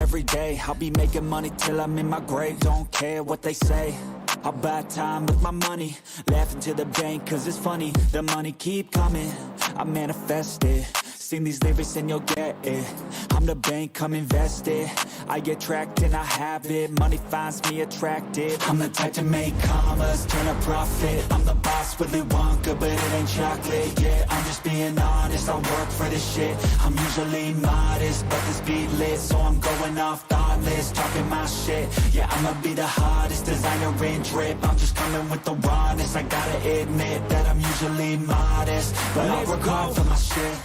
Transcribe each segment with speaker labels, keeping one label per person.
Speaker 1: every day. I'll be making money till I'm in my grave. Don't care what they say, I'll buy time with my money. Laughing to the bank cause it's funny. The money keep coming, I manifest it. Sing these lyrics and you'll get it. I'm the bank, come invest it. I get tracked and I have it. Money finds me attractive. I'm the type to make commas, turn a profit. I'm the boss, Willy Wonka, but it ain't chocolate. Yeah, I'm just being honest, I work for this shit. I'm usually modest, but this beat lit, so I'm going off thoughtless, talking my shit. Yeah, I'ma be the hottest designer in drip. I'm just coming with the rawness. I gotta admit that I'm usually modest, but I work hard for my shit.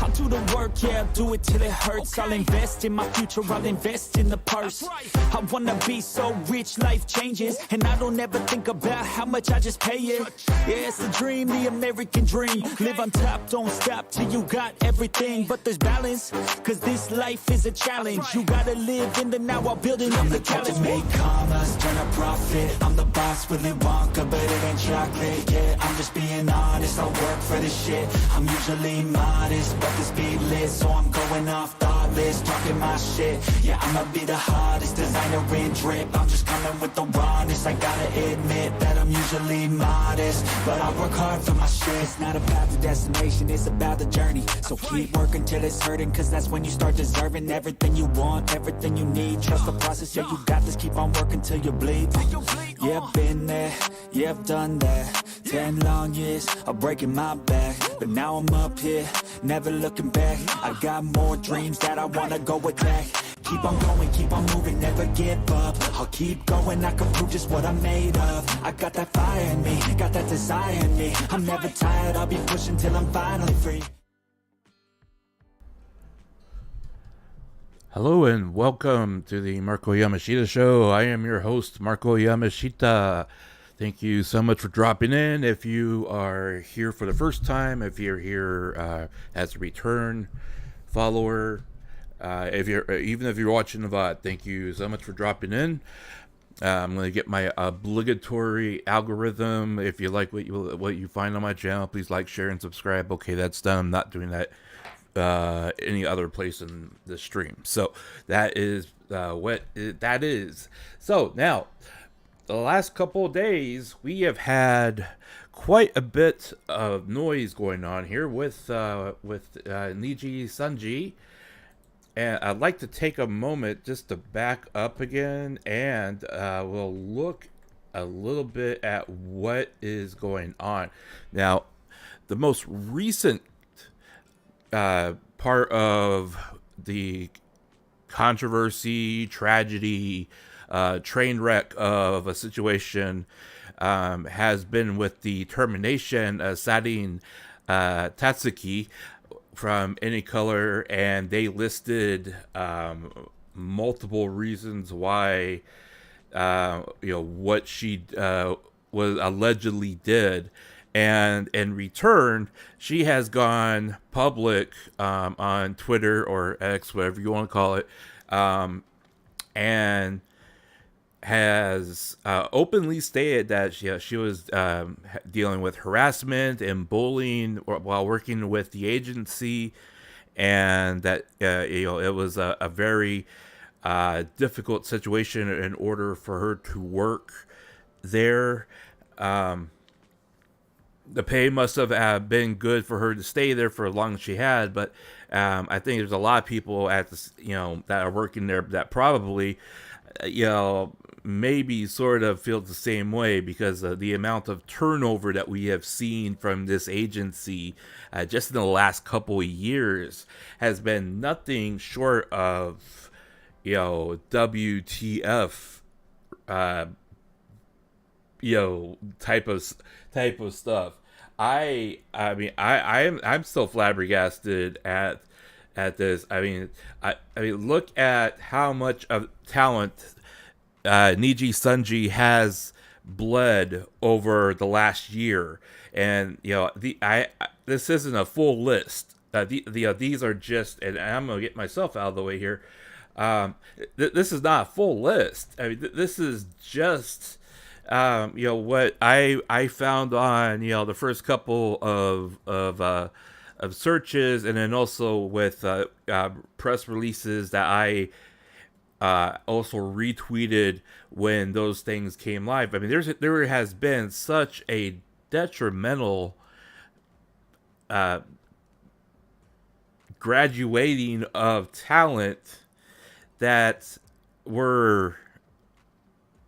Speaker 1: I'll do the work, yeah, I'll do it till it hurts. I'll invest in my future, I'll invest in the purse. I wanna be so rich, life changes, and I don't ever think about how much I just pay it. Yeah, it's the dream, the American dream. Live on top, don't stop till you got everything. But there's balance, cause this life is a challenge. You gotta live in the now while building up the challenge. I'm the type to make commas, turn a profit. I'm the boss, Willy Wonka, but it ain't chocolate. Yeah, I'm just being honest, I work for this shit. I'm usually modest, but this beat lit, so I'm going off thoughtless, talking my shit. Yeah, I'ma be the hottest designer in drip. I'm just coming with the rawness. I gotta admit that I'm usually modest, but I work hard for my shit. It's not about the destination, it's about the journey. So keep working till it's hurting, cause that's when you start deserving everything you want, everything you need. Trust the process, yeah, you got this. Keep on working till you bleed. Yeah, I've been there, yeah, I've done that. 10 long years of breaking my back, but now I'm up here, never looking back. I got more dreams that I wanna go attack. Keep on going, keep on moving, never give up. I'll keep going, I can prove just what I'm made of. I got that fire in me, got that desire in me. I'm never tired, I'll be pushing till I'm finally free.
Speaker 2: Hello and welcome to the Marko Yamashita Show. I am your host, Marko Yamashita. Thank you so much for dropping in. If you are here for the first time, if you're here as a return follower, if you're watching the VOD, thank you so much for dropping in. I'm going to get my obligatory algorithm. If you like what you find on my channel, please like, share, and subscribe. Okay, that's done. I'm not doing that any other place in the stream. So that is that is. So now, the last couple of days, we have had quite a bit of noise going on here with Niji Sanji, and I'd like to take a moment just to back up again, and we'll look a little bit at what is going on. Now, the most recent part of the controversy, tragedy, train wreck of a situation has been with the termination of Sadin Tatsuki from Any Color, and they listed multiple reasons why what she was allegedly did, and in return she has gone public on Twitter or X, whatever you want to call it, and has openly stated that she was dealing with harassment and bullying while working with the agency, and that it was a very difficult situation in order for her to work there. The pay must have been good for her to stay there for as long as she had, but I think there's a lot of people at this, that are working there that probably maybe sort of feel the same way, because the amount of turnover that we have seen from this agency just in the last couple of years has been nothing short of WTF type of stuff. I'm still flabbergasted at this. I mean, look at how much of talent Niji Sanji has bled over the last year, and this isn't a full list. These are just, and I'm gonna get myself out of the way here. This is not a full list. I mean, this is just what I found on the first couple of searches, and then also with press releases that I also retweeted when those things came live. I mean, there has been such a detrimental graduating of talent that were.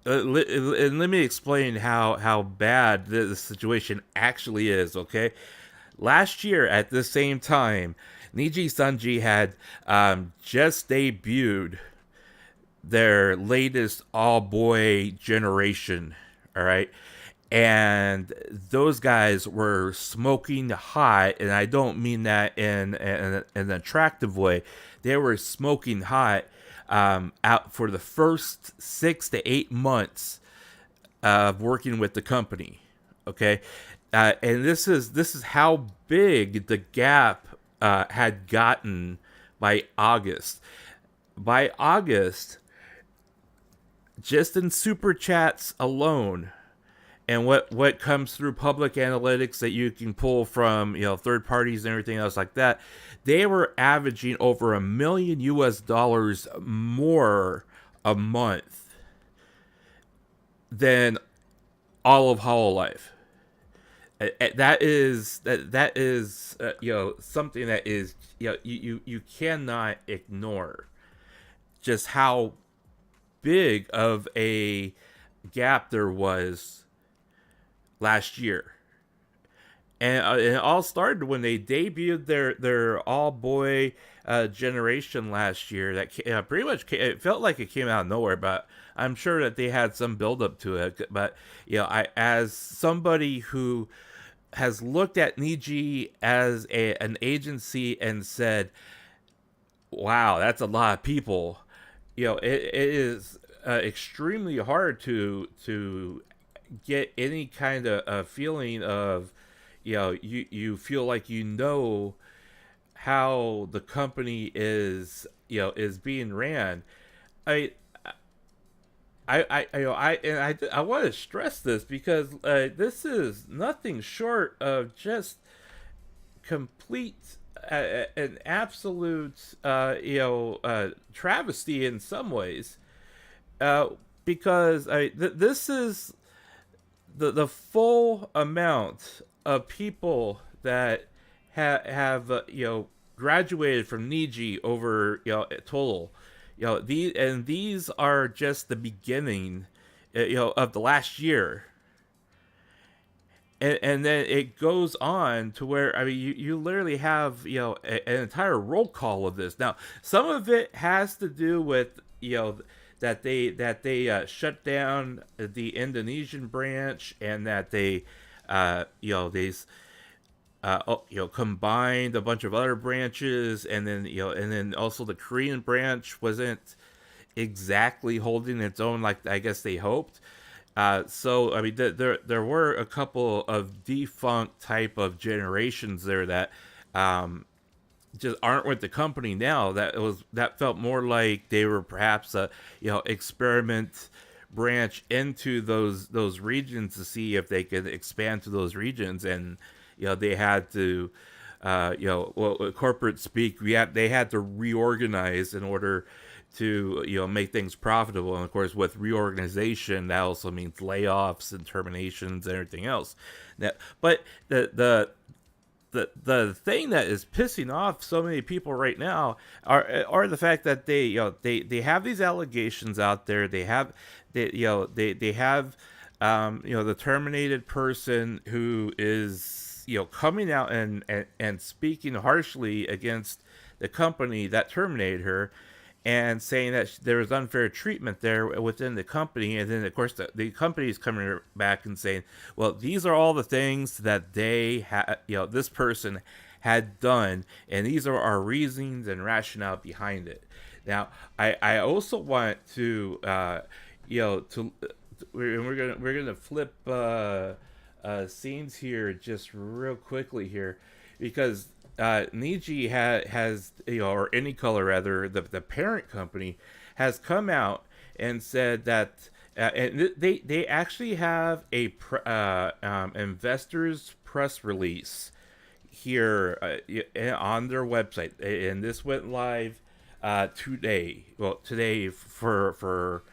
Speaker 2: And let me explain how bad the situation actually is. Okay, last year at the same time, Niji Sanji had just debuted their latest all boy generation. All right. And those guys were smoking hot, and I don't mean that in an attractive way. They were smoking hot out for the first 6 to 8 months of working with the company. Okay, and this is how big the gap had gotten by August. By August, just in super chats alone, and what comes through public analytics that you can pull from third parties and everything else like that, they were averaging over $1 million more a month than all of Hololive. That is something that is you cannot ignore just how big of a gap there was last year. And it all started when they debuted their all boy generation last year. That pretty much it felt like it came out of nowhere, but I'm sure that they had some build up to it. But I, as somebody who has looked at Niji as an agency and said, "Wow, that's a lot of people." It is extremely hard to get any kind of feeling of, you feel like how the company is being ran. I want to stress this because this is nothing short of just complete an absolute travesty in some ways, because this is the full amount of people that have graduated from Niji over total. These are just the beginning of the last year. And then it goes on to where, I mean, you literally have an entire roll call of this. Now, some of it has to do with that they shut down the Indonesian branch, and that they combined a bunch of other branches, and then also the Korean branch wasn't exactly holding its own like I guess they hoped. So I mean, there were a couple of defunct type of generations there that just aren't with the company now. That felt more like they were perhaps a experiment branch into those regions to see if they could expand to those regions, and they had to corporate speak, they had to reorganize in order to make things profitable. And of course, with reorganization, that also means layoffs and terminations and everything else. But the thing that is pissing off so many people right now are the fact that they have these allegations out there. They have the terminated person who is coming out and speaking harshly against the company that terminated her, and saying that there was unfair treatment there within the company. And then, of course, the company is coming back and saying, well, these are all the things that this person had done, and these are our reasons and rationale behind it. Now, I also want to, we're gonna flip scenes here just real quickly here, because Niji has or Any Color rather, the parent company, has come out and said that and they actually have a investors press release here on their website, and this went live today. Well, today for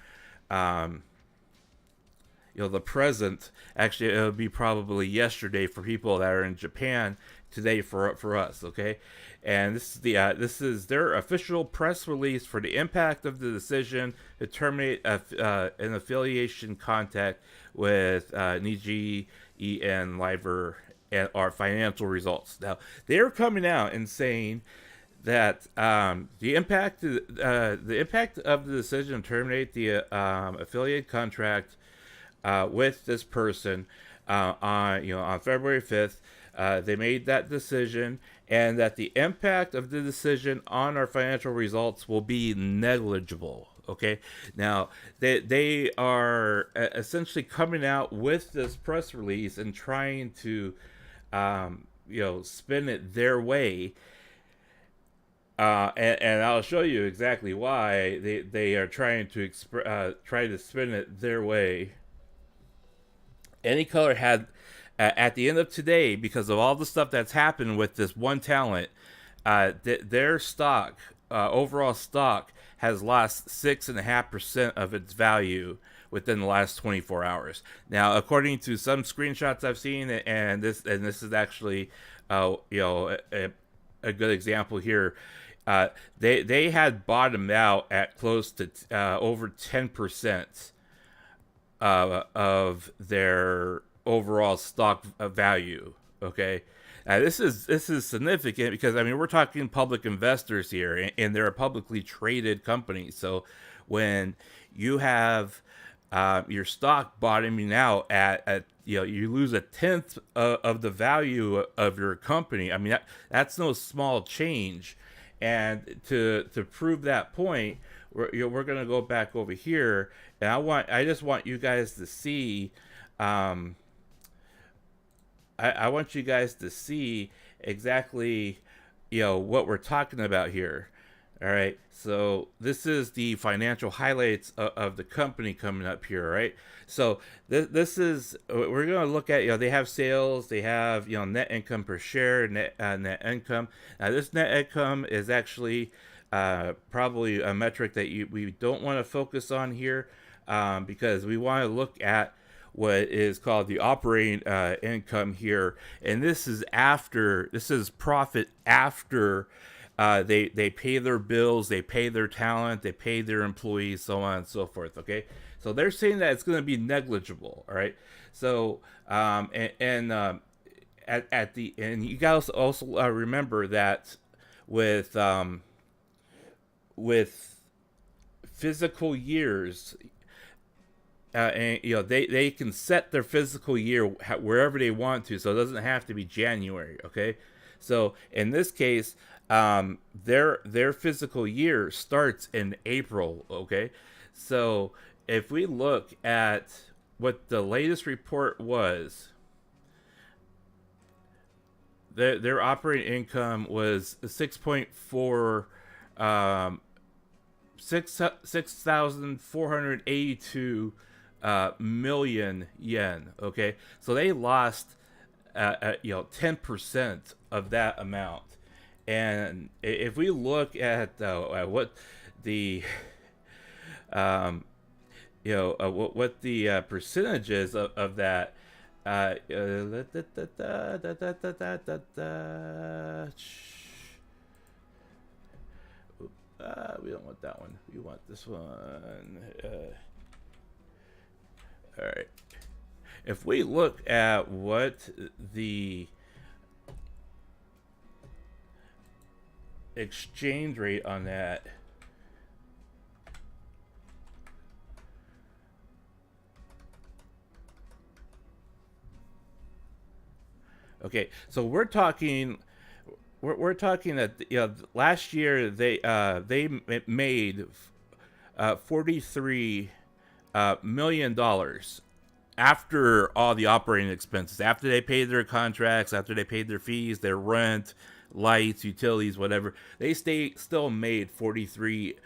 Speaker 2: the present. Actually, it would be probably yesterday for people that are in Japan. Today for us, okay? And this is their official press release for the impact of the decision to terminate an affiliation contact with Niji and Liver and our financial results. Now they're coming out and saying that the impact of the decision to terminate the affiliate contract with this person on February 5th. They made that decision, and that the impact of the decision on our financial results will be negligible. Okay, now they are essentially coming out with this press release and trying to spin it their way. And I'll show you exactly why they are trying to try to spin it their way. Any Color had at the end of today, because of all the stuff that's happened with this one talent, their stock, overall stock, has lost 6.5% of its value within the last 24 hours. Now, according to some screenshots I've seen, and this is actually a good example here. They had bottomed out at close to over 10% of their overall stock value. Okay, this is significant because we're talking public investors here, and they're a publicly traded company. So when you have your stock bottoming out at you lose 1/10 of the value of your company. That's no small change. And to prove that point, we're gonna go back over here, and I just want you guys to see. I want you guys to see exactly what we're talking about here. All right, so this is the financial highlights of the company coming up here, right? So this is, we're going to look at, they have sales, they have, net income per share, net income. Now this net income is actually probably a metric that we don't want to focus on here, because we want to look at what is called the operating income here. And this is profit after they pay their bills, they pay their talent, they pay their employees, so on and so forth. Okay, so they're saying that it's going to be negligible. All right, so at the end, you guys also remember that with physical years, and they can set their physical year wherever they want to, so it doesn't have to be January. Okay, so in this case, their physical year starts in April. Okay, so if we look at what the latest report was, their operating income was 6.4 6,482 million yen. Okay, so they lost 10% of that amount. And if we look at what the what the percentages of that, we don't want that one. We want this one. All right. If we look at what the exchange rate on that, okay, so we're talking that last year they made $43 million after all the operating expenses, after they paid their contracts, after they paid their fees, their rent, lights, utilities, whatever. They still made 43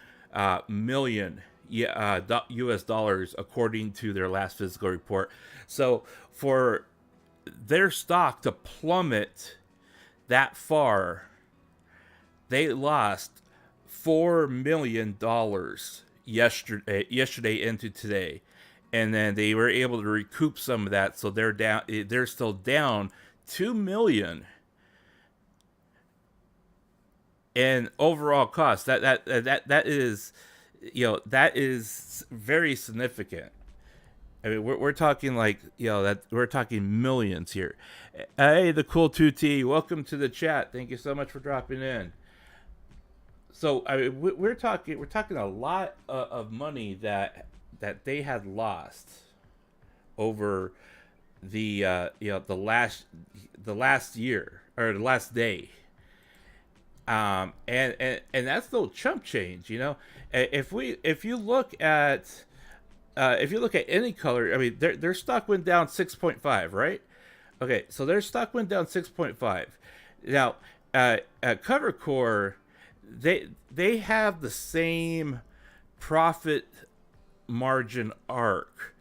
Speaker 2: million US dollars according to their last physical report. So for their stock to plummet that far, they lost $4 million yesterday into today, and then they were able to recoup some of that, so they're down. They're still down 2 million in overall cost. That is, that is very significant. I mean, we're talking like, that we're talking millions here. Hey, the cool 2T, welcome to the chat. Thank you so much for dropping in. So I mean, we're talking a lot of money that they had lost over the the last year or the last day. And that's no chump change, If you look at any color, I mean, their stock went down 6.5, right? Okay, so their stock went down 6.5. Now, Cover Core, they have the same profit margin arc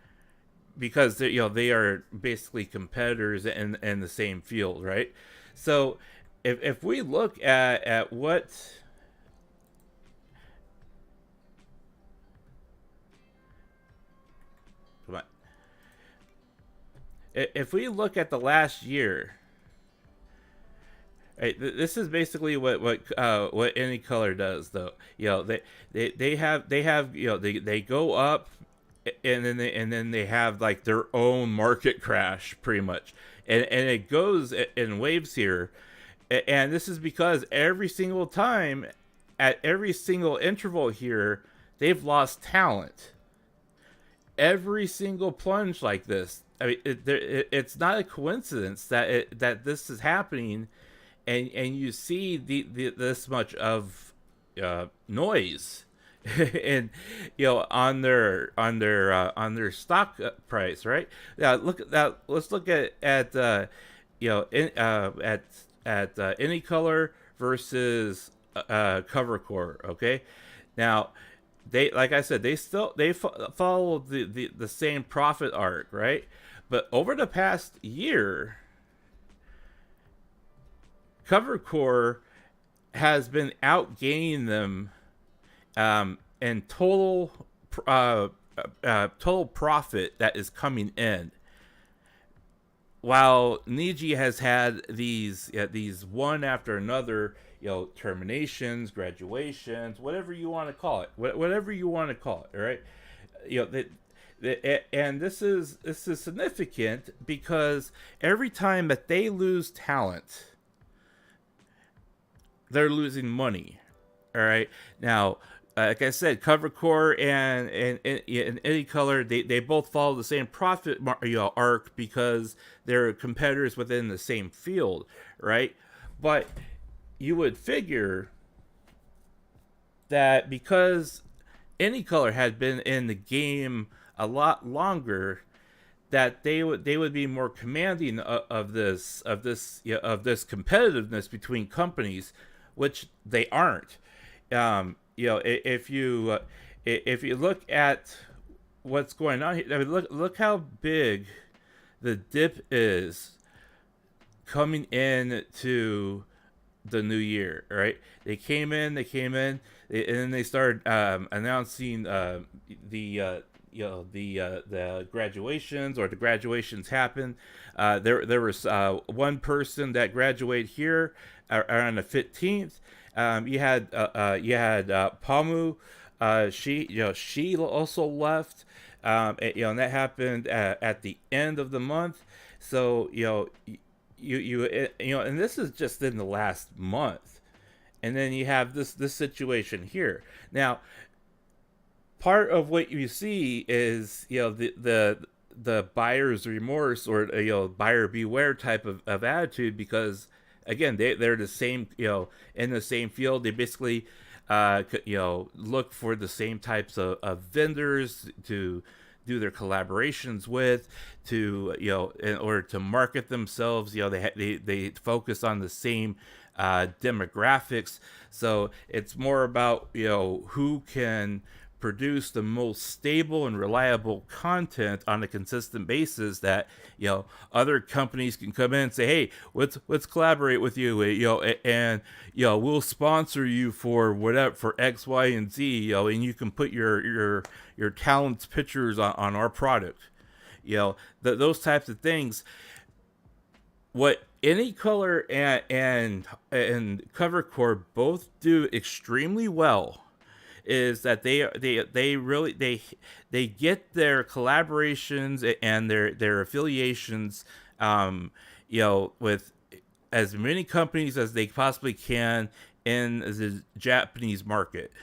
Speaker 2: because they are basically competitors in the same field, right? So if we look at what come on, if we look at the last year, right, this is basically what any color does, though. They have they go up, and then they have like their own market crash, pretty much, and it goes in waves here, and this is because every single time, at every single interval here, they've lost talent. Every single plunge like this, I mean, it's not a coincidence that this is happening. And you see this much of noise, and on their stock price, right? Now look at that. Let's look at any color versus Cover Core. Okay, now like I said, they follow the same profit arc, right? But over the past year, Cover Core has been outgaining them in total profit that is coming in, while Niji has had these one after another, terminations, graduations, whatever you want to call it, all right? And this is significant because every time that they lose talent, they're losing money. All right. Now, like I said, Cover Core and any color, they both follow the same profit arc because they're competitors within the same field, right? But you would figure that because any color had been in the game a lot longer, that they would be more commanding of this competitiveness between companies, which they aren't. If you look at what's going on here, I mean, look how big the dip is coming in to the new year, right? They came in, and then they started announcing the graduations, or the graduations happen. There was one person that graduated here on the 15th. You had Pamu. She also left. And that happened at the end of the month. So and this is just in the last month. And then you have this situation here. Now, part of what you see is the buyer's remorse, or buyer beware type of attitude, because again, they're the same, in the same field. They basically look for the same types of vendors to do their collaborations with, to in order to market themselves. They focus on the same demographics. So it's more about who can produce the most stable and reliable content on a consistent basis that, other companies can come in and say, hey, let's collaborate with you, and we'll sponsor you for whatever, for X, Y, and Z, and you can put your talents pictures on our product, those types of things. What Any Color and Covercore both do extremely well is that they really get their collaborations and their affiliations, with as many companies as they possibly can in the Japanese market.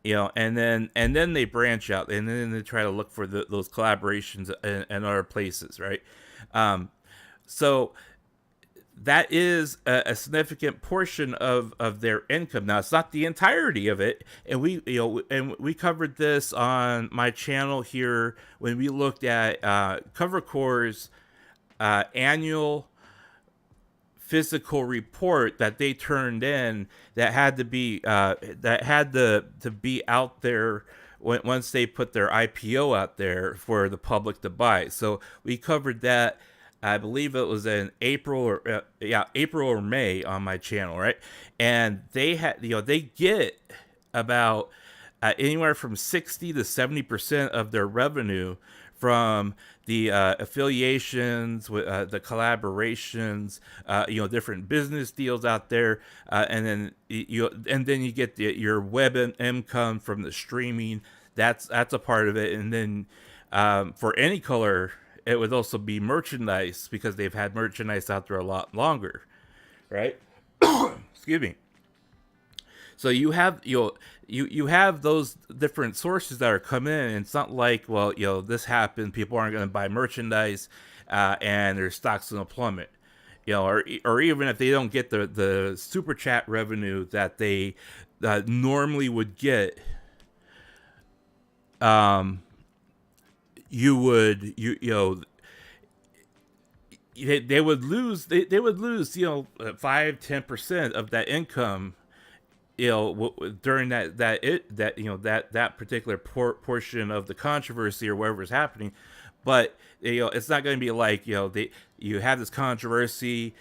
Speaker 2: And then they branch out, and then they try to look for those collaborations in other places, right? So that is a significant portion of their income. Now, it's not the entirety of it, and we covered this on my channel here when we looked at Covercore's annual physical report that they turned in that had to be to be out there once they put their IPO out there for the public to buy. So we covered that. I believe it was in April or May on my channel, right? And they had, they get about anywhere from 60 to 70% of their revenue from the affiliations, with the collaborations, different business deals out there, and then you get your web income from the streaming. That's a part of it, and then for Any Color, it would also be merchandise, because they've had merchandise out there a lot longer, right? Excuse me. So you have you have those different sources that are coming in. And it's not like, well, this happened, people aren't going to buy merchandise, and their stocks going to plummet, or even if they don't get the super chat revenue that they normally would get. They would lose 5-10% of that income, during that particular portion of the controversy or whatever's happening. But it's not going to be like, you have this controversy,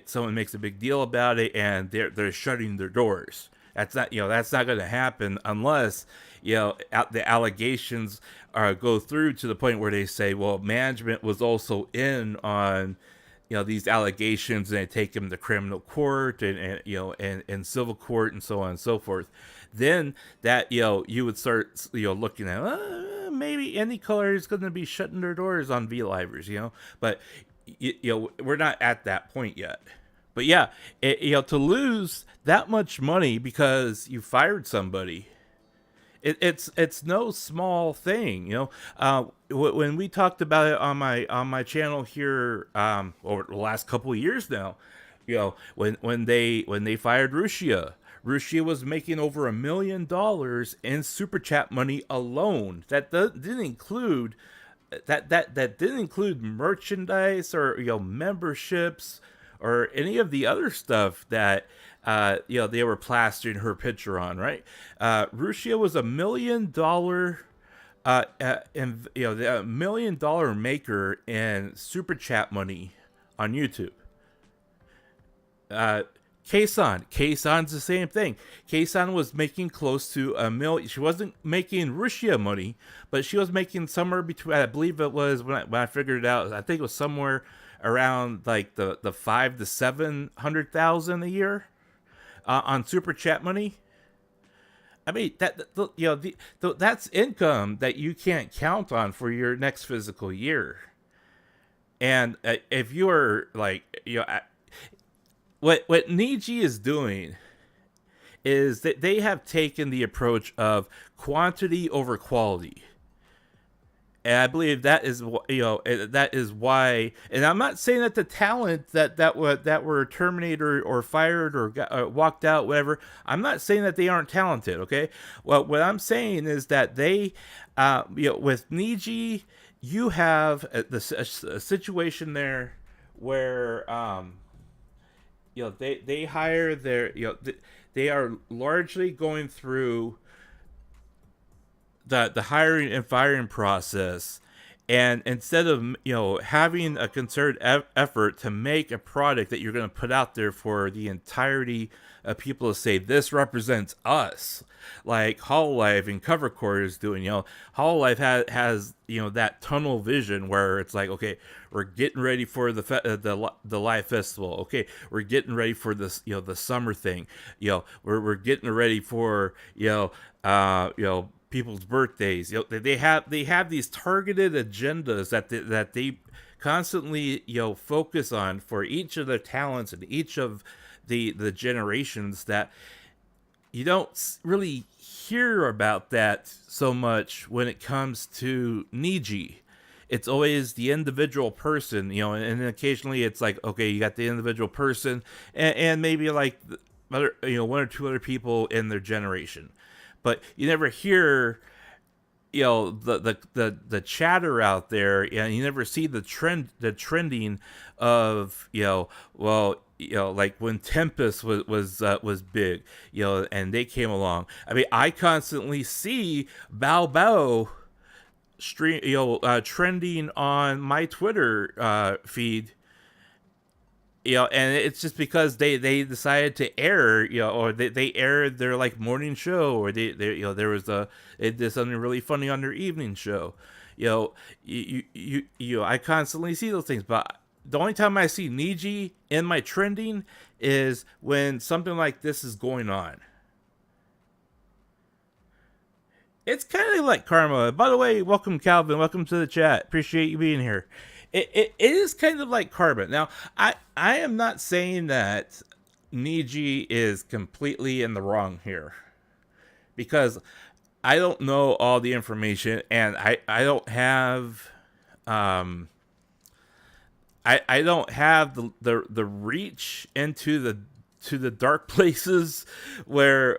Speaker 2: someone makes a big deal about it, and they're shutting their doors. That's not going to happen unless the allegations go through to the point where they say, well, management was also in on these allegations, and they take them to criminal court and civil court and so on and so forth. Then that you would start looking at, maybe Any Color is going to be shutting their doors on V-Livers, but we're not at that point yet. But yeah, to lose that much money because you fired somebody, it's no small thing. When we talked about it on my channel here over the last couple of years now, when they fired Russia was making over $1 million in super chat money alone. That didn't include that didn't include merchandise or memberships or any of the other stuff that they were plastering her picture on, right? Russia was $1 million, and the $1 million maker in super chat money on YouTube. Kaysan's the same thing. Kaysan was making close to $1 million. She wasn't making Russia money, but she was making somewhere between, I believe it was, when I figured it out, I think it was somewhere around like the 500,000 to 700,000 a year on super chat money. I mean, that's income that you can't count on for your next physical year. And if you are like, what Niji is doing is that they have taken the approach of quantity over quality. And I believe that is why. And I'm not saying that the talent that were terminated or fired or walked out, whatever. I'm not saying that they aren't talented. Okay. Well, what I'm saying is that they, with Niji, you have a situation there where, they hire their, they are largely going through the hiring and firing process, and instead of having a concerted effort to make a product that you're going to put out there for the entirety of people to say this represents us, like Hololive and Covercore is doing. Hololive has that tunnel vision where it's like, okay, we're getting ready for the live festival. Okay, we're getting ready for this the summer thing. We're getting ready for people's birthdays. They have these targeted agendas that they constantly focus on for each of their talents and each of the generations, that you don't really hear about that so much when it comes to Niji. It's always the individual person, and occasionally it's like, okay, you got the individual person and maybe like other, one or two other people in their generation, but you never hear, the chatter out there, and you never see the trending of, like when Tempest was big, and they came along. I mean, I constantly see Bao stream, trending on my Twitter feed, and it's just because they decided to air, or they aired their like morning show, or there was it did something really funny on their evening show. I constantly see those things, but the only time I see Niji in my trending is when something like this is going on. It's kind of like karma. By the way, welcome Calvin, welcome to the chat. Appreciate you being here. It is kind of like karma. Now, I am not saying that Niji is completely in the wrong here, because I don't know all the information, and I don't have I don't have the reach into the dark places where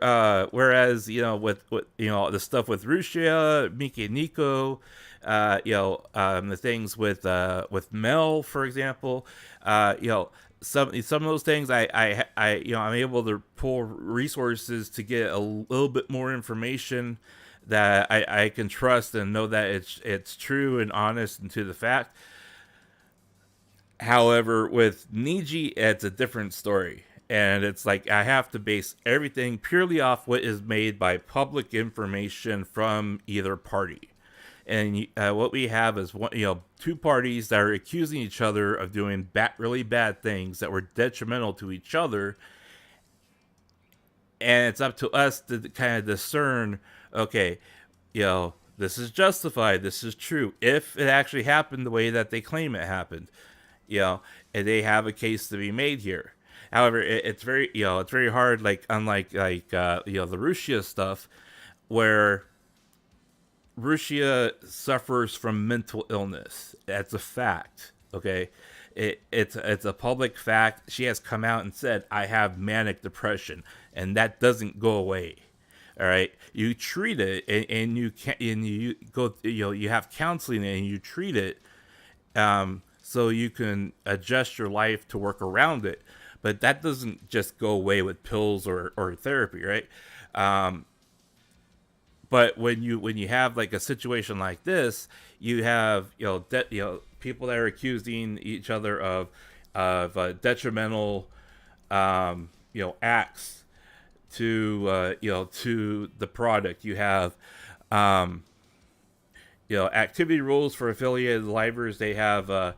Speaker 2: whereas with the stuff with Rusia, Miki and Nico, the things with Mel, for example, some of those things I'm able to pull resources to get a little bit more information that I can trust and know that it's true and honest and to the fact. However, with Niji, it's a different story. And it's like I have to base everything purely off what is made by public information from either party. And what we have is two parties that are accusing each other of doing really bad things that were detrimental to each other. And it's up to us to kind of discern, okay, this is justified, this is true, if it actually happened the way that they claim it happened. And they have a case to be made here. However, it's very hard, like unlike the Russia stuff, where Russia suffers from mental illness. That's a fact. Okay, it's a public fact. She has come out and said, I have manic depression, and that doesn't go away. All right, you treat it, and you can, and you go, you have counseling, and you treat it, so you can adjust your life to work around it. But that doesn't just go away with pills or therapy, right? But when you have like a situation like this, you have people that are accusing each other of detrimental acts to the product. You have activity rules for affiliated livers. They have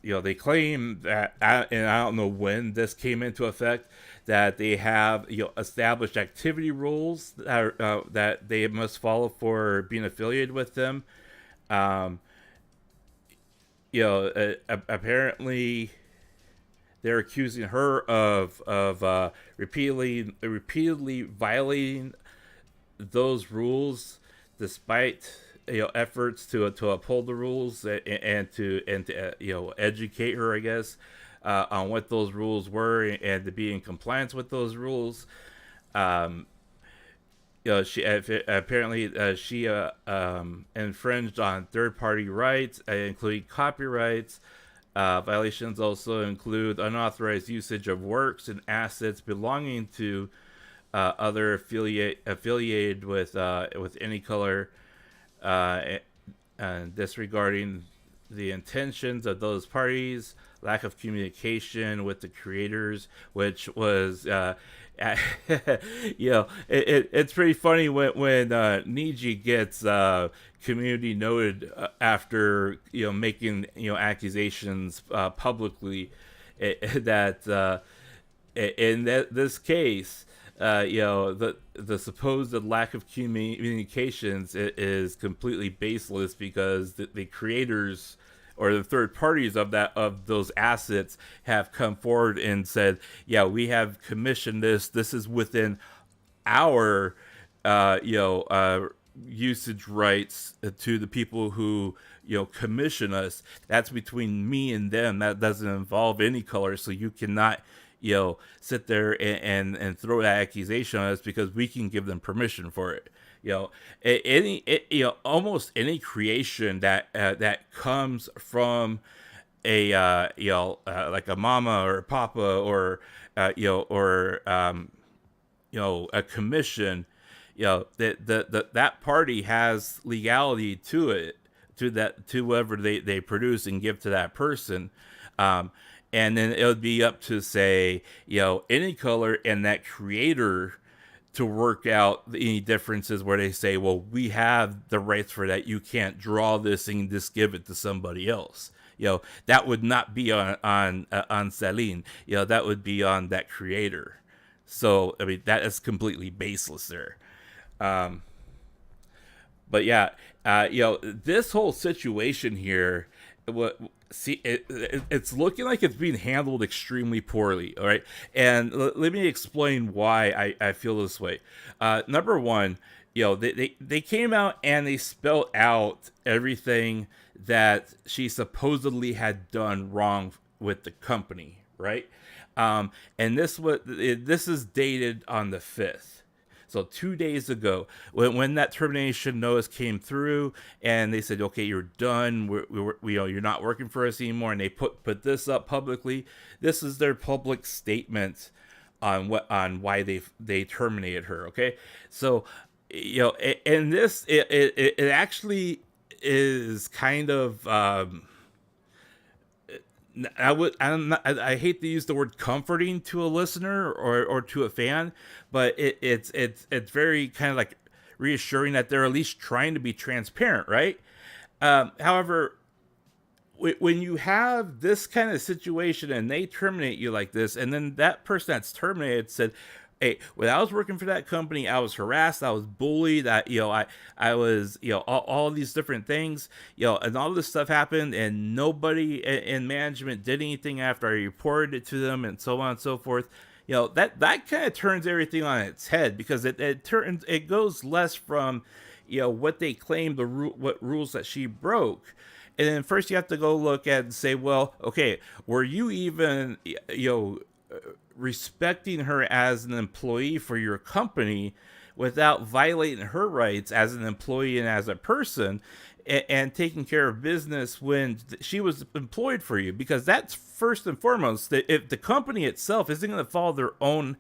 Speaker 2: they claim that, and I don't know when this came into effect, that they have established activity rules that they must follow for being affiliated with them. Apparently they're accusing her of repeatedly violating those rules, despite efforts to uphold the rules and to educate her, I guess, on what those rules were and to be in compliance with those rules. She apparently she infringed on third-party rights, including copyrights. Violations also include unauthorized usage of works and assets belonging to other affiliated with any color, uh, disregarding the intentions of those parties, lack of communication with the creators, which was, it's pretty funny when Niji gets community noted after making accusations publicly, that in this case, the supposed lack of communications is completely baseless, because the creators or the third parties of those assets have come forward and said, yeah, we have commissioned this. This is within our usage rights to the people who commission us. That's between me and them. That doesn't involve any color, so you cannot sit there and throw that accusation on us, because we can give them permission for it. Almost any creation that comes from a like a mama or a papa, or a commission, that party has legality to it, to whoever they produce and give to that person. And then it would be up to, say, any color and that creator to work out any differerences, where they say, well, we have the rights for that. You can't draw this and just give it to somebody else. That would not be on Celine. That would be on that creator. So, I mean, that is completely baseless there. But yeah, this whole situation here, it's looking like it's being handled extremely poorly. All right, and let me explain why I feel this way. Number one, they came out and they spelled out everything that she supposedly had done wrong with the company, right? And this is dated on the 5th. So 2 days ago, when that termination notice came through, and they said, "Okay, you're done. You're not working for us anymore," and they put this up publicly. This is their public statement on why they terminated her. Okay, so and this it actually is kind of. I hate to use the word comforting to a listener or to a fan, but it's very kind of like reassuring that they're at least trying to be transparent, right? However, when you have this kind of situation and they terminate you like this, and then that person that's terminated said, "Hey, when I was working for that company, I was harassed, I was bullied, I was, all these different things, and all this stuff happened, and nobody in management did anything after I reported it to them," and so on and so forth. That kind of turns everything on its head, because it goes less from, what they claim what rules that she broke. And then first you have to go look at and say, well, okay, were you even, respecting her as an employee for your company without violating her rights as an employee and as a person, and taking care of business when she was employed for you? Because that's first and foremost. That if the company itself isn't going to follow their own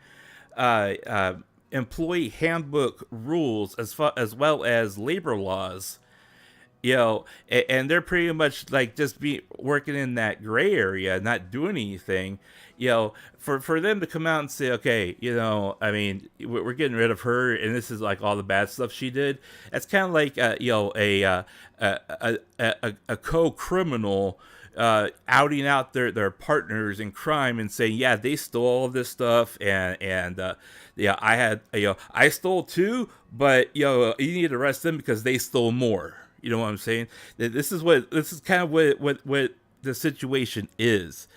Speaker 2: employee handbook rules, as well as labor laws, and they're pretty much like just be working in that gray area, not doing anything, for them to come out and say, okay, I mean, we're getting rid of her, and this is like all the bad stuff she did. That's kind of like, a co-criminal outing out their partners in crime and saying, yeah, they stole all of this stuff, and I stole too, but you need to arrest them because they stole more. You know what I'm saying? This is kind of what the situation is.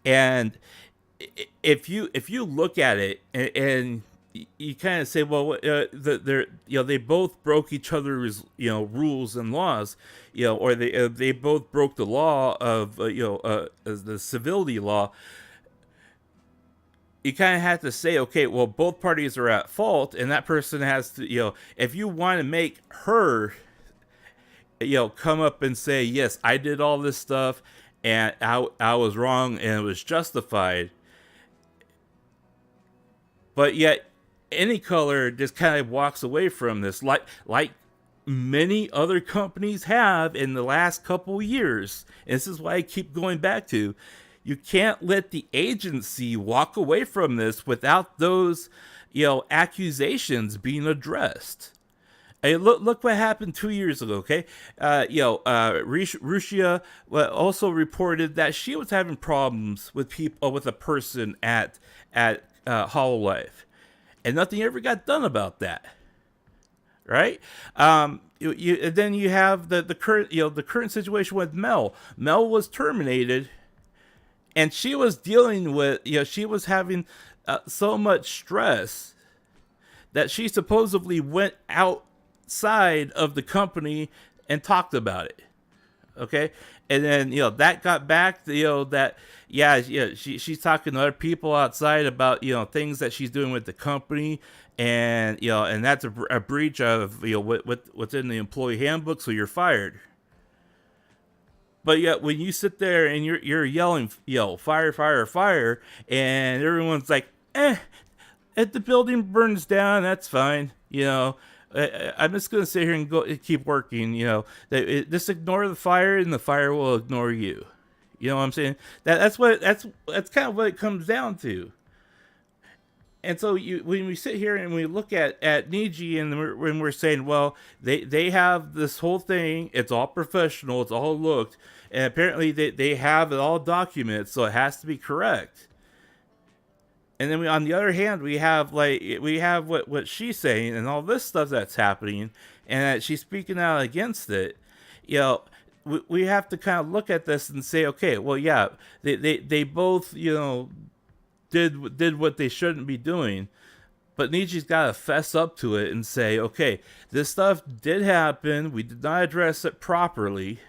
Speaker 2: And if you look at it and you kind of say, well, they both broke each other's rules and laws, or they both broke the law of the civility law. You kind of have to say, okay, well, both parties are at fault, and that person has to, if you want to make her come up and say, yes, I did all this stuff and I was wrong and it was justified. But yet any color just kind of walks away from this, like many other companies have in the last couple years. And this is why I keep going back to, you can't let the agency walk away from this without those, accusations being addressed. Hey, look what happened 2 years ago, okay? Russia also reported that she was having problems with with a person at Hololive, and nothing ever got done about that, right? Then you have the current situation with Mel. Mel was terminated, and she was dealing with, she was having so much stress that she supposedly went outside of the company and talked about it. Okay, and then that got back to, that she's talking to other people outside about things that she's doing with the company, and and that's a breach of what's in the employee handbook, so you're fired. But yet when you sit there and you're yelling fire, fire, fire, and everyone's like, if the building burns down, that's fine, I'm just gonna sit here and keep working. Just ignore the fire, and the fire will ignore you. You know what I'm saying? That's kind of what it comes down to. And so when we sit here and we look at Niji, and when we're saying, well, they have this whole thing, it's all professional, it's all looked, and apparently they have it all documented, so it has to be correct. And then on the other hand, we have what she's saying and all this stuff that's happening, and that she's speaking out against it. We have to kind of look at this and say, okay, well, yeah, they both did what they shouldn't be doing, but Niji's got to fess up to it and say, okay, this stuff did happen, we did not address it properly,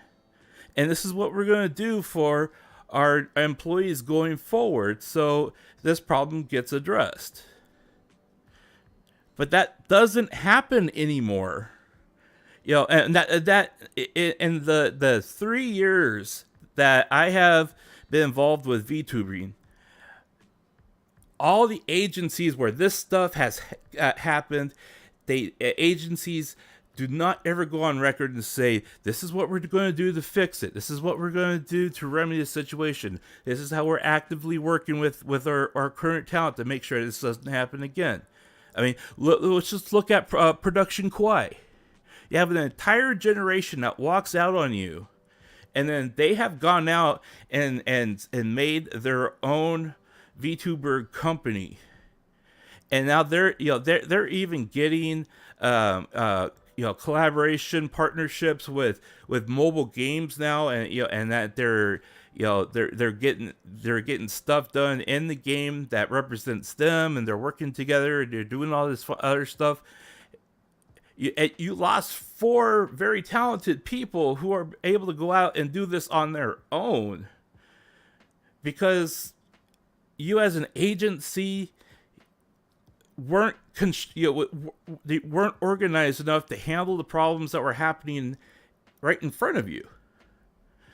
Speaker 2: and this is what we're going to do for our employees going forward, so this problem gets addressed. But that doesn't happen anymore. And that in the 3 years that I have been involved with VTubing, all the agencies where this stuff has happened, agencies do not ever go on record and say, this is what we're going to do to fix it. This is what we're going to do to remedy the situation. This is how we're actively working with our current talent to make sure this doesn't happen again. I mean, let's just look at Production Kawaii. You have an entire generation that walks out on you, and then they have gone out and made their own VTuber company. And now they're even getting collaboration partnerships with mobile games now, and that they're getting stuff done in the game that represents them, and they're working together, and they're doing all this other stuff. You lost 4 very talented people who are able to go out and do this on their own because you as an agency weren't organized enough to handle the problems that were happening right in front of you.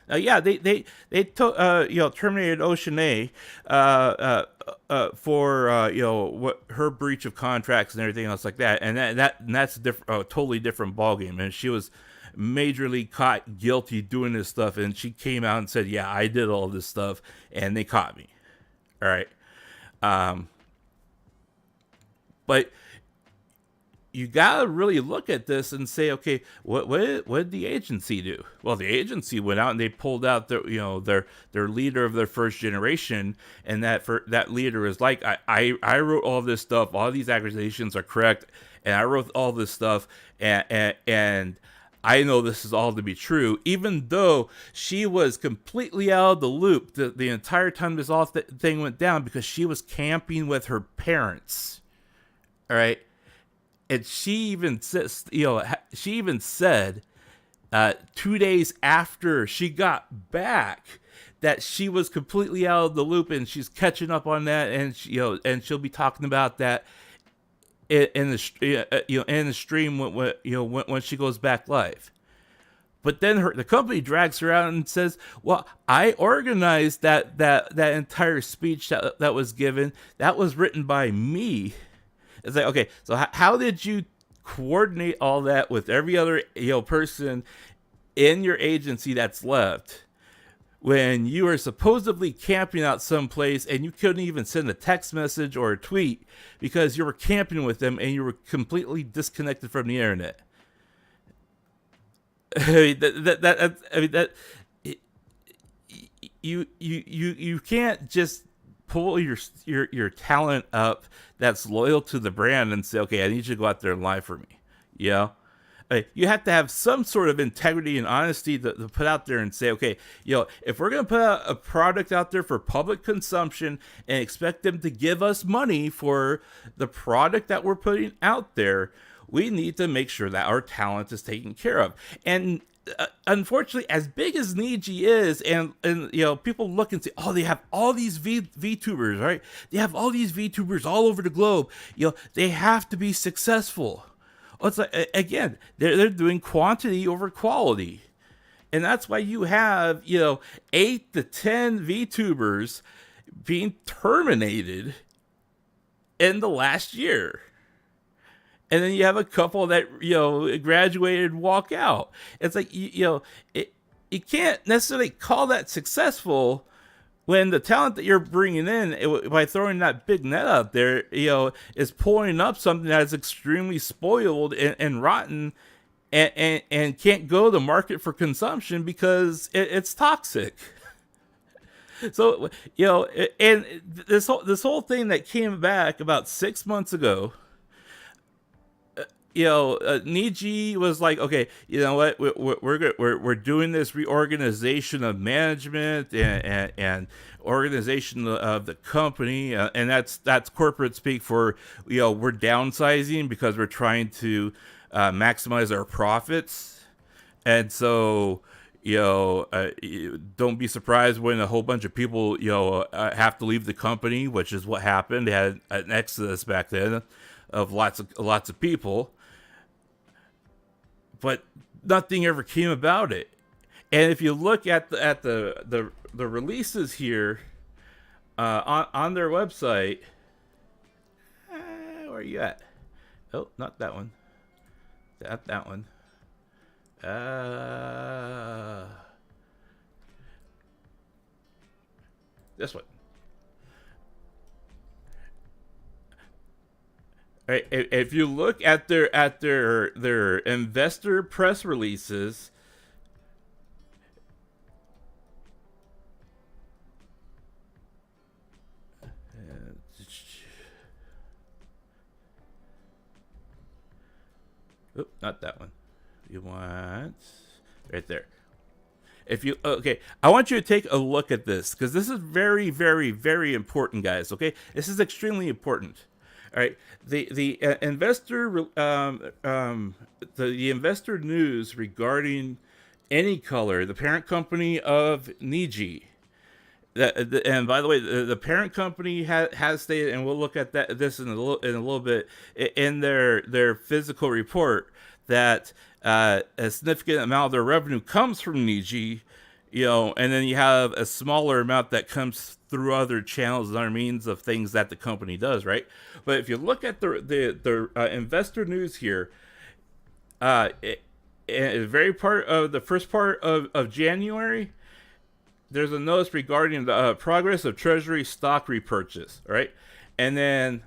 Speaker 2: Now, yeah, they terminated Ocean A for what her breach of contracts and everything else like that, and that's a totally different ballgame. And she was majorly caught guilty doing this stuff, and she came out and said, "Yeah, I did all this stuff, and they caught me." All right, but you gotta really look at this and say, okay, what did the agency do? Well, the agency went out and they pulled out their leader of their first generation, and that leader was like, I wrote all this stuff, all these accusations are correct, and I wrote all this stuff, and I know this is all to be true, even though she was completely out of the loop the entire time this all thing went down, because she was camping with her parents. All right. And she even said 2 days after she got back that she was completely out of the loop, and she's catching up on that, and she'll be talking about that in the stream when she goes back live. But then the company drags her out and says, "Well, I organized that entire speech that was given. That was written by me." It's like, okay, so how did you coordinate all that with every other person in your agency that's left, when you are supposedly camping out someplace and you couldn't even send a text message or a tweet because you were camping with them and you were completely disconnected from the internet? You can't just pull your talent up that's loyal to the brand and say, okay, I need you to go out there and lie for me. You have to have some sort of integrity and honesty to put out there and say, okay, if we're going to put out a product out there for public consumption and expect them to give us money for the product that we're putting out there, we need to make sure that our talent is taken care of. And unfortunately, as big as Niji is, and people look and say, oh, they have all these VTubers, right? They have all these VTubers all over the globe. They have to be successful. Well, it's like, again, they're doing quantity over quality. And that's why you have, 8 to 10 VTubers being terminated in the last year. And then you have a couple that, graduated and walk out. It's like, you can't necessarily call that successful when the talent that you're bringing in, by throwing that big net out there, is pulling up something that is extremely spoiled and rotten and can't go to the market for consumption because it's toxic. So, and this whole thing that came back about 6 months ago, Niji was like, okay, you know what, we're doing this reorganization of management and organization of the company, and that's corporate speak for, we're downsizing because we're trying to maximize our profits. And so, don't be surprised when a whole bunch of people, have to leave the company, which is what happened. They had an exodus back then of lots of people. But nothing ever came about it. And if you look at the releases here on their website, where are you at? Oh, not that one. That one. This one. Right, if you look at their investor press releases, oh, not that one. You want right there. I want you to take a look at this because this is very, very, very important, guys. Okay, this is extremely important. All right, the investor news regarding Any Color, the parent company of Niji. And by the way, the parent company has stated, and we'll look at this in a little bit, in their physical report, that a significant amount of their revenue comes from Niji, and then you have a smaller amount that comes through other channels and other means of things that the company does, right? But if you look at the investor news here, the first part of January, there's a notice regarding the progress of Treasury stock repurchase, right? And then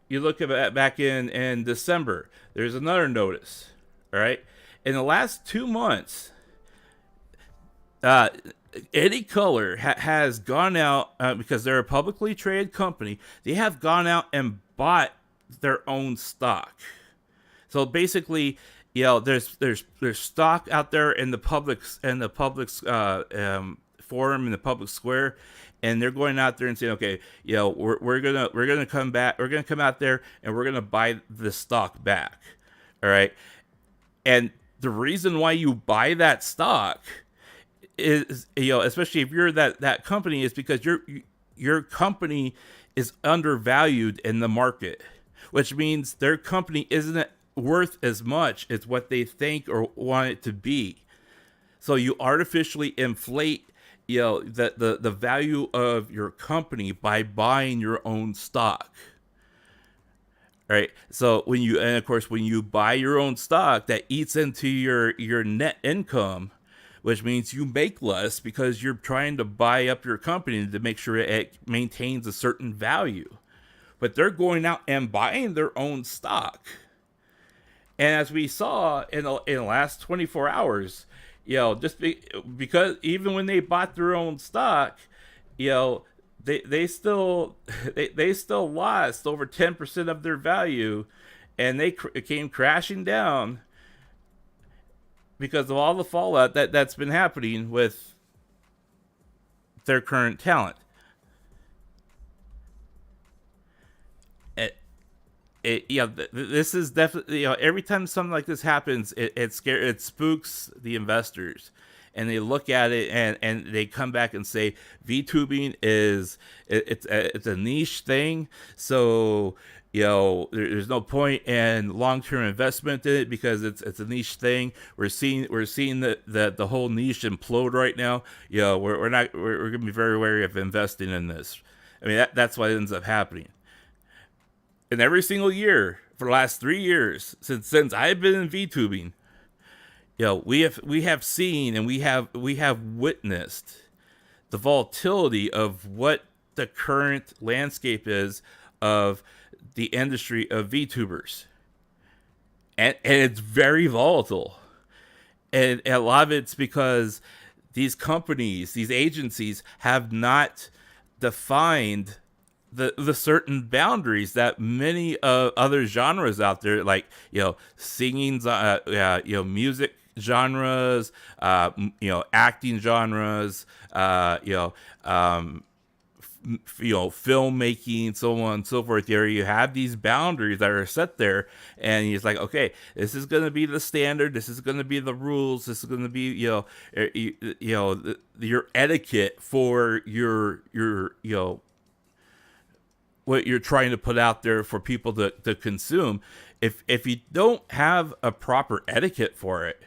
Speaker 2: you look at it back in December, there's another notice, all right? In the last 2 months, Any Color has gone out, because they're a publicly traded company, they have gone out and bought their own stock. So basically, there's stock out there in the public's forum, in the public square, and they're going out there and saying, okay, we're gonna come out there and we're gonna buy the stock back, all right? And the reason why you buy that stock is, especially if you're that company, is because your company is undervalued in the market, which means their company isn't worth as much as what they think or want it to be. So you artificially inflate, the value of your company by buying your own stock. right? So and of course, when you buy your own stock, that eats into your net income, which means you make less because you're trying to buy up your company to make sure it maintains a certain value. But they're going out and buying their own stock. And as we saw in the last 24 hours, because even when they bought their own stock, they still they still lost over 10% of their value, and they came crashing down because of all the fallout that's been happening with their current talent. This is definitely, every time something like this happens, it spooks the investors, and they look at it and they come back and say VTubing it's a niche thing, so there's no point in long-term investment in it because it's a niche thing. We're seeing the whole niche implode right now. We're gonna be very wary of investing in this. I mean, that's what ends up happening. And every single year for the last 3 years since I've been in VTubing, we have seen and we have witnessed the volatility of what the current landscape is of the industry of VTubers, and it's very volatile, and a lot of it's because these companies, these agencies, have not defined the certain boundaries that many other genres out there, like singing, music genres, acting genres, filmmaking, so on and so forth. You have these boundaries that are set there, and he's like, okay, this is going to be the standard, this is going to be the rules, this is going to be your etiquette for your what you're trying to put out there for people to consume. If you don't have a proper etiquette for it,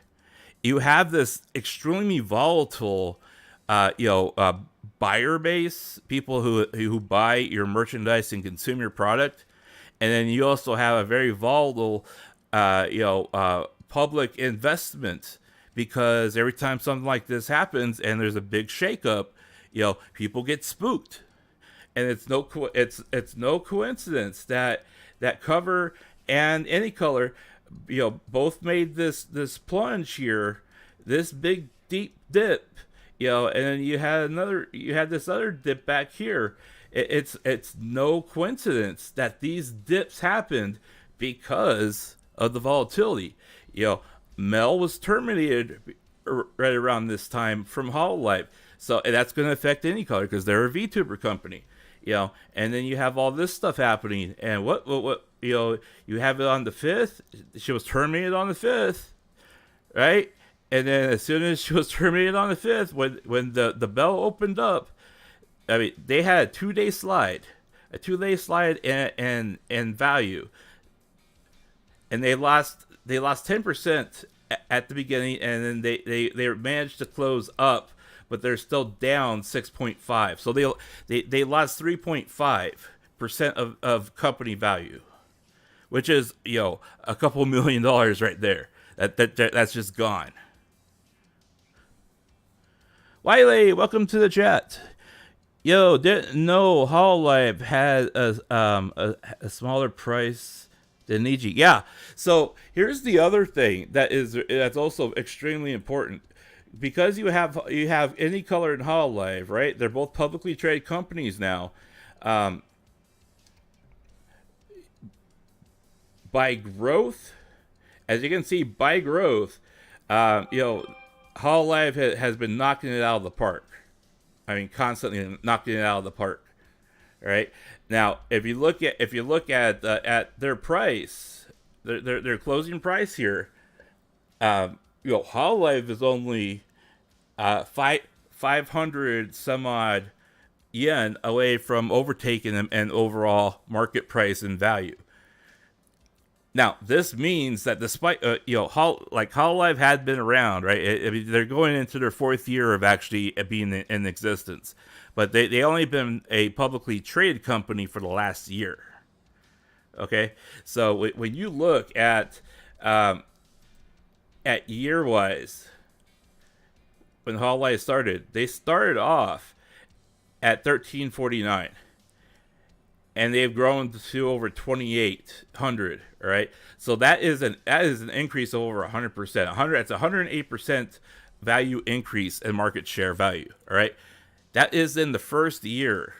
Speaker 2: you have this extremely volatile buyer base, people who buy your merchandise and consume your product, and then you also have a very volatile public investment, because every time something like this happens and there's a big shakeup, people get spooked. And it's no coincidence that Cover and Any Color, both made this plunge here, this big deep dip, and then you had this other dip back here. It's no coincidence that these dips happened because of the volatility. Mel was terminated right around this time from Hololive, so that's going to affect Any Color because they're a VTuber company. And then you have all this stuff happening, and what you have it on the 5th. She was terminated on the 5th, right? And then as soon as she was terminated on the 5th, when the bell opened up, I mean, they had a 2-day slide in value, and they lost 10% at the beginning, and then they managed to close up, but they're still down 6.5. So they lost 3.5% of company value, which is a couple $1 million right there. That's just gone. Wiley, welcome to the chat. Didn't know Hololive had a smaller price than Niji. Yeah. So here's the other thing that's also extremely important. Because you have Any Color and Hololive, right? They're both publicly traded companies now. By growth, as you can see, Hololive has been knocking it out of the park. I mean, constantly knocking it out of the park. Right now, if you look at their price, their closing price here. Hololive is only 500 some odd yen away from overtaking them in overall market price and value. Now, this means that despite Hololive had been around, right? I mean, they're going into their 4th year of actually being in existence, but they only been a publicly traded company for the last year, Okay, so when you look um, at year wise, when Hololive started, they started off at 1349, and they've grown to over 2,800. All right, so that is an increase of over 100%. That's 108% value increase in market share value. All right, that is in the first year.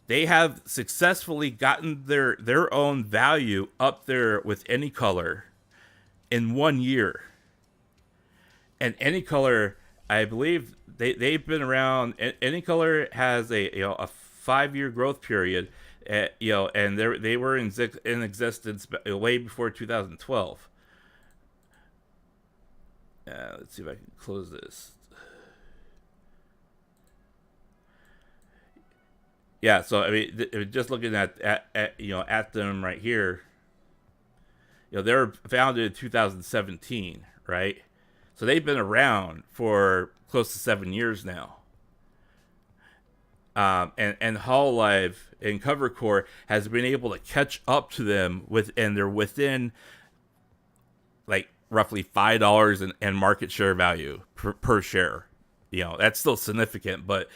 Speaker 2: They have successfully gotten their own value up there with Any Color in 1 year. And Any Color, I believe they've been around. Any Color has a 5 year growth period, and they were in existence way before 2012. Let's see if I can close this. Yeah, so I mean, just looking at them right here, they were founded in 2017, right? So they've been around for close to 7 years now. And Hololive and Covercore has been able to catch up to them and they're within like roughly $5 in market share value per share. That's still significant, but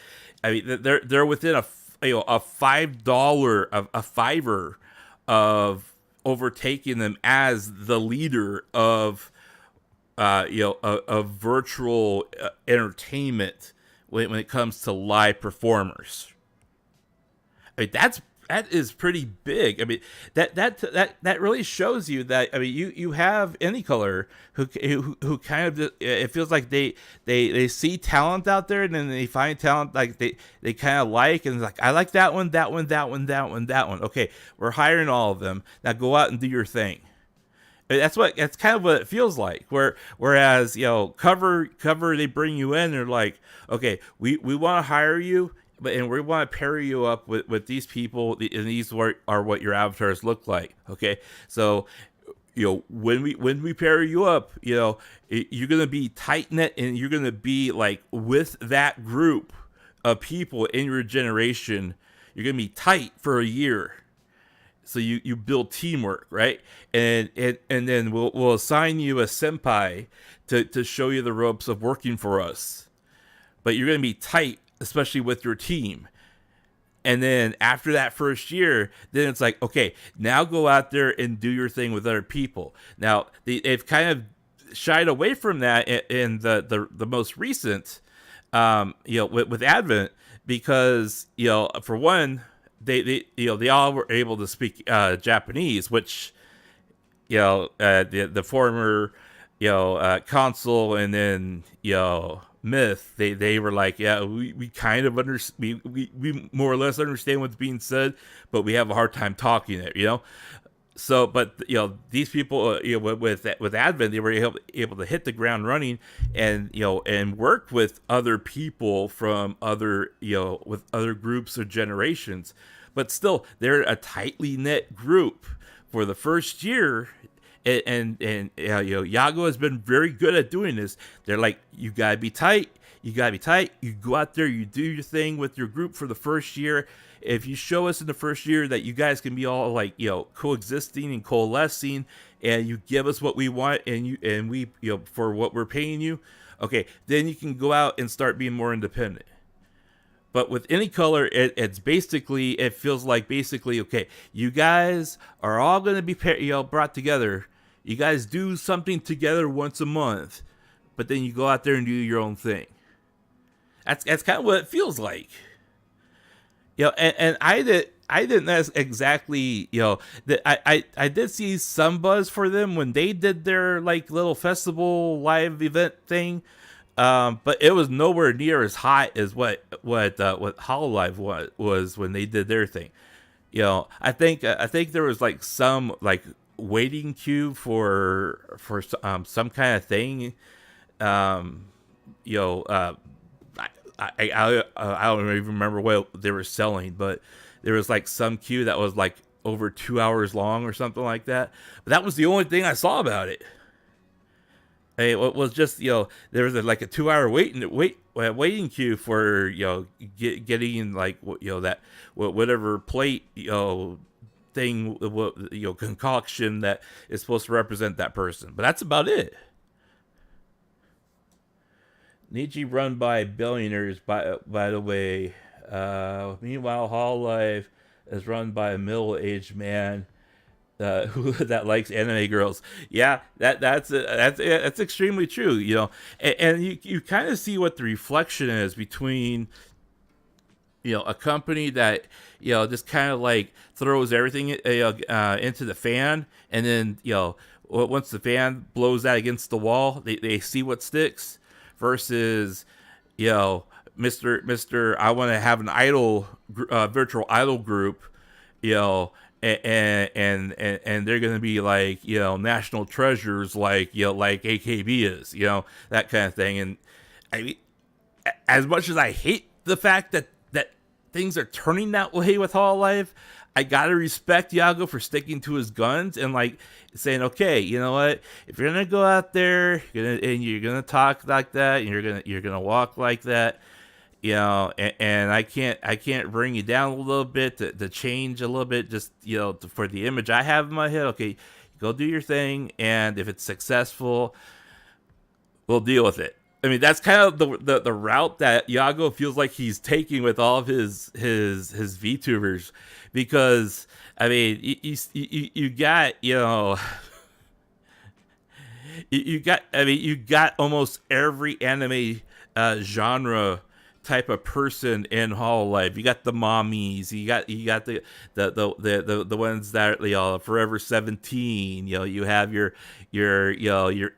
Speaker 2: I mean they're within a $5 a fiver of overtaking them as the leader of virtual entertainment when it comes to live performers. I mean, that is pretty big. I mean, that really shows you that. I mean, you have Any Color who kind of, it feels like they see talent out there, and then they find talent like they kind of like, and it's like, I like that one. Okay, we're hiring all of them. Now go out and do your thing. That's kind of what it feels like. Whereas cover they bring you in, they're like, okay, we want to hire you, and we want to pair you up with these people, and these are what your avatars look like. Okay, so when we pair you up, you're gonna be tight knit, and you're gonna be like with that group of people in your generation. You're gonna be tight for a year. So you build teamwork, right? And then we'll assign you a senpai to show you the ropes of working for us. But you're going to be tight, especially with your team. And then after that first year, then it's like, okay, now go out there and do your thing with other people. Now, they've kind of shied away from that in the most recent, with Advent, because, for one, they all were able to speak Japanese, which the former consul and then Myth, they were like, yeah, we kind of we more or less understand what's being said, but we have a hard time talking it, So, but these people, with Advent, they were able to hit the ground running, and and work with other people from other with other groups or generations, but still they're a tightly knit group for the first year. And Yago has been very good at doing this. They're like, you gotta be tight. You go out there, you do your thing with your group for the first year. If you show us in the first year that you guys can be all like coexisting and coalescing, and you give us what we want, and we for what we're paying you, okay, then you can go out and start being more independent. But with Any Color, it feels like okay, you guys are all going to be brought together. You guys do something together once a month, but then you go out there and do your own thing. That's kind of what it feels like. And I didn't exactly, that I did see some buzz for them when they did their like little festival live event thing. But it was nowhere near as hot as what Hololive was when they did their thing. I think there was like some like waiting queue for some kind of thing. I don't even remember what they were selling, but there was like some queue that was like over 2 hours long or something like that. But that was the only thing I saw about it. It was just there was like a 2 hour waiting queue for getting like that whatever plate thing, concoction that is supposed to represent that person. But that's about it. Niji run by billionaires, by the way. Meanwhile, Hololive is run by a middle-aged man who that likes anime girls. Yeah, that's extremely true. And you kind of see what the reflection is between a company that just kind of like throws everything into the fan, and then once the fan blows that against the wall, they see what sticks, versus Mr. I want to have an idol, virtual idol group, and they're gonna be like national treasures, like AKB is, that kind of thing. And I mean, as much as I hate the fact that things are turning that way with Hololive, I gotta respect Yago for sticking to his guns and like saying, okay, you know what? If you're gonna go out there, you're gonna talk like that, and you're gonna walk like that, and I can't bring you down a little bit to change a little bit, just for the image I have in my head. Okay, go do your thing, and if it's successful, we'll deal with it. I mean, that's kind of the route that Yago feels like he's taking with all of his VTubers, because I mean, you got you got almost every anime genre type of person in Hololive. You got the mommies, you got the ones that Forever 17. You have your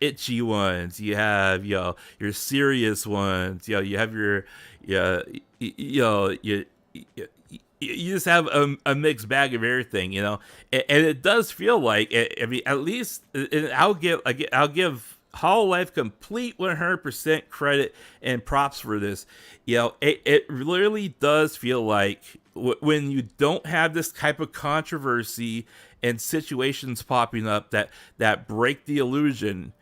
Speaker 2: itchy ones. You have your serious ones. You have your you just have a mixed bag of everything. And it does feel like, I mean, at least I'll give Hololive complete 100% credit and props for this. It really does feel like when you don't have this type of controversy and situations popping up that break the illusion,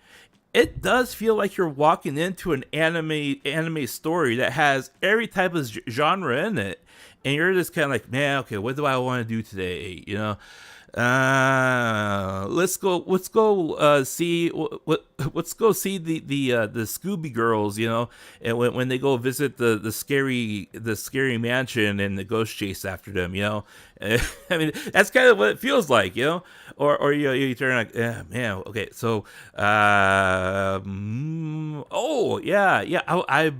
Speaker 2: it does feel like you're walking into an anime story that has every type of genre in it, and you're just kind of like, man, okay, what do I want to do today? Let's go see the Scooby Girls, and when they go visit the scary mansion and the ghost chase after them, I mean, that's kind of what it feels like, or you turn like, yeah, man, okay, so I've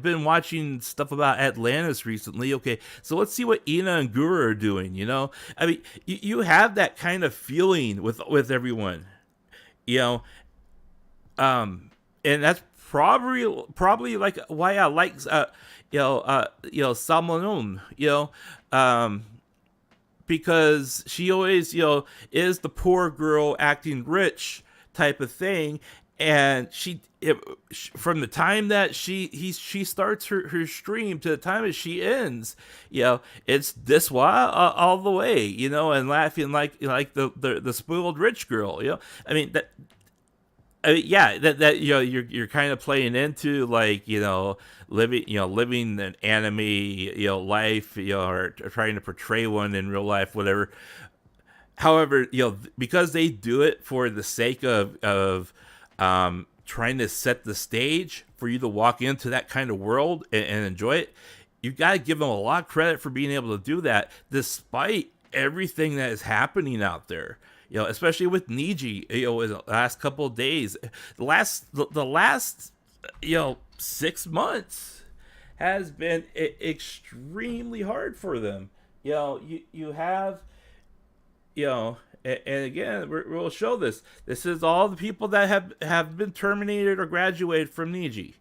Speaker 2: been watching stuff about Atlantis recently. Okay, so let's see what Ina and Guru are doing. I mean, you have that kind of feeling with everyone, and that's probably like why I like Salmonum, because she always is the poor girl acting rich type of thing, and from the time that she starts her stream to the time that she ends, it's this all the way, and laughing like the spoiled rich girl, I mean that. You're kind of playing into like living an anime life, or trying to portray one in real life, whatever. However, because they do it for the sake of trying to set the stage for you to walk into that kind of world and enjoy it, you got to give them a lot of credit for being able to do that despite everything that is happening out there. Especially with Niji, in the last couple of days, the last 6 months has been extremely hard for them. You have, and again, we'll show this. This is all the people that have been terminated or graduated from Niji.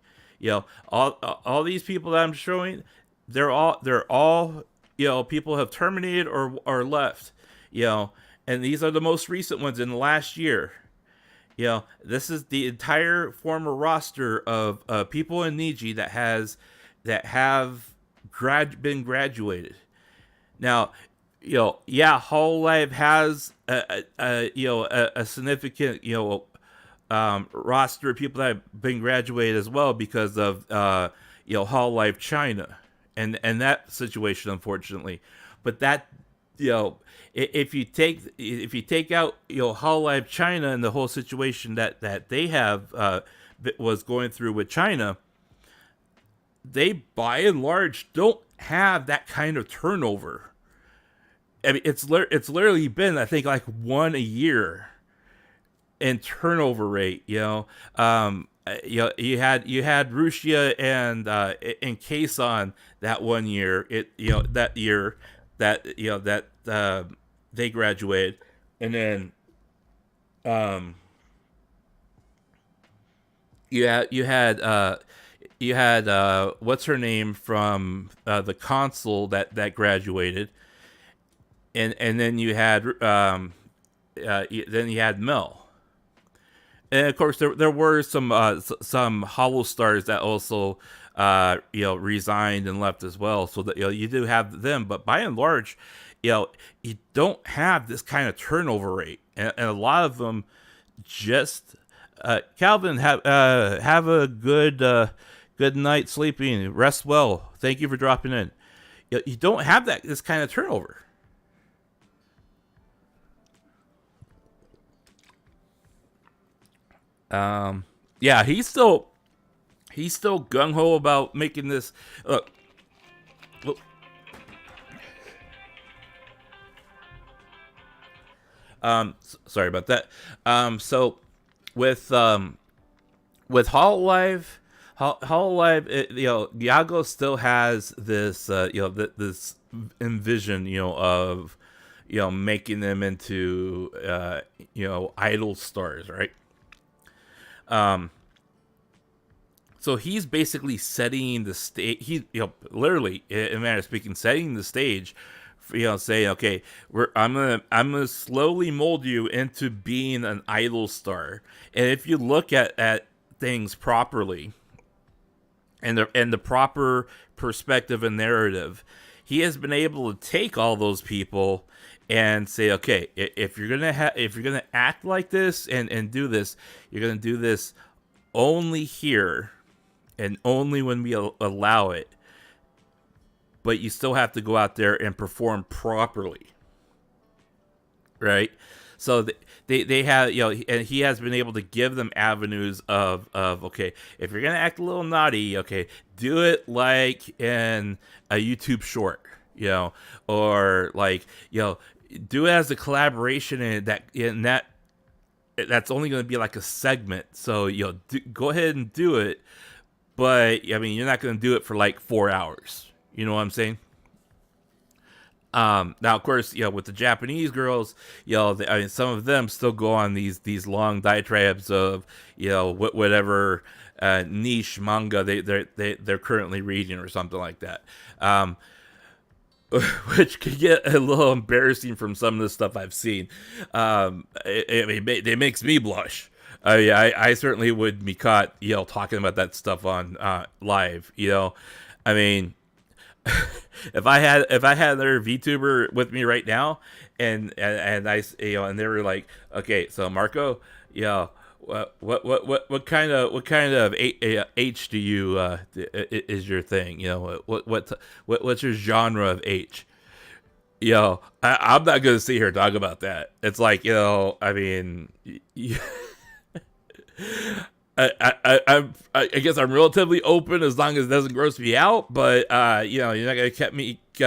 Speaker 2: All these people that I'm showing, they're all people have terminated or left. And these are the most recent ones in the last year. This is the entire former roster of people in Niji that have been graduated. Now, Hololive has a significant roster of people that have been graduated as well because of Hololive China and that situation, unfortunately. But that you know, if you take out, Hololive China and the whole situation that they have was going through with China, they by and large don't have that kind of turnover. I mean, it's literally been, I think, like one a year in turnover rate. You had Russia and Kason that one year. That they graduated, and then you had what's her name from the console that graduated, and then you had Mel. And of course, there were some Hollow Stars that also resigned and left as well. So that you do have them, but by and large, you don't have this kind of turnover rate, and a lot of them just Calvin, have a good night sleeping, rest well. Thank you for dropping in. You don't have this kind of turnover. Yeah, he's still gung ho about making this. Look, sorry about that. So with Hololive, Iago still has this, this envision, of, making them into, idol stars, right? So he's basically setting the stage. He's, literally, in a manner of speaking, setting the stage. For, saying, okay, I'm gonna slowly mold you into being an idol star. And if you look at things properly, and the proper perspective and narrative, he has been able to take all those people and say, okay, if you're gonna act like this and do this, you're gonna do this only here and only when we allow it. But you still have to go out there and perform properly, right? So they have, and he has been able to give them avenues of okay, if you're gonna act a little naughty, okay, do it like in a YouTube short, or like, do it as a collaboration, and that's only going to be like a segment. So go ahead and do it, but I mean, you're not going to do it for like 4 hours. You know what I'm saying? Now, of course, with the Japanese girls, I mean, some of them still go on these long diatribes of, whatever niche manga they're currently reading or something like that. Which could get a little embarrassing from some of the stuff I've seen. It makes me blush. I certainly would be caught, talking about that stuff on live. I mean, if I had another VTuber with me right now, and I, and they were like, okay, so Marko, what kind of H do you is your thing? What's your genre of H? I'm not gonna sit here and talk about that. It's like, I mean, I guess I'm relatively open as long as it doesn't gross me out. But you're not gonna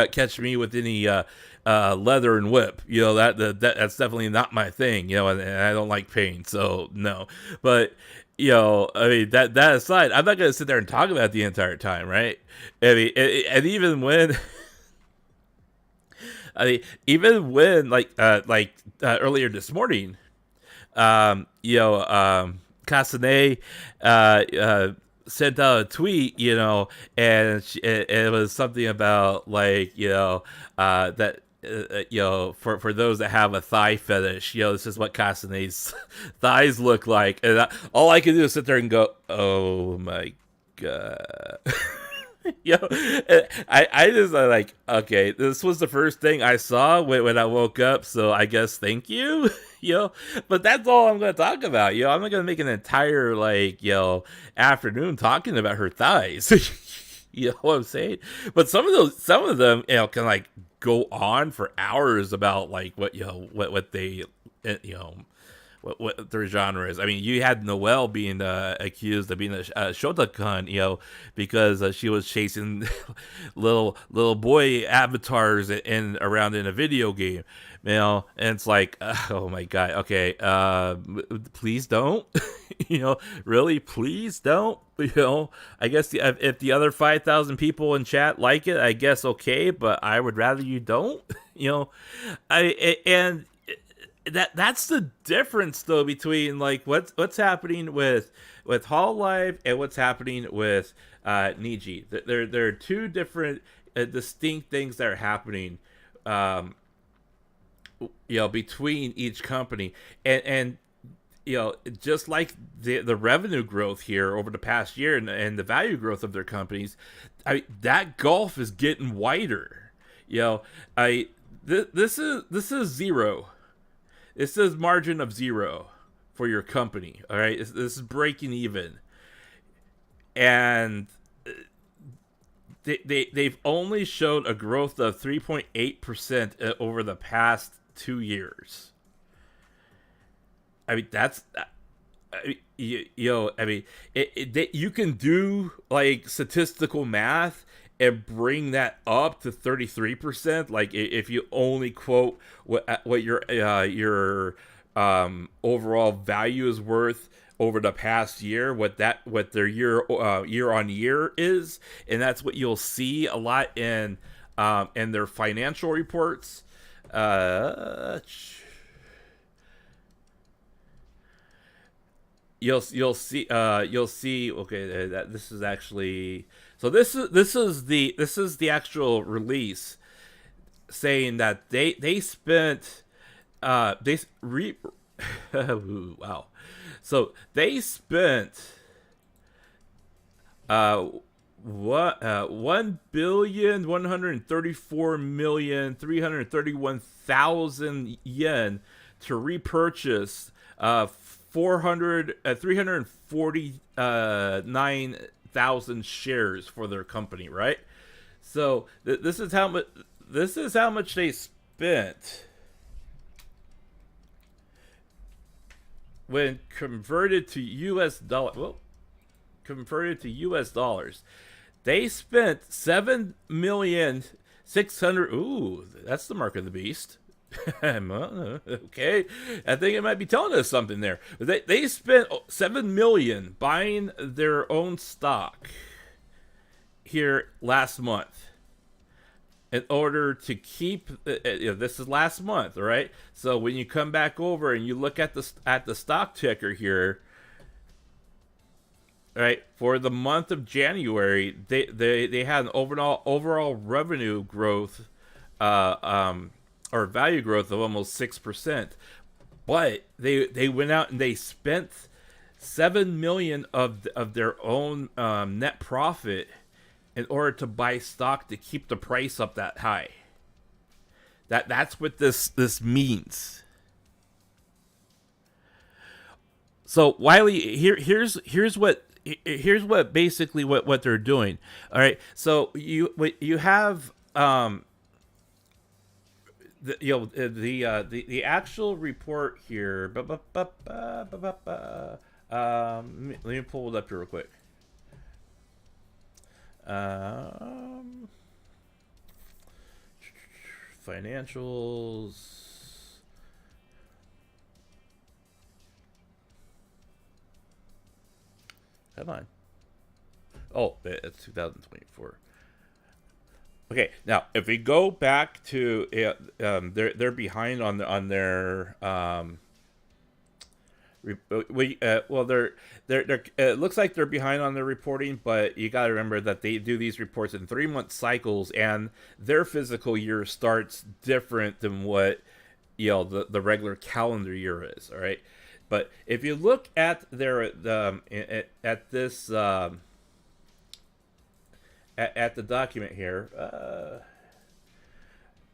Speaker 2: catch me with any leather and whip. That's definitely not my thing. And I don't like pain, so no. But I mean, that aside, I'm not gonna sit there and talk about it the entire time, right? I mean, and even when. Like earlier this morning, Kasane sent out a tweet, and it was something about like, that for those that have a thigh fetish, this is what Kasane's thighs look like, and all I can do is sit there and go, oh my god. I just like, okay, this was the first thing I saw when I woke up, so I guess thank you. But that's all I'm gonna talk about. I'm not gonna make an entire afternoon talking about her thighs. You know what I'm saying? But some of them, can like go on for hours about like what what they what their genre is. I mean, you had Noelle being accused of being a shota-kun, because she was chasing little boy avatars around in a video game, and it's like, oh my god, okay, please don't, really, please don't, I guess if the other 5,000 people in chat like it, I guess okay, but I would rather you don't, and that's the difference though between like what's happening with Hololive and what's happening with Niji. There are two different distinct things that are happening between each company, and just like the revenue growth here over the past year and the value growth of their companies, that gulf is getting wider. This is zero. This is margin of zero for your company, all right? This is breaking even. And they've only showed a growth of 3.8% over the past 2 years. I mean, that's... you can do, like, statistical math and bring that up to 33%. Like if you only quote what your overall value is worth over the past year, what their year on year is, and that's what you'll see a lot in their financial reports. You'll see okay, that this is actually, so this is the actual release saying that they spent wow, so they spent 1,134,331,000 yen to repurchase 349,000 shares for their company, right? So this is how much they spent when converted to US dollar. Well, converted to US dollars, they spent 7,600,000. Ooh, that's the mark of the beast. Okay, I think it might be telling us something there. They spent 7 million buying their own stock here last month in order to keep. This is last month, right? So when you come back over and you look at the stock ticker here, right, for the month of January, they had an overall revenue growth, or value growth of almost 6%, but they went out and they spent 7 million of their own net profit in order to buy stock to keep the price up that high. That's what this means. So Wiley, here's what basically what they're doing. All right, so you have the actual report here. Let me pull it up here real quick. Financials. Come on. Oh, it's 2024. Okay, now if we go back to they're behind on their they're it looks like they're behind on their reporting, but you got to remember that they do these reports in 3-month cycles, and their fiscal year starts different than what the regular calendar year is. All right, but if you look at their at this at the document here,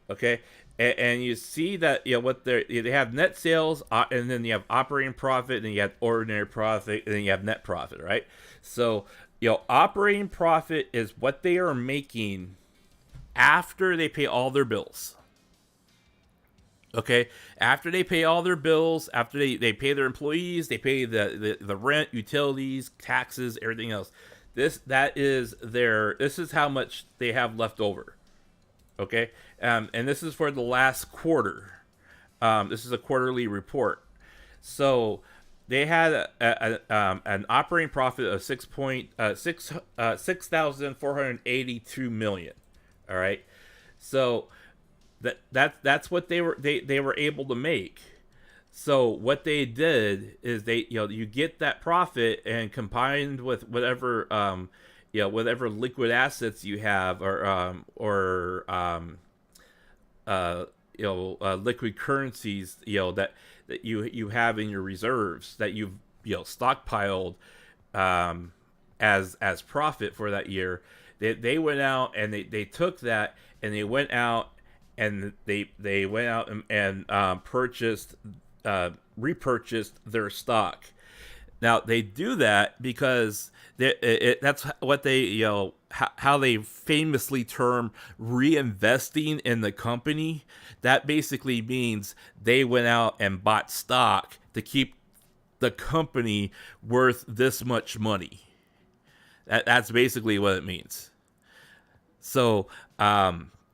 Speaker 2: okay, and you see that what they have net sales, and then you have operating profit, and then you have ordinary profit, and then you have net profit, right? So operating profit is what they are making after they pay all their bills. Okay, after they pay all their bills, after they pay their employees, they pay the rent, utilities, taxes, everything else. This is how much they have left over. Okay, and this is for the last quarter. This is a quarterly report. So they had an operating profit of 6,482 million. All right, so that's what they were able to make. So what they did is you get that profit, and combined with whatever whatever liquid assets you have, liquid currencies that you have in your reserves that you've stockpiled as profit for that year. They went out and they took that, and they went out and they went out and repurchased their stock. Now they do that because that's what they how they famously term reinvesting in the company. That basically means they went out and bought stock to keep the company worth this much money. That's basically what it means. So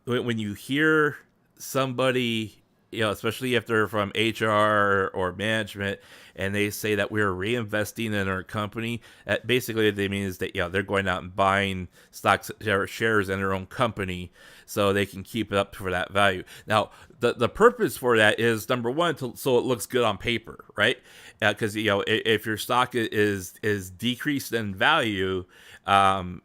Speaker 2: when you hear somebody, especially if they're from HR or management, and they say that we're reinvesting in our company, that basically what they mean is that they're going out and buying stocks or shares in their own company so they can keep it up for that value. Now, the purpose for that is, number one, so it looks good on paper, right? Because if your stock is decreased in value,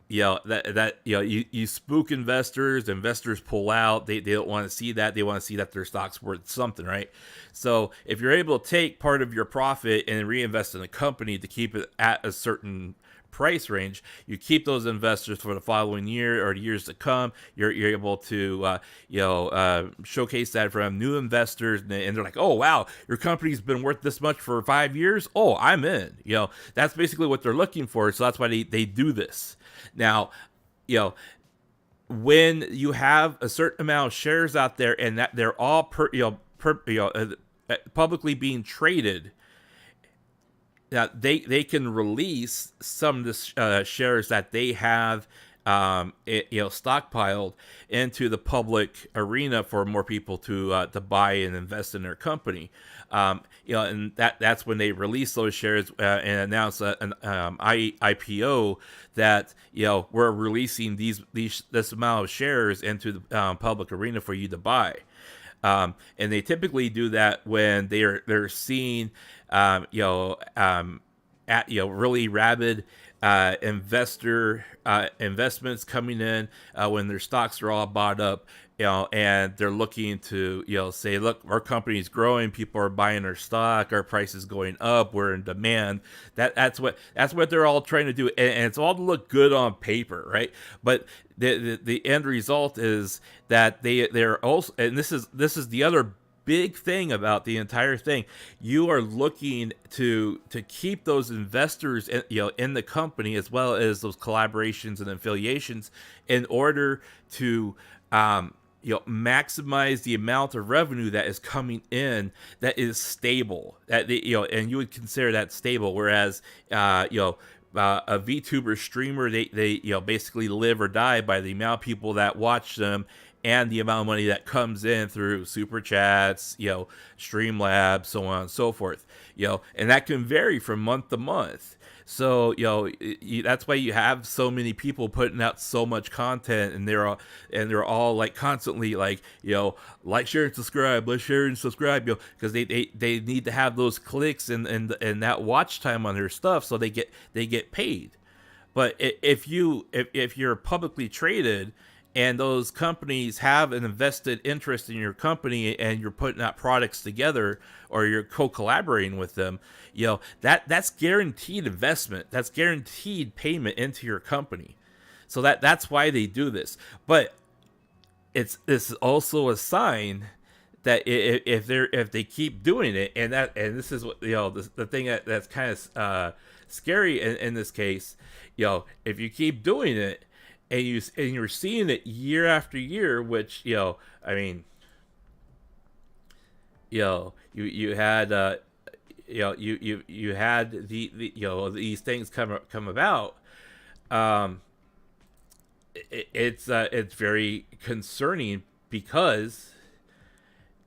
Speaker 2: you spook investors. Investors pull out. They don't want to see that. They want to see that their stock's worth something, right? So if you're able to take part of your profit and reinvest in the company to keep it at a certain price range, you keep those investors for the following year or years to come. You're able to showcase that for new investors, and they're like, oh wow, your company's been worth this much for 5 years. Oh, I'm in. That's basically what they're looking for. So that's why they do this. Now, when you have a certain amount of shares out there, and that they're all publicly being traded, now they can release some of the shares that they have stockpiled into the public arena for more people to buy and invest in their company. And that's when they release those shares and announce an IPO that we're releasing this amount of shares into the public arena for you to buy. And they typically do that when they're seeing really rabid investments coming in when their stocks are all bought up, and they're looking to say, look, our company's growing, people are buying our stock, our price is going up, we're in demand. That's what they're all trying to do, and it's all to look good on paper, right? But the end result is that they're also, and this is the other big thing about the entire thing, you are looking to keep those investors in the company, as well as those collaborations and affiliations, in order to maximize the amount of revenue that is coming in that is stable, that and you would consider that stable. Whereas a VTuber streamer, they basically live or die by the amount of people that watch them and the amount of money that comes in through super chats, Streamlabs, so on and so forth, and that can vary from month to month. So, that's why you have so many people putting out so much content, and they're all like constantly like, like, share and subscribe, let's share and subscribe, because they need to have those clicks and that watch time on their stuff, so they get paid. But if you're publicly traded, and those companies have an invested interest in your company, and you're putting out products together, or you're co-collaborating with them, that's guaranteed investment. That's guaranteed payment into your company. So that's why they do this. But it's also a sign that if they keep doing it, and this is what the thing that's kind of scary in this case, if you keep doing it, and you're seeing it year after year, which, I mean, you had you had these things come about. um it's very concerning, because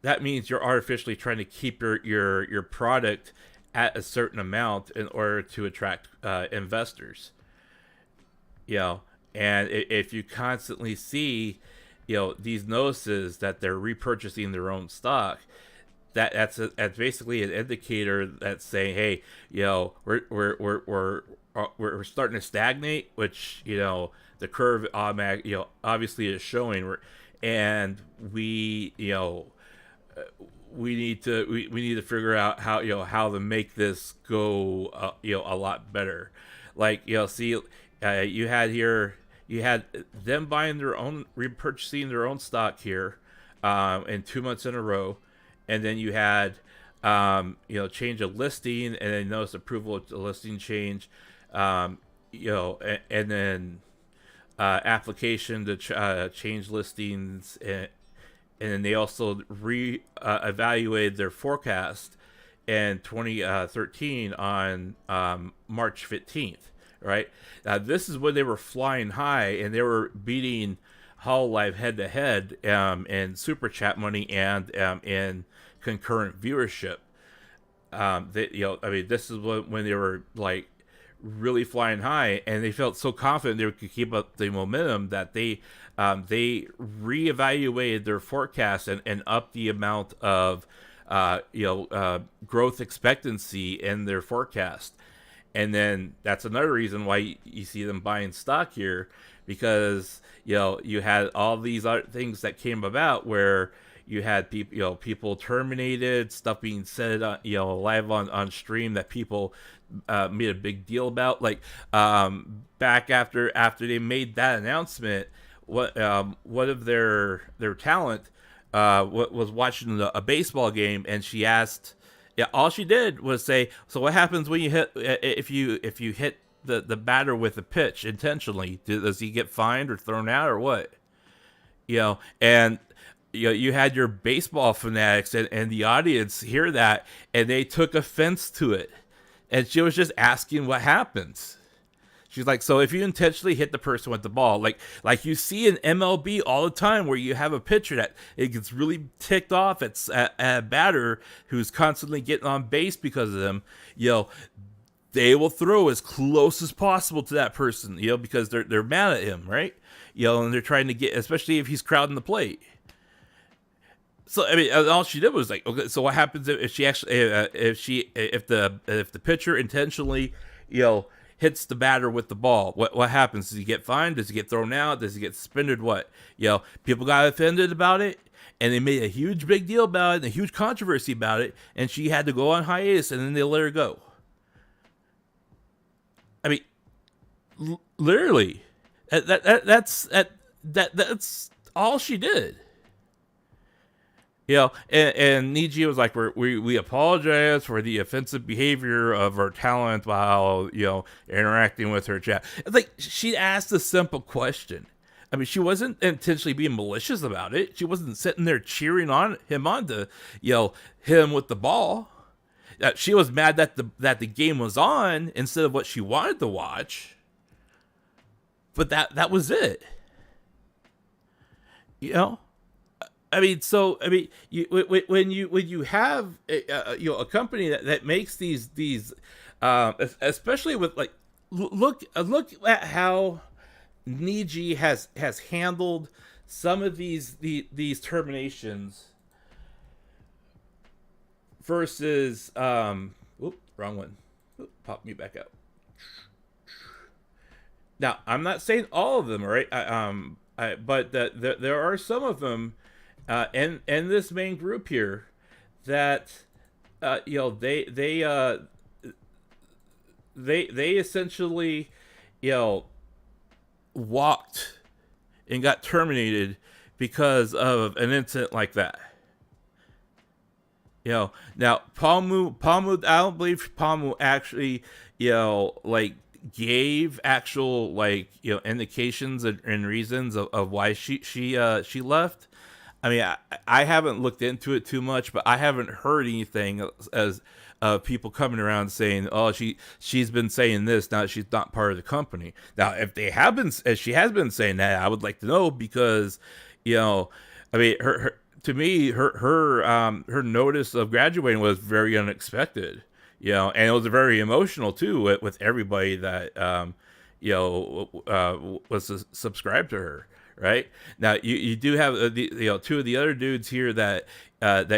Speaker 2: that means you're artificially trying to keep your product at a certain amount in order to attract investors. you know and if you constantly see these notices that they're repurchasing their own stock, that's basically an indicator that's saying, hey, we're starting to stagnate, which the curve automatic obviously is showing. And we need to figure out how to make this go a lot better. Like, see, you had them buying their own, repurchasing their own stock here, in 2 months in a row. And then you had change of listing, and then notice approval of the listing change, and then application to change listings, and then they also evaluated their forecast in 2013 on March 15th. Right now, this is when they were flying high, and they were beating Hololive head to head in super chat money and in concurrent viewership. I mean, this is when they were like really flying high, and they felt so confident they could keep up the momentum that they reevaluated their forecast and upped the amount of growth expectancy in their forecast. And then that's another reason why you see them buying stock here, because you had all these other things that came about where you had people terminated, stuff being said live on stream that people made a big deal about. Like, back after they made that announcement, one of their talent was watching a baseball game, and she asked, all she did was say, so what happens when you hit, if you hit the batter with a pitch intentionally? Does he get fined or thrown out or what? And you had your baseball fanatics and the audience hear that, and they took offense to it. And she was just asking what happens. She's like, so if you intentionally hit the person with the ball, like you see in MLB all the time, where you have a pitcher that it gets really ticked off at a batter who's constantly getting on base because of them, they will throw as close as possible to that person, because they're mad at him, right? And they're trying to get, especially if he's crowding the plate. So I mean, all she did was like, okay, so what happens if she actually, if the pitcher intentionally, hits the batter with the ball? What happens? Does he get fined? Does he get thrown out? Does he get suspended? What? People got offended about it, and they made a huge big deal about it, and a huge controversy about it, and she had to go on hiatus, and then they let her go. I mean, literally, that's all she did. And Niji was like, we apologize for the offensive behavior of our talent while, interacting with her chat. It's like, she asked a simple question. I mean, she wasn't intentionally being malicious about it. She wasn't sitting there cheering him on to, him with the ball. She was mad that the game was on instead of what she wanted to watch. But that was it. I mean, when you have a company that makes these especially with, like, look at how Niji has handled some of these terminations versus wrong one. Pop me back out. Now, I'm not saying all of them, right? But there are some of them. And this main group here, that they essentially walked and got terminated because of an incident like that. Now Palmu, I don't believe Palmu actually gave actual like indications and reasons of why she left. I mean, I haven't looked into it too much, but I haven't heard anything as people coming around saying, "Oh, she's been saying this now that she's not part of the company." Now, if she has been saying that, I would like to know because, I mean, her to me, her notice of graduating was very unexpected, and it was very emotional too with everybody that was subscribed to her. Right now, you do have two of the other dudes here that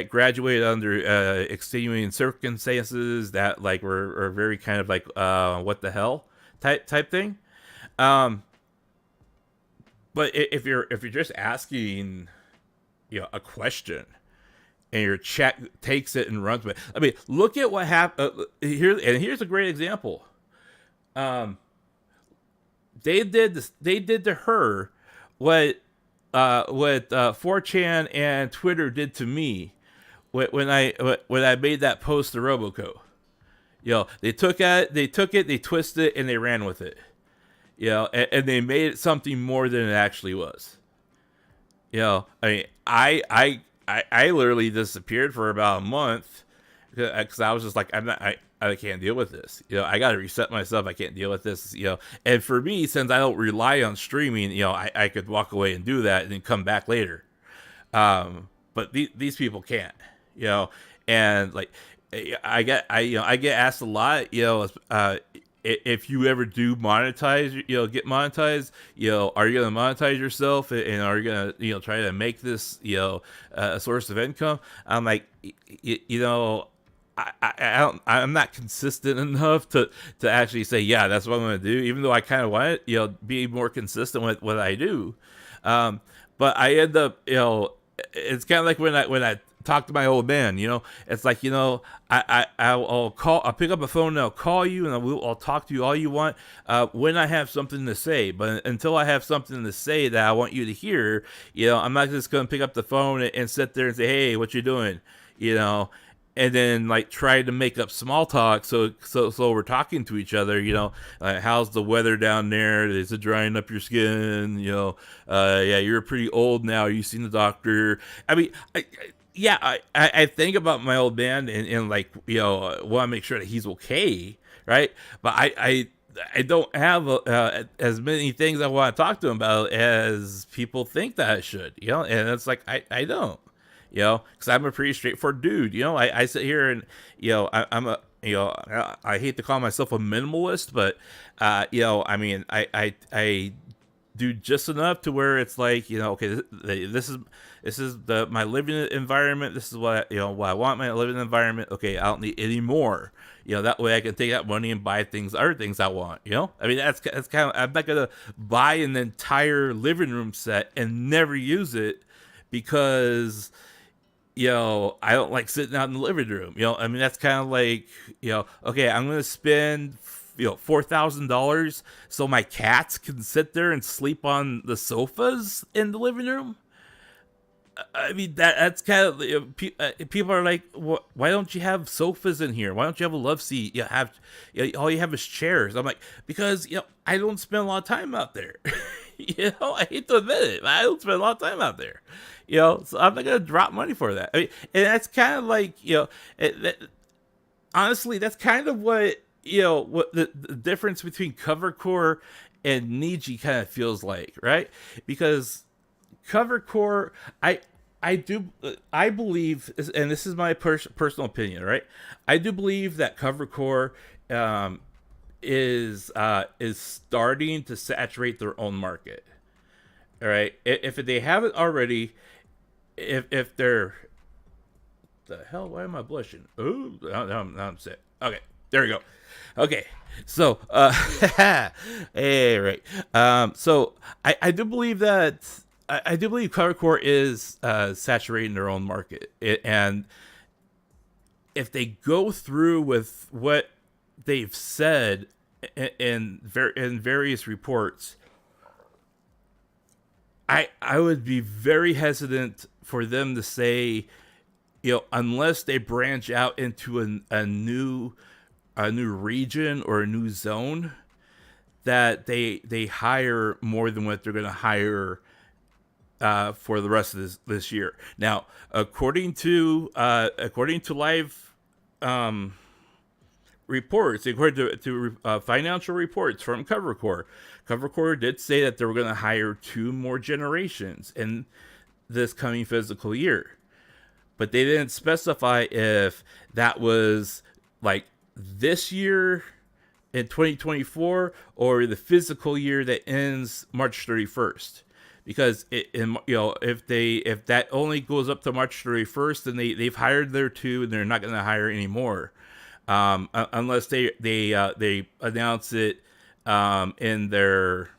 Speaker 2: graduated under extenuating circumstances that like were very kind of like what the hell type thing. But if you're just asking a question and your chat takes it and runs with it, I mean, look at what happened here. And here's a great example. They did to her what 4chan and Twitter did to me when I made that post to Roboco. They took it, they twisted it, and they ran with it. And they made it something more than it actually was. I mean, I literally disappeared for about a month because I was just like, I can't deal with this. I got to reset myself. I can't deal with this. And for me, since I don't rely on streaming, I could walk away and do that and then come back later. But these people can't, and like, I get asked a lot, if you ever do monetize, get monetized, are you going to monetize yourself and are you going to, try to make this, a source of income? I'm like, I'm not consistent enough to actually say, yeah, that's what I'm going to do, even though I kind of want to, be more consistent with what I do. But I end up, it's kind of like when I talk to my old man, it's like, I'll pick up a phone and I'll call you and I'll talk to you all you want when I have something to say. But until I have something to say that I want you to hear, I'm not just going to pick up the phone and sit there and say, hey, what you doing? And then like try to make up small talk so we're talking to each other, how's the weather down there? Is it drying up your skin? Yeah, you're pretty old now. Are you seen the doctor? I mean, I think about my old man and like, want to make sure that he's okay, right? But I don't have as many things I want to talk to him about as people think that I should, and it's like, I don't. Because I'm a pretty straightforward dude. I sit here and, I'm a, I hate to call myself a minimalist, but, I mean, I do just enough to where it's like, okay, this is my living environment. This is what I want my living environment. Okay, I don't need any more. That way I can take that money and buy other things I want. I mean, that's kind of, I'm not gonna buy an entire living room set and never use it because I don't like sitting out in the living room. I mean, that's kind of like, okay, I'm going to spend, $4,000 so my cats can sit there and sleep on the sofas in the living room. I mean, that's kind of, people are like, why don't you have sofas in here? Why don't you have a love seat? All you have is chairs. I'm like, because, I don't spend a lot of time out there. I hate to admit it, but I don't spend a lot of time out there. So I'm not gonna drop money for that. I mean, and that's kind of like, honestly, that's kind of what what the difference between covercore and Niji kind of feels like, right? Because covercore, I believe, and this is my personal opinion, right? I do believe that covercore is starting to saturate their own market. All right, if they haven't already, if they're, the hell, why am I blushing? Oh, now I'm sick. Okay, there we go. Okay, so hey, right. So I do believe that I do believe covercore is saturating their own market, and if they go through with what they've said in various reports, I would be very hesitant for them to say, unless they branch out into a new region or a new zone, that they hire more than what they're going to hire for the rest of this year. Now, according to live reports, according to financial reports from CoverCore did say that they were going to hire 2 more generations in this coming physical year, but they didn't specify if that was like this year in 2024 or the physical year that ends March 31st. Because if that only goes up to March 31st, then they've hired their 2 and they're not going to hire any more, unless they announce it in their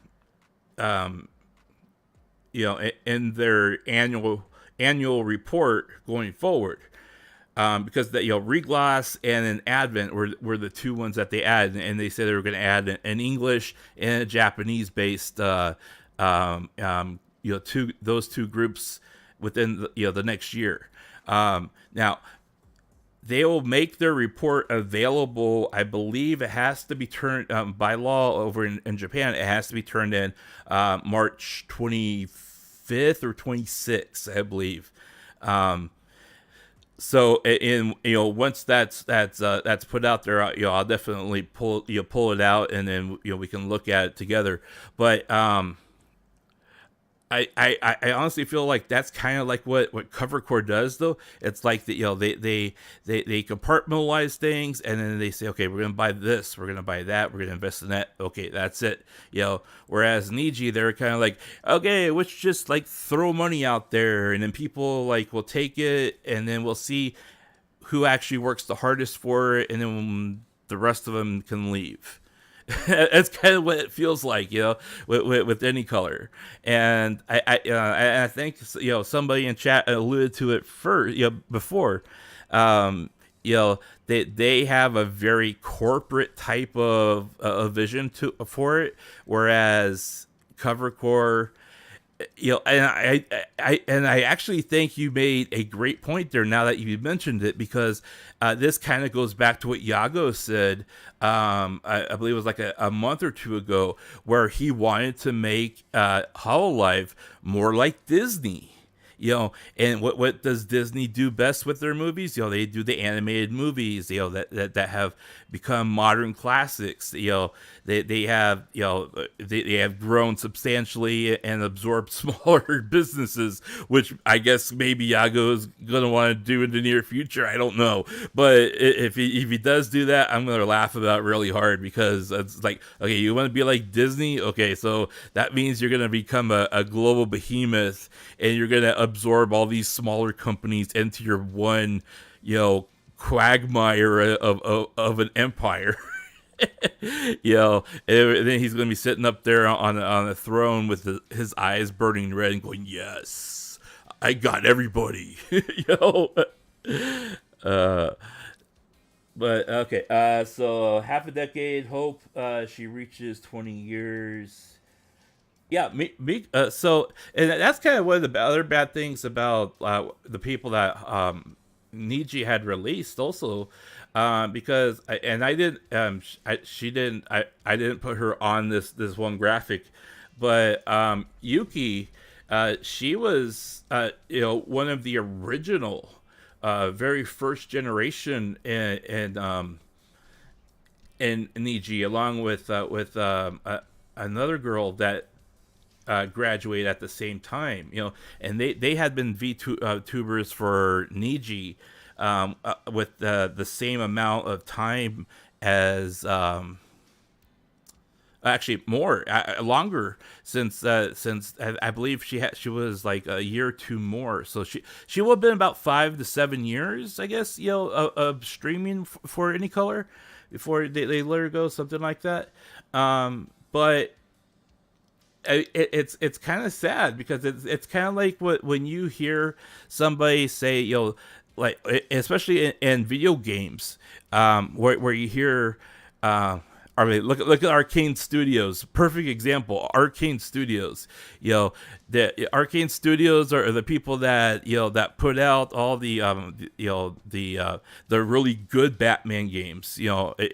Speaker 2: in their annual report going forward. Because Reglass and an Advent were the 2 ones that they added, and they said they were going to add an English and a Japanese based those 2 groups within the next year. Now they will make their report available. I believe it has to be turned by law over in Japan. It has to be turned in March 25th or 26th, I believe. So once that's put out there, I'll definitely pull it out, and then we can look at it together. But I honestly feel like that's kind of like what CoverCore does, though. It's like they compartmentalize things, and then they say, okay, we're gonna buy this, we're gonna buy that, we're gonna invest in that. Okay, that's it. Whereas Niji, they're kind of like, okay, let's just like throw money out there, and then people like will take it, and then we'll see who actually works the hardest for it, and then the rest of them can leave. That's kind of what it feels like, with any color. And I think somebody in chat alluded to it first, before. They have a very corporate type of vision for it, whereas CoverCore, and I actually think you made a great point there now that you mentioned it, because this kind of goes back to what Yago said, I believe it was like a month or 2 ago, where he wanted to make Hololive more like Disney. And what does Disney do best with their movies? They do the animated movies, that have become modern classics. They have grown substantially and absorbed smaller businesses, which I guess maybe Yago is going to want to do in the near future. I don't know. But if he does do that, I'm going to laugh about it really hard, because it's like, okay, you want to be like Disney? Okay, so that means you're going to become a global behemoth, and you're going to absorb all these smaller companies into your one, quagmire of an empire. And then he's going to be sitting up there on a throne with his eyes burning red and going, yes, I got everybody. But okay, so half a decade, hope she reaches 20 years. Yeah, so, and that's kind of one of the other bad things about the people that Niji had released also, because I didn't put her on this one graphic, but Yuki, she was one of the original very first generation in Niji, along with another girl that graduate at the same time, and they had been VTubers for Niji with the same amount of time as actually more longer, since I believe she was like a year or 2 more, so she would have been about 5 to 7 years, I guess, of streaming for any color before they let her go, something like that. But it's kind of sad, because it's kind of like when you hear somebody say, like, especially in video games, where you hear I mean, look at Arcane Studios. Perfect example. Arcane Studios. The Arcane Studios are the people that that put out all the the really good Batman games.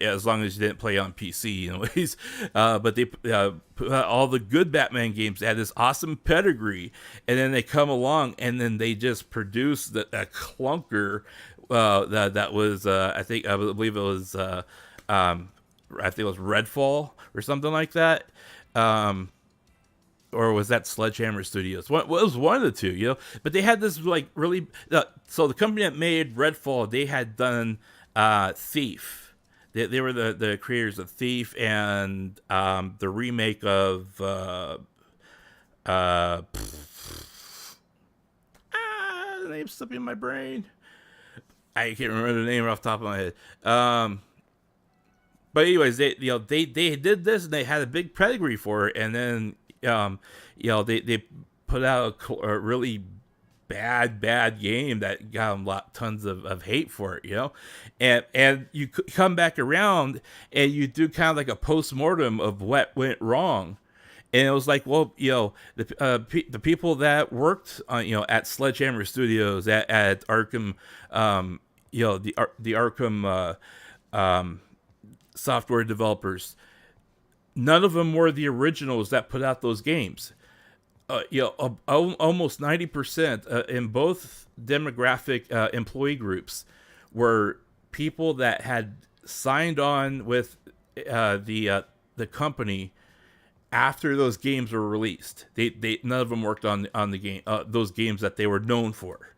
Speaker 2: As long as you didn't play on PC, anyways. But they put out all the good Batman games. They had this awesome pedigree, and then they come along and then they just produce a clunker. That was I believe it was I think it was Redfall or something like that, or was that Sledgehammer Studios? What was one of the two, But they had this like really. So the company that made Redfall, they had done Thief. They were the creators of Thief and the remake of the name's slipping in my brain. I can't remember the name off the top of my head. But anyways, they did this and they had a big pedigree for it, and then they put out a really bad game that got them tons of hate for it, and you come back around and you do kind of like a post-mortem of what went wrong. And it was like, well, the people that worked on, at Sledgehammer Studios, at Arkham, the Arkham software developers, none of them were the originals that put out those games. Almost 90% in both demographic employee groups were people that had signed on with the company after those games were released. They none of them worked on the game, those games that they were known for.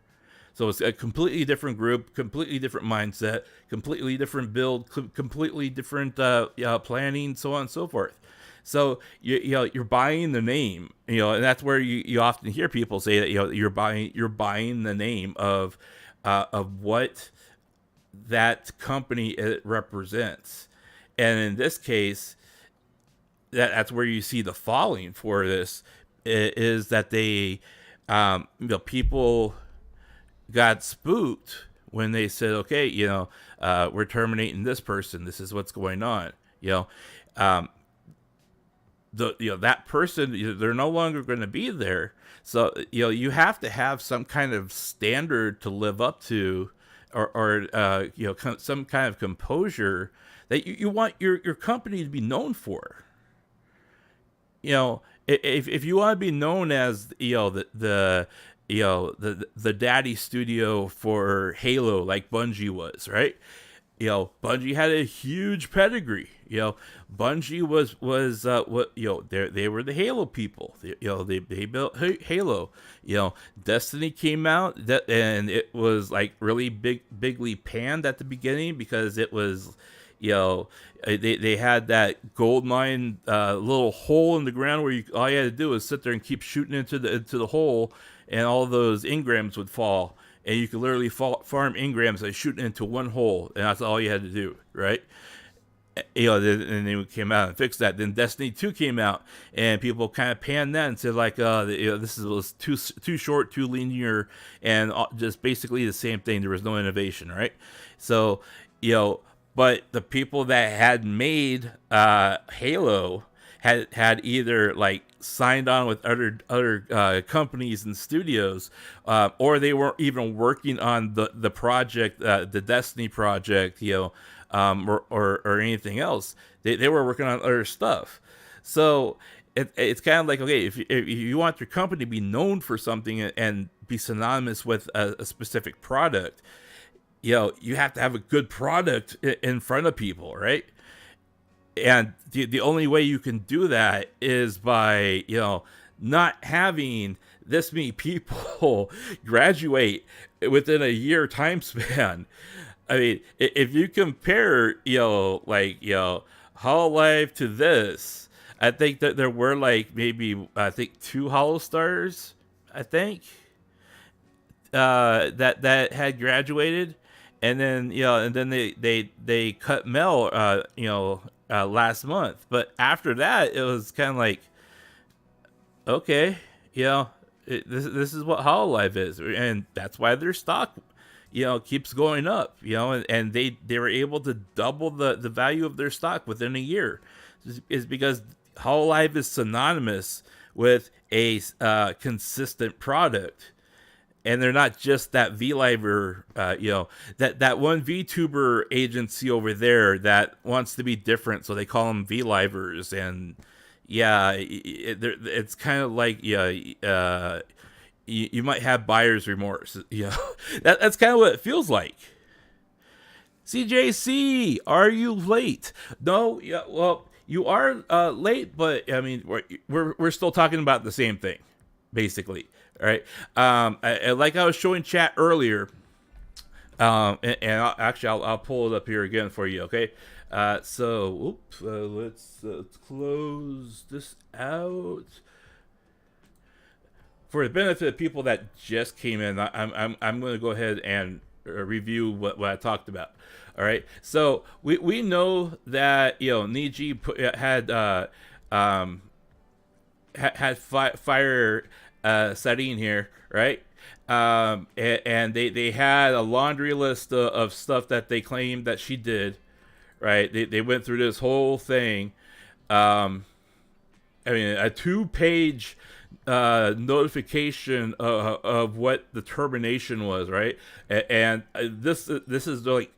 Speaker 2: So it's a completely different group, completely different mindset, completely different build, completely different planning, so on and so forth. So you're buying the name, and that's where you often hear people say that you're buying the name of what that company it represents. And in this case, that's where you see the falling for this is that they people got spooked when they said, okay, we're terminating this person. This is what's going on. That person, they're no longer going to be there. So, you have to have some kind of standard to live up to, or some kind of composure that you want your company to be known for. If you want to be known as, the daddy studio for Halo, like Bungie was, right? Bungie had a huge pedigree. Bungie was what they were the Halo people. They built Halo. Destiny came out and it was like really bigly panned at the beginning because it was they had that gold mine little hole in the ground where all you had to do was sit there and keep shooting into the hole, and all those engrams would fall, and you could literally farm engrams by shooting into one hole, and that's all you had to do, right? And they came out and fixed that. Then Destiny 2 came out, and people kind of panned that and said like, this was too short, too linear, and just basically the same thing. There was no innovation, right? So, but the people that had made Halo had either like signed on with other companies and studios, or they weren't even working on the project, the Destiny project, or anything else. They were working on other stuff. So it's kind of like, okay, if you want your company to be known for something and be synonymous with a specific product, you have to have a good product in front of people, right? And the only way you can do that is by, not having this many people graduate within a year time span. I mean, if you compare, Hololive to this, I think that there were maybe 2 Hollow Stars, I think, that had graduated. And then, they cut Mel, last month. But after that, it was kind of like, okay, this is what Hololive is. And that's why their stock keeps going up, and they were able to double the value of their stock within a year. Is because Hololive is synonymous with a consistent product, and they're not just that VLiver, that one VTuber agency over there that wants to be different, so they call them VLivers. And yeah, it's kind of like, you might have buyer's remorse. That's kind of what it feels like. CJC, are you late? No, yeah, well, you are late, but I mean, we're still talking about the same thing, basically. All right. Like I was showing chat earlier, and I'll pull it up here again for you. Okay. Let's close this out. For the benefit of people that just came in, I'm going to go ahead and review what I talked about. All right. So we know that Niji had fire setting here, right? And they had a laundry list of stuff that they claimed that she did, right? They went through this whole thing. I mean, a 2-page notification of what the termination was, right? And this is like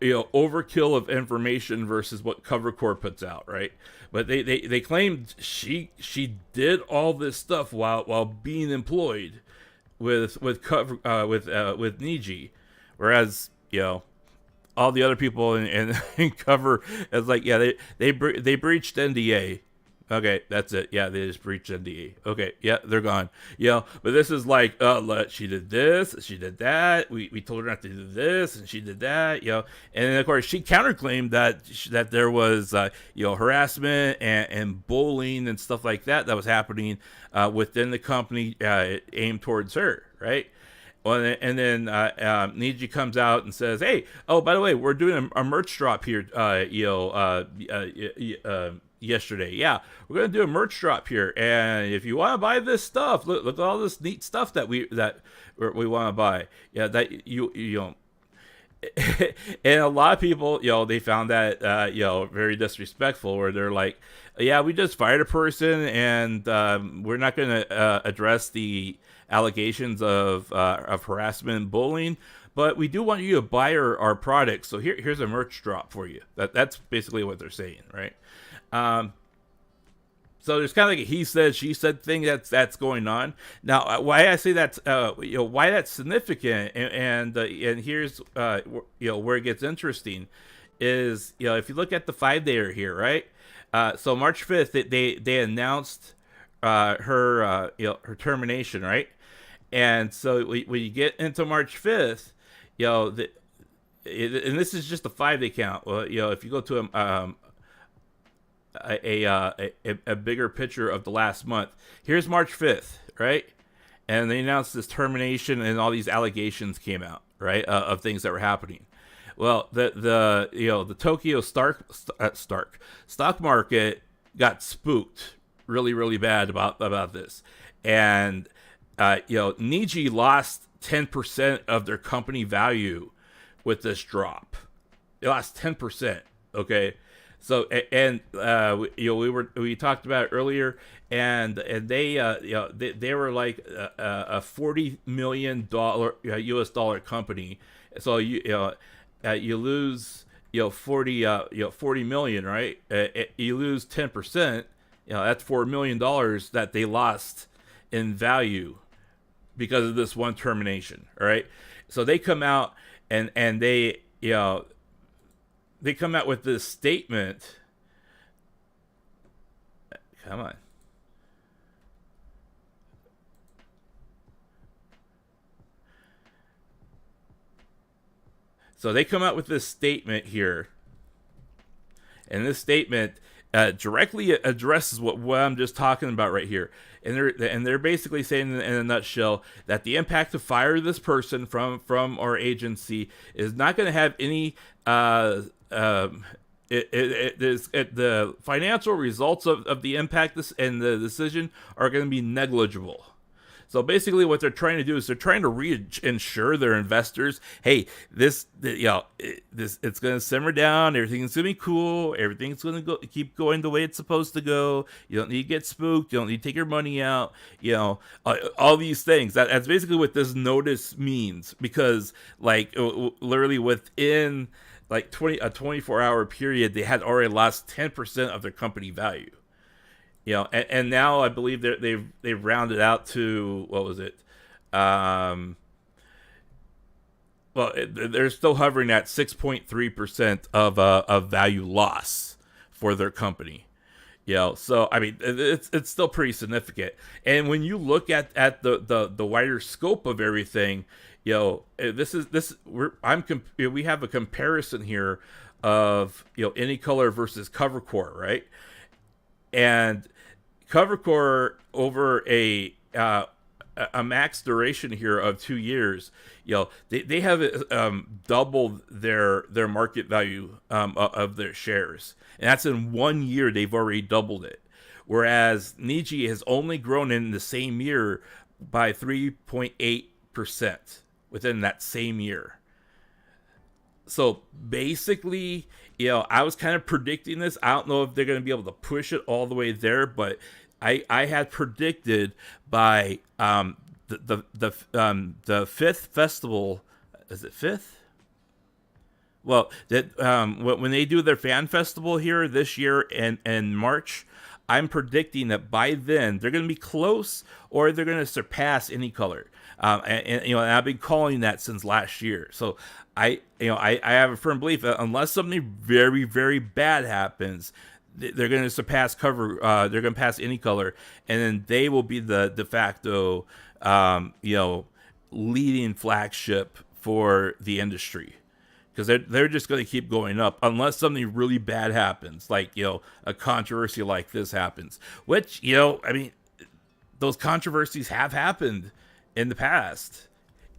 Speaker 2: overkill of information versus what CoverCore puts out, right? But they claimed she did all this stuff while being employed with Niji, whereas all the other people in Cover is like, yeah, they breached NDA. Okay, that's it. Yeah, they just breached NDA. Okay, yeah, they're gone. But this is like, she did this, she did that. We told her not to do this, and she did that. And then of course she counterclaimed that there was harassment and bullying and stuff like that was happening within the company aimed towards her, right? And then Niji comes out and says, "Hey, oh, by the way, we're doing a merch drop here, yesterday. Yeah, we're gonna do a merch drop here, and if you want to buy this stuff, look at all this neat stuff that we want to buy. Yeah, that you and a lot of people, they found that very disrespectful, where they're like, yeah, we just fired a person, and we're not going to address the allegations of harassment and bullying, but we do want you to buy our products. So here's a merch drop for you. That's basically what they're saying, right? So there's kind of like a he said, she said thing that's going on. Now, why I say that's why that's significant, and here's where it gets interesting is if you look at the 5-dayer here, right? So March 5th, they announced her termination, right? And so when you get into March 5th, and this is just a 5-day count. Well, if you go to a bigger picture of the last month, here's March 5th, right? And they announced this termination, and all these allegations came out, right, of things that were happening. Well, the Tokyo stock market got spooked really, really bad about this, and Niji lost 10% of their company value with this drop. They lost 10%. Okay. So, and we talked about it earlier, and they they were like a $40 million US dollar company. So you lose 40 million, right? You lose 10%. That's $4 million that they lost in value because of this one termination. All right. So they come out and they they come out with this statement. Come on. So they come out with this statement here. And this statement directly addresses what I'm just talking about right here. And they're basically saying in a nutshell that the impact to fire this person from our agency is not going to have any the financial results of the impact and the decision are going to be negligible. So basically, what they're trying to do is they're trying to reinsure their investors. Hey, this it's going to simmer down. Everything's going to be cool. Everything's going to keep going the way it's supposed to go. You don't need to get spooked. You don't need to take your money out. All these things. That's basically what this notice means. Because literally within a 24-hour period, they had already lost 10% of their company value. And now I believe they've rounded out to, what was it? They're still hovering at 6.3% of value loss for their company. So I mean, it's still pretty significant. And when you look at the wider scope of everything, we have a comparison here of Any Color versus Covercore, right? And Covercore, over a max duration here of 2 years, they have doubled their market value of their shares, and that's in 1 year. They've already doubled it, whereas Niji has only grown in the same year by 3.8% within that same year. So basically, I was kind of predicting this. I don't know if they're going to be able to push it all the way there, but I had predicted by the fifth festival. Is it fifth? Well, that when they do their fan festival here this year in March, I'm predicting that by then they're going to be close, or they're going to surpass Any Color. And I've been calling that since last year. So I have a firm belief that unless something very, very bad happens, they're going to surpass they're going to pass Any Color, and then they will be the de facto, leading flagship for the industry. Because they're just going to keep going up unless something really bad happens, like, a controversy like this happens. Which, I mean, those controversies have happened in the past.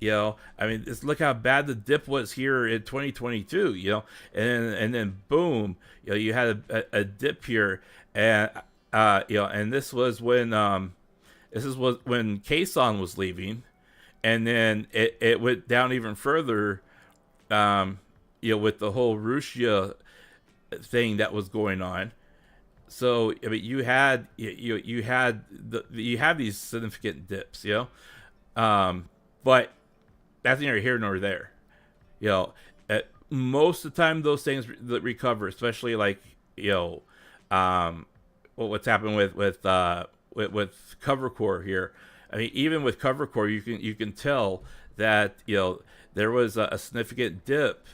Speaker 2: I mean, just look how bad the dip was here in 2022. And then boom, you had a dip here, and and this was when when Kason was leaving, and then it went down even further. With the whole Russia thing that was going on. So I mean, you have these significant dips, but that's neither here nor there. Most of the time those things recover, especially like what's happened with Covercore here. I mean, even with Covercore, you can tell that there was a significant dip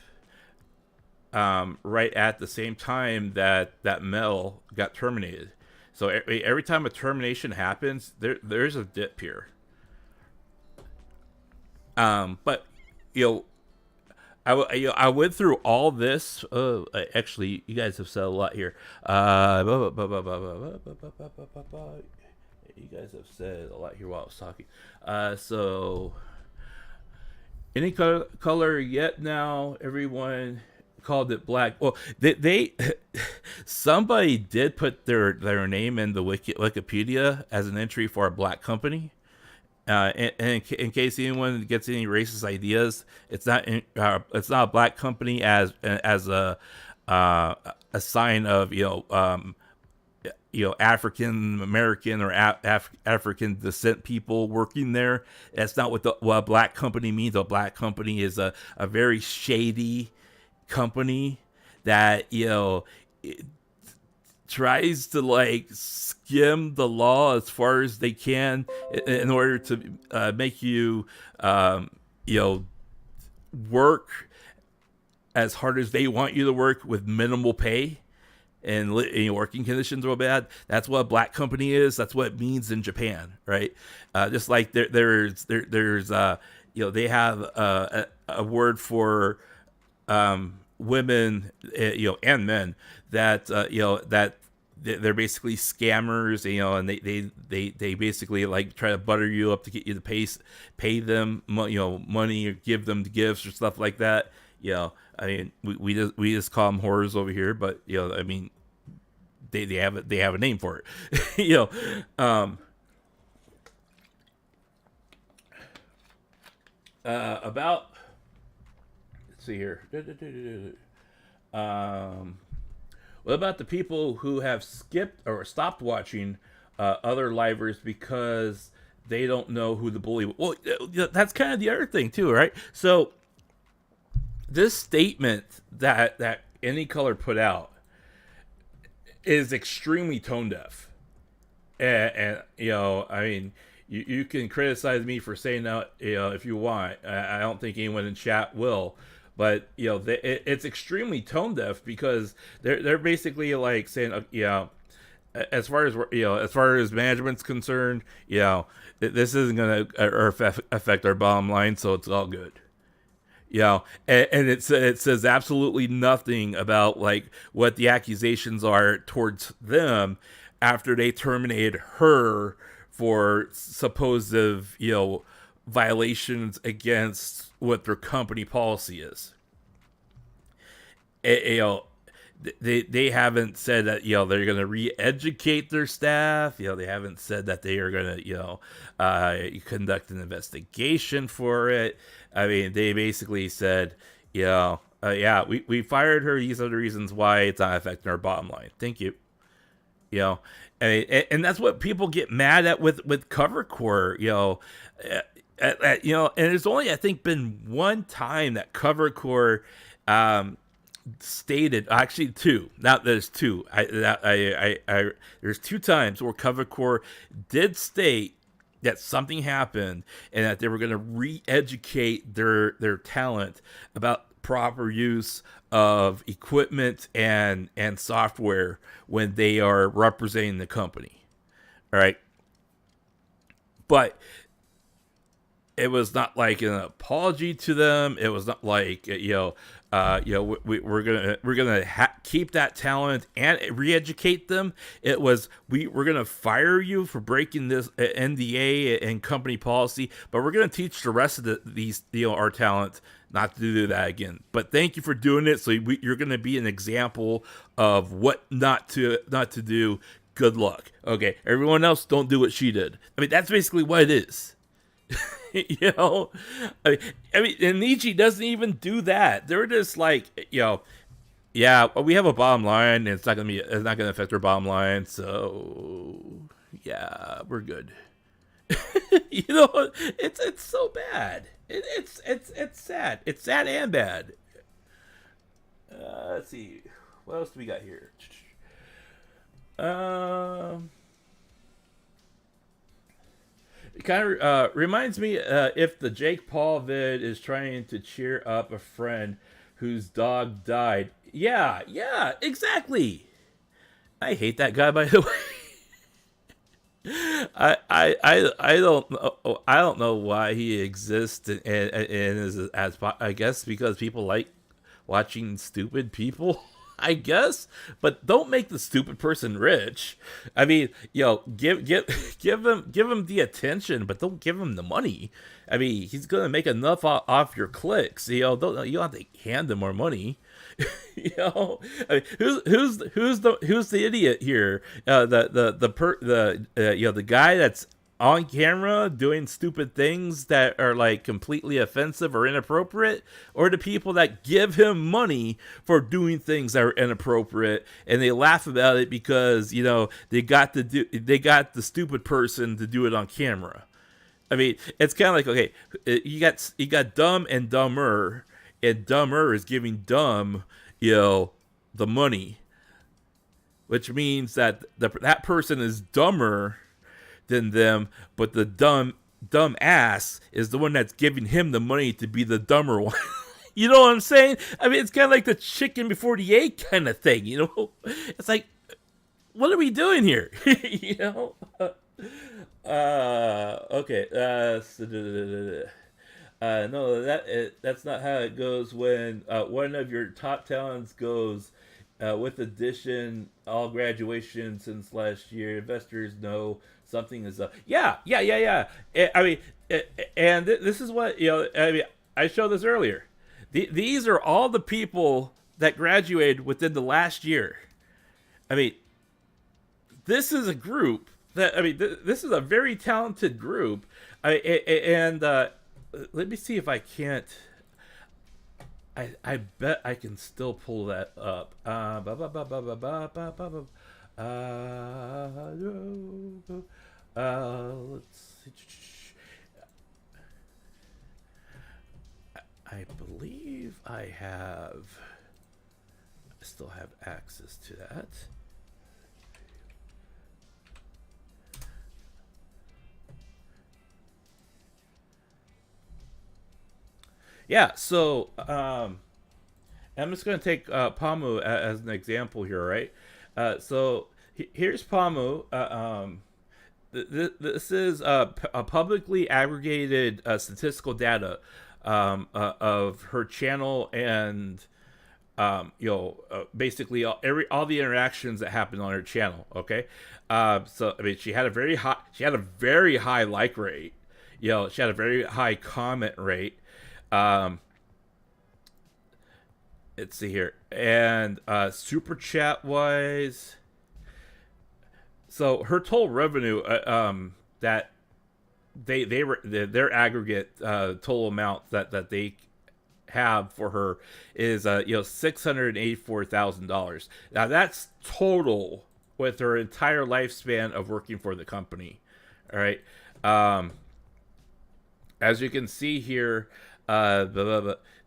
Speaker 2: right at the same time that Mel got terminated. So every time a termination happens, there's a dip here. But I went through all this. Actually, you guys have said a lot here. You guys have said a lot here while I was talking. So Any Color yet now, everyone called it black. Well, they somebody did put their name in the Wikipedia as an entry for a black company. And in case anyone gets any racist ideas, it's not a black company as a sign of African American or African descent people working there. That's not what a black company means. A black company is a very shady company that it tries to like skim the law as far as they can in order to make you work as hard as they want you to work with minimal pay, and working conditions are bad. That's what a black company is. That's what it means in Japan, right? Just like there's they have a word for women, and men that that they're basically scammers, and they basically like try to butter you up to get you to pay them money, or give them gifts or stuff like that. I mean, we just call them whores over here, but I mean, they have a name for it. About, let's see here. What about the people who have skipped or stopped watching other livers because they don't know who the bully was? Well, that's kind of the other thing too, right? So this statement that Any Color put out is extremely tone deaf. And I mean, you can criticize me for saying that, if you want. I don't think anyone in chat will, but it's extremely tone deaf because they're basically like saying, as far as management's concerned, this isn't gonna affect our bottom line, so it's all good. And it says absolutely nothing about like what the accusations are towards them after they terminated her for supposed violations against what their company policy is. They haven't said that they're going to re-educate their staff. They haven't said that they are going to conduct an investigation for it. I mean, they basically said, we fired her. These are the reasons why it's not affecting our bottom line. Thank you. And that's what people get mad at with Covercore. And there's only, I think, been one time that Covercore stated, actually two. Now there's two. There's two times where Covercore did state that something happened and that they were going to re-educate their talent about proper use of equipment and software when they are representing the company. All right. But it was not like an apology to them. It was not like, we're gonna keep that talent and re-educate them. It was we're gonna fire you for breaking this NDA and company policy, but we're gonna teach the rest of these our talent not to do that again. But thank you for doing it. So you're gonna be an example of what not to do. Good luck. Okay, everyone else don't do what she did. I mean, that's basically what it is. I mean, and Nietzsche doesn't even do that. They're just like, we have a bottom line, and it's not gonna affect our bottom line. So, we're good. It's so bad. It's sad. It's sad and bad. Let's see, what else do we got here? It kind of reminds me if the Jake Paul vid is trying to cheer up a friend whose dog died. Yeah, exactly. I hate that guy, by the way. I don't know why he exists and is as I guess because people like watching stupid people. I guess, but don't make the stupid person rich. I mean, give him the attention, but don't give him the money. I mean, he's gonna make enough off your clicks. You don't have to hand him more money. I mean, who's the idiot here? The guy that's on camera doing stupid things that are like completely offensive or inappropriate, or the people that give him money for doing things that are inappropriate and they laugh about it because they got the stupid person to do it on camera. I mean, it's kind of like, okay, you got dumb and dumber, and dumber is giving dumb the money, which means that that person is dumber than them, but the dumb ass is the one that's giving him the money to be the dumber one. You know what I'm saying? I mean, it's kind of like the chicken before the egg kind of thing. It's like, what are we doing here? Okay. No, that's not how it goes when one of your top talents goes with addition all graduation since last year. Investors know something is up. Yeah. I mean, and this is what I mean. I showed this earlier. These are all the people that graduated within the last year. I mean, this is a group that this is a very talented group. let me see if I can't. I bet I can still pull that up. Let's see. I believe I still have access to that. Yeah, so I'm just going to take Pamu as an example here, right? So here's Pamu. This is a publicly aggregated statistical data of her channel and basically all the interactions that happened on her channel. Okay, so I mean, she had a very high like rate. She had a very high comment rate. Let's see here, and super chat wise, so her total revenue, that they were their aggregate total amount that they have for her is $684,000. Now that's total with her entire lifespan of working for the company. All right. As you can see here,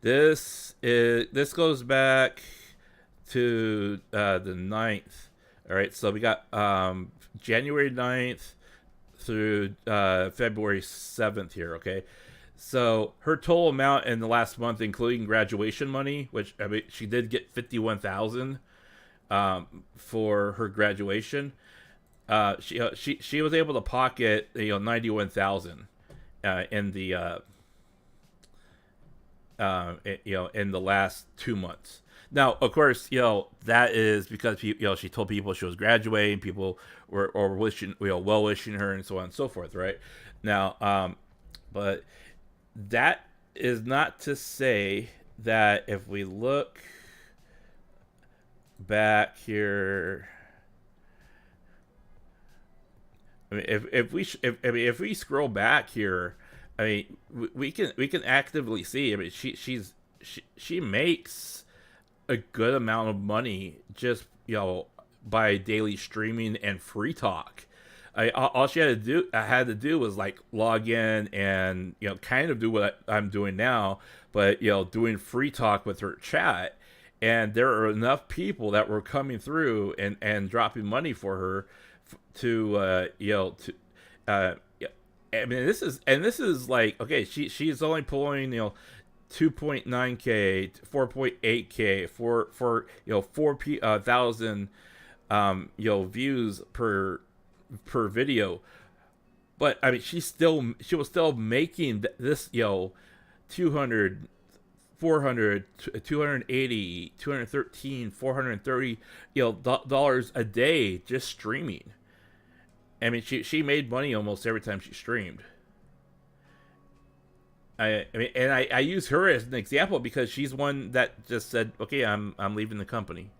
Speaker 2: this goes back to the 9th. All right, so we got January 9th through February 7th here. Okay, so her total amount in the last month, including graduation money, which I mean, she did get $51,000 for her graduation. She was able to pocket $91,000 in the in the last 2 months. Now, of course, that is because she told people she was graduating. People were wishing, well wishing her, and so on and so forth, right? Now, but that is not to say that if we look back here, I mean, if we scroll back here, I mean, we can actively see. I mean, she makes a good amount of money just by daily streaming and free talk. All she had to do was like log in and kind of do what I'm doing now, but doing free talk with her chat, and there are enough people that were coming through and dropping money for her to I mean, this is like, okay, she's only pulling 2.9k, 4.8k for 4,000 views per video, but I mean, she was still making this 200, 400, 280, 213, 430 dollars a day just streaming. I mean, she made money almost every time she streamed. I mean, and I use her as an example because she's one that just said, "Okay, I'm leaving the company."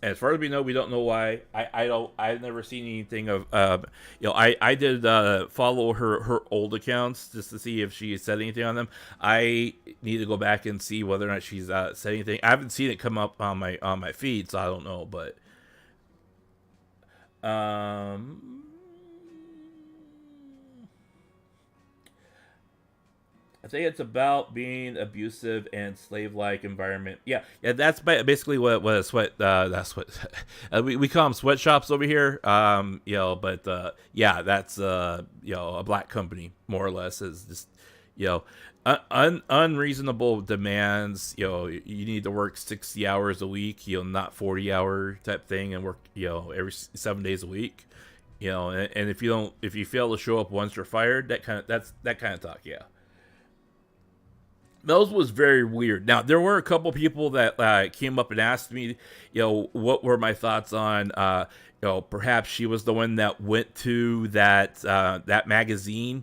Speaker 2: As far as we know, we don't know why. I've never seen anything of. I did follow her old accounts just to see if she said anything on them. I need to go back and see whether or not she's said anything. I haven't seen it come up on my feed, so I don't know, but. I think it's about being abusive and slave-like environment. Yeah. That's basically what that's what we call them sweatshops over here. But yeah, that's a black company more or less, is just unreasonable demands. You need to work 60 hours a week, not 40-hour type thing, and work every 7 days a week. And if you fail to show up once, you're fired. That kind of talk. Yeah. Those was very weird. Now, there were a couple people that came up and asked me, what were my thoughts on, perhaps she was the one that went to that magazine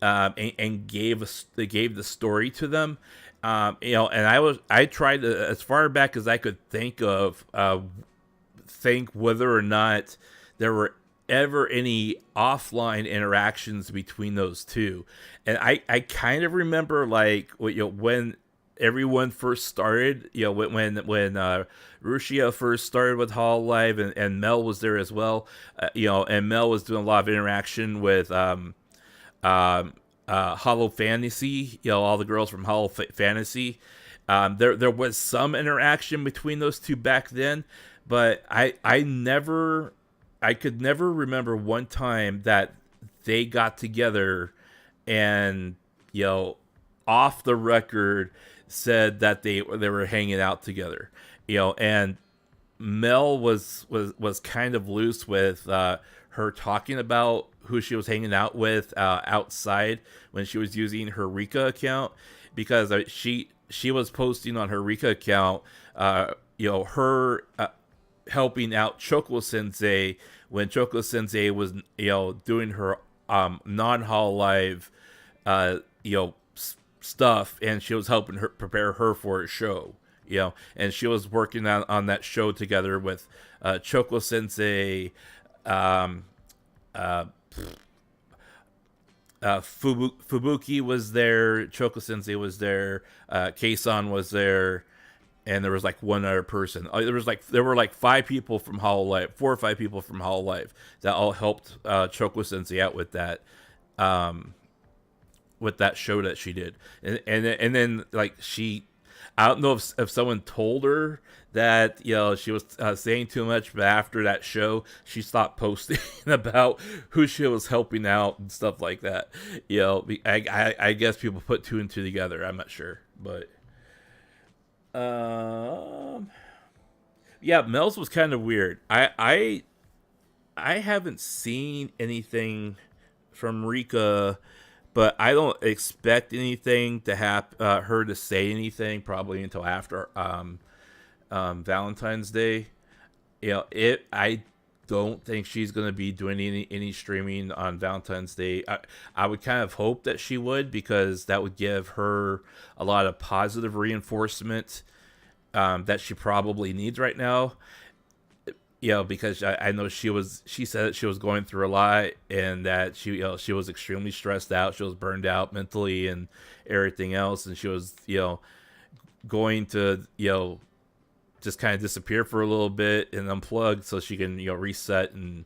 Speaker 2: and gave the story to them. And I tried to, as far back as I could think of, think whether or not there were ever any offline interactions between those two. And I kind of remember like when everyone first started, when Rushia first started with Hololive, and Mel was there as well, and Mel was doing a lot of interaction with Hollow Fantasy, all the girls from Hollow Fantasy. There was some interaction between those two back then, but I could never remember one time that they got together and off the record said that they were hanging out together, and Mel was kind of loose with her talking about who she was hanging out with outside when she was using her Rika account, because she was posting on her Rika account, her helping out Choco Sensei when Choco Sensei was doing her non-Hololive stuff, and she was helping her prepare her for a show, and she was working on that show together with Choco Sensei, Fubuki was there, Choco Sensei was there, Keisan was there, and there was like one other person. There were like 5 people from Hololive, 4 or 5 people from Hololive that all helped Choco Sensei out with that show that she did. And then like I don't know if someone told her that she was saying too much, but after that show she stopped posting about who she was helping out and stuff like that. I guess people put 2 and 2 together. I'm not sure, but yeah, Mel's was kind of weird. I haven't seen anything from Rika, but I don't expect anything to happen, her to say anything probably until after Valentine's Day. I don't think she's going to be doing any streaming on Valentine's Day. I would kind of hope that she would, because that would give her a lot of positive reinforcement that she probably needs right now. Because I know she said that she was going through a lot, and that she was extremely stressed out. She was burned out mentally and everything else, and she was going to just kind of disappear for a little bit and unplug so she can reset and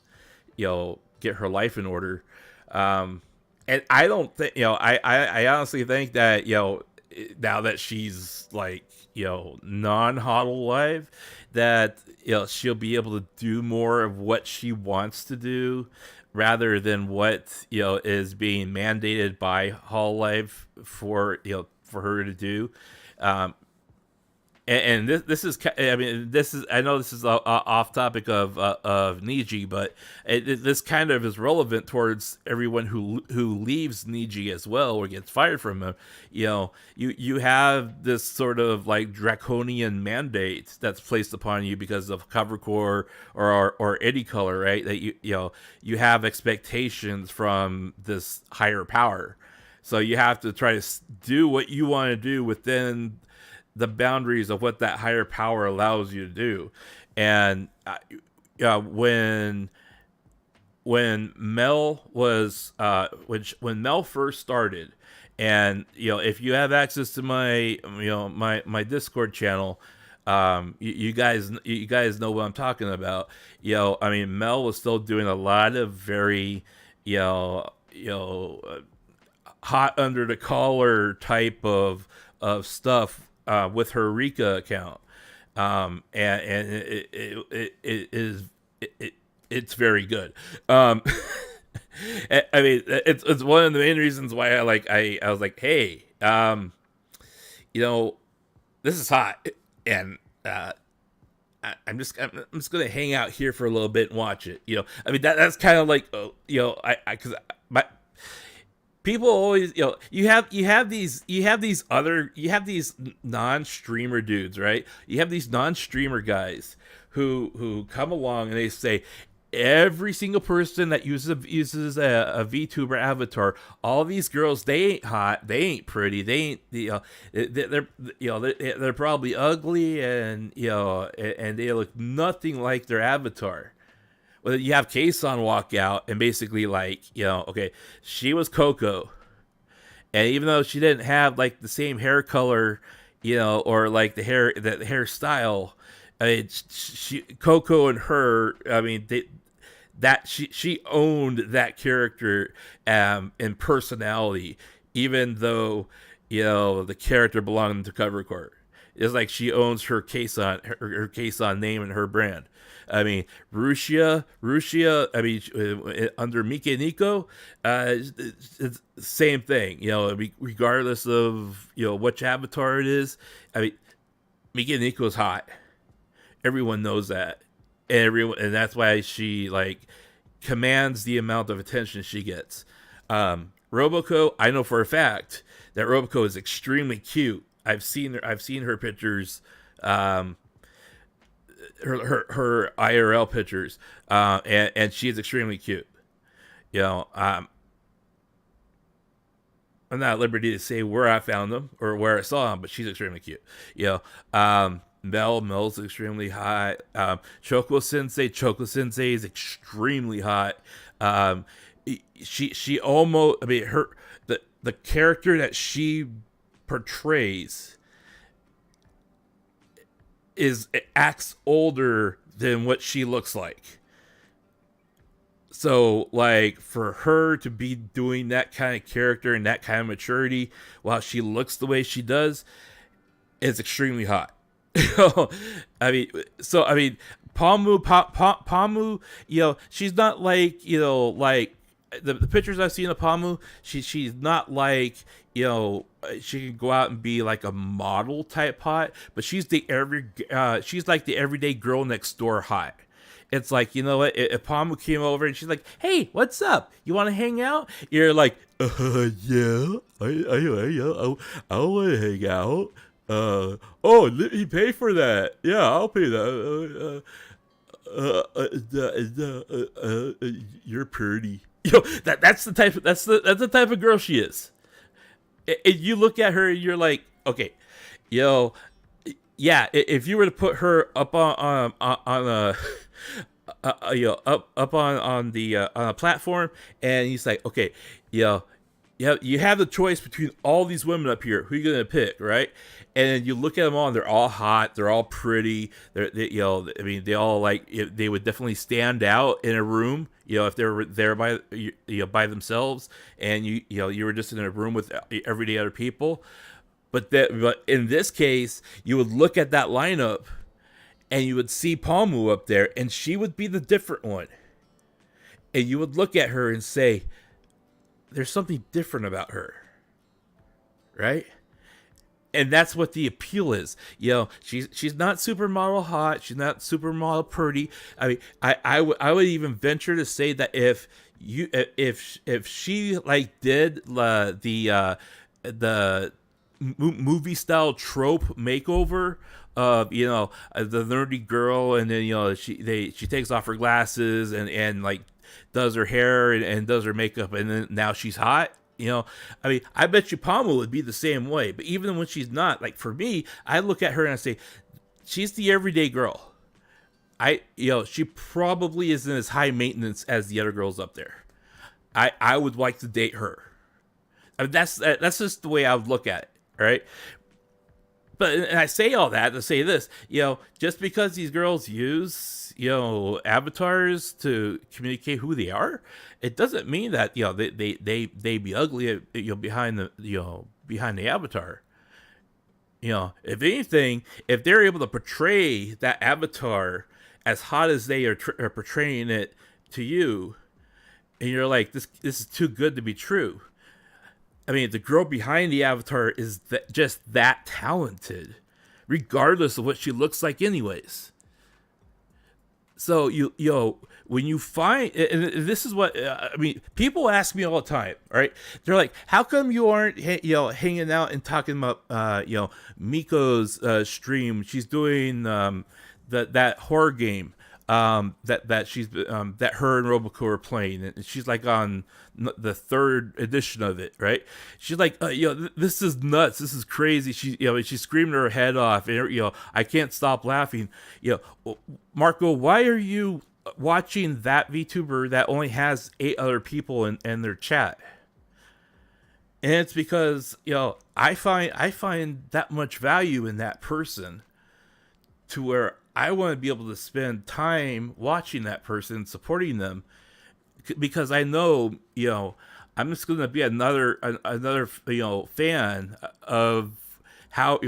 Speaker 2: get her life in order. And I don't think I honestly think that now that she's like non-Hololive, that she'll be able to do more of what she wants to do rather than what is being mandated by Hololive for her to do. And this is, I mean, I know this is off topic of Niji, but this kind of is relevant towards everyone who leaves Niji as well, or gets fired from him. You have this sort of like draconian mandate that's placed upon you because of cover core or any color, right? That you have expectations from this higher power, so you have to try to do what you want to do within the boundaries of what that higher power allows you to do. And when Mel was when Mel first started, and if you have access to my my Discord channel, you guys know what I'm talking about. I mean, Mel was still doing a lot of very hot under the collar type of stuff with her Rika account, and it's very good. I mean, it's one of the main reasons why I was like, hey, this is hot, and I'm just gonna hang out here for a little bit and watch it. I mean, that's kind of like because people always, you have these non-streamer dudes, right? You have these non-streamer guys who come along and they say every single person that uses a VTuber avatar, all these girls, they ain't hot, they ain't pretty, they ain't they're probably ugly, and and they look nothing like their avatar. Well, you have Kason walk out and basically like, okay, she was Coco, and even though she didn't have like the same hair color, or like the hairstyle, I mean, she Coco and her, I mean, she owned that character in personality, even though the character belonged to Cover Court. It's like she owns her her Kason name and her brand. I mean, Rushia. I mean, under Mika and Nico, it's the same thing. Regardless of which avatar it is. I mean, Mika and Nico is hot. Everyone knows that, and that's why she like commands the amount of attention she gets. Roboco, I know for a fact that Roboco is extremely cute. I've seen her pictures, her IRL pictures, and she is extremely cute. I'm not at liberty to say where I found them or where I saw them, but she's extremely cute. Mel's extremely hot. Choco Sensei is extremely hot. She almost, I mean, the character that she portrays acts older than what she looks like. So, like, for her to be doing that kind of character and that kind of maturity while she looks the way she does is extremely hot. I mean, Pamu, she's not like, like the pictures I've seen of Pamu, she's not like, she can go out and be like a model type hot, but she's like the everyday girl next door hot. It's like, what, if Pamu came over and she's like, hey, what's up? You want to hang out? You're like, yeah, I want to hang out. You pay for that. Yeah, I'll pay that. You're pretty. That's the type of girl she is. And you look at her and you're like, okay, yeah. If you were to put her up on a up on a platform, and he's like, okay, you have the choice between all these women up here. Who are you gonna pick, right? And you look at them all, and they're all hot. They're all pretty. I mean, they all they would definitely stand out in a room. If they were there by by themselves, and you were just in a room with everyday other people. But in this case, you would look at that lineup, and you would see Palmu up there, and she would be the different one. And you would look at her and say, there's something different about her, right? And that's what the appeal is. She's not supermodel hot. She's not supermodel pretty. I mean, I would even venture to say that if she like did the movie style trope makeover of the nerdy girl, and then she takes off her glasses and like does her hair and does her makeup, and then now she's hot. I mean, I bet you Palma would be the same way. But even when she's not, like for me, I look at her and I say, she's the everyday girl. She probably isn't as high maintenance as the other girls up there. I would like to date her. I mean, that's just the way I would look at it, right? But and I say all that to say this, just because these girls use avatars to communicate who they are, it doesn't mean that they be ugly behind the avatar. If anything, if they're able to portray that avatar as hot as they are portraying it to you, and you're like, this is too good to be true. I mean, the girl behind the avatar is just that talented, regardless of what she looks like anyways. So when you find, and this is what I mean, people ask me all the time, right? They're like, how come you aren't hanging out and talking about Miko's stream? She's doing that horror game that she's that her and Roboco are playing, and she's like on the third edition of it, right? She's like, this is nuts, this is crazy. She's screaming her head off, and I can't stop laughing. Marko, why are you watching that VTuber that only has 8 other people in their chat. And it's because, I find that much value in that person to where I want to be able to spend time watching that person, supporting them, because I know, I'm just going to be another fan of how,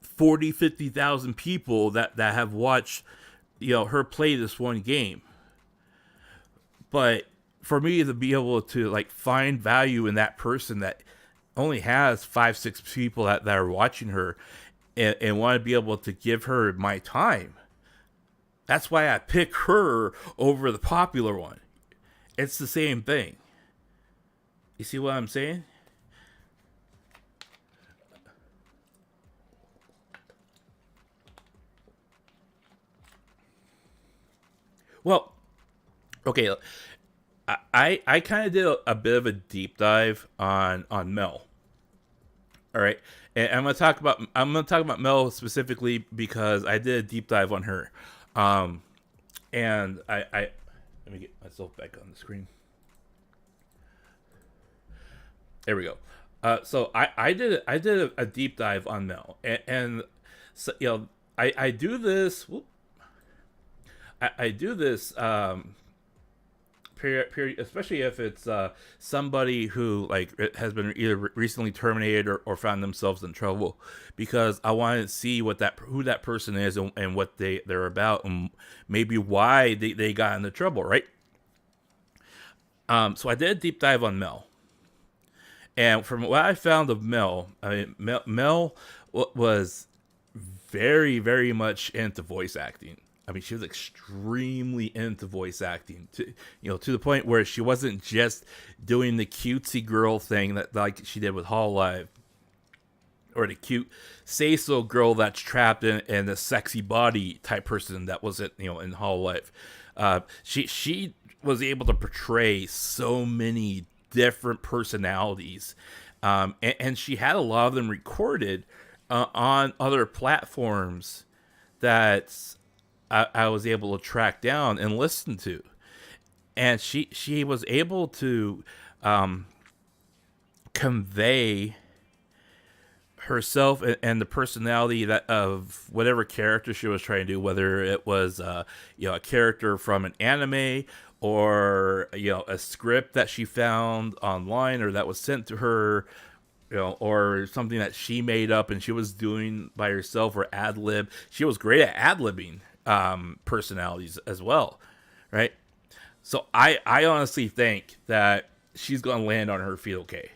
Speaker 2: 40, 50,000 people that have watched, her play this one game. But for me to be able to like find value in that person that only has 5, 6 people that are watching her, and want to be able to give her my time, that's why I pick her over the popular one. It's the same thing. You see what I'm saying? Well, okay. I kind of did a bit of a deep dive on Mel. All right, and I'm gonna talk about Mel specifically because I did a deep dive on her, and I let me get myself back on the screen. There we go. So I did a deep dive on Mel, and so I do this. I do this period, especially if it's somebody who like has been either recently terminated or found themselves in trouble, because I want to see who that person is and what they're about, and maybe why they got into trouble, right? So I did a deep dive on Mel, and from what I found of Mel, Mel was very, very much into voice acting. I mean, she was extremely into voice acting, to the point where she wasn't just doing the cutesy girl thing that like she did with Hololive, or the cute say-so girl that's trapped in the sexy body type person that was in Hololive. She was able to portray so many different personalities, and she had a lot of them recorded on other platforms that I was able to track down and listen to, and she was able to convey herself and the personality of whatever character she was trying to do, whether it was a character from an anime, or a script that she found online or that was sent to her, or something that she made up and she was doing by herself, or ad lib. She was great at ad libbing personalities as well, right? So I honestly think that she's gonna land on her feet okay,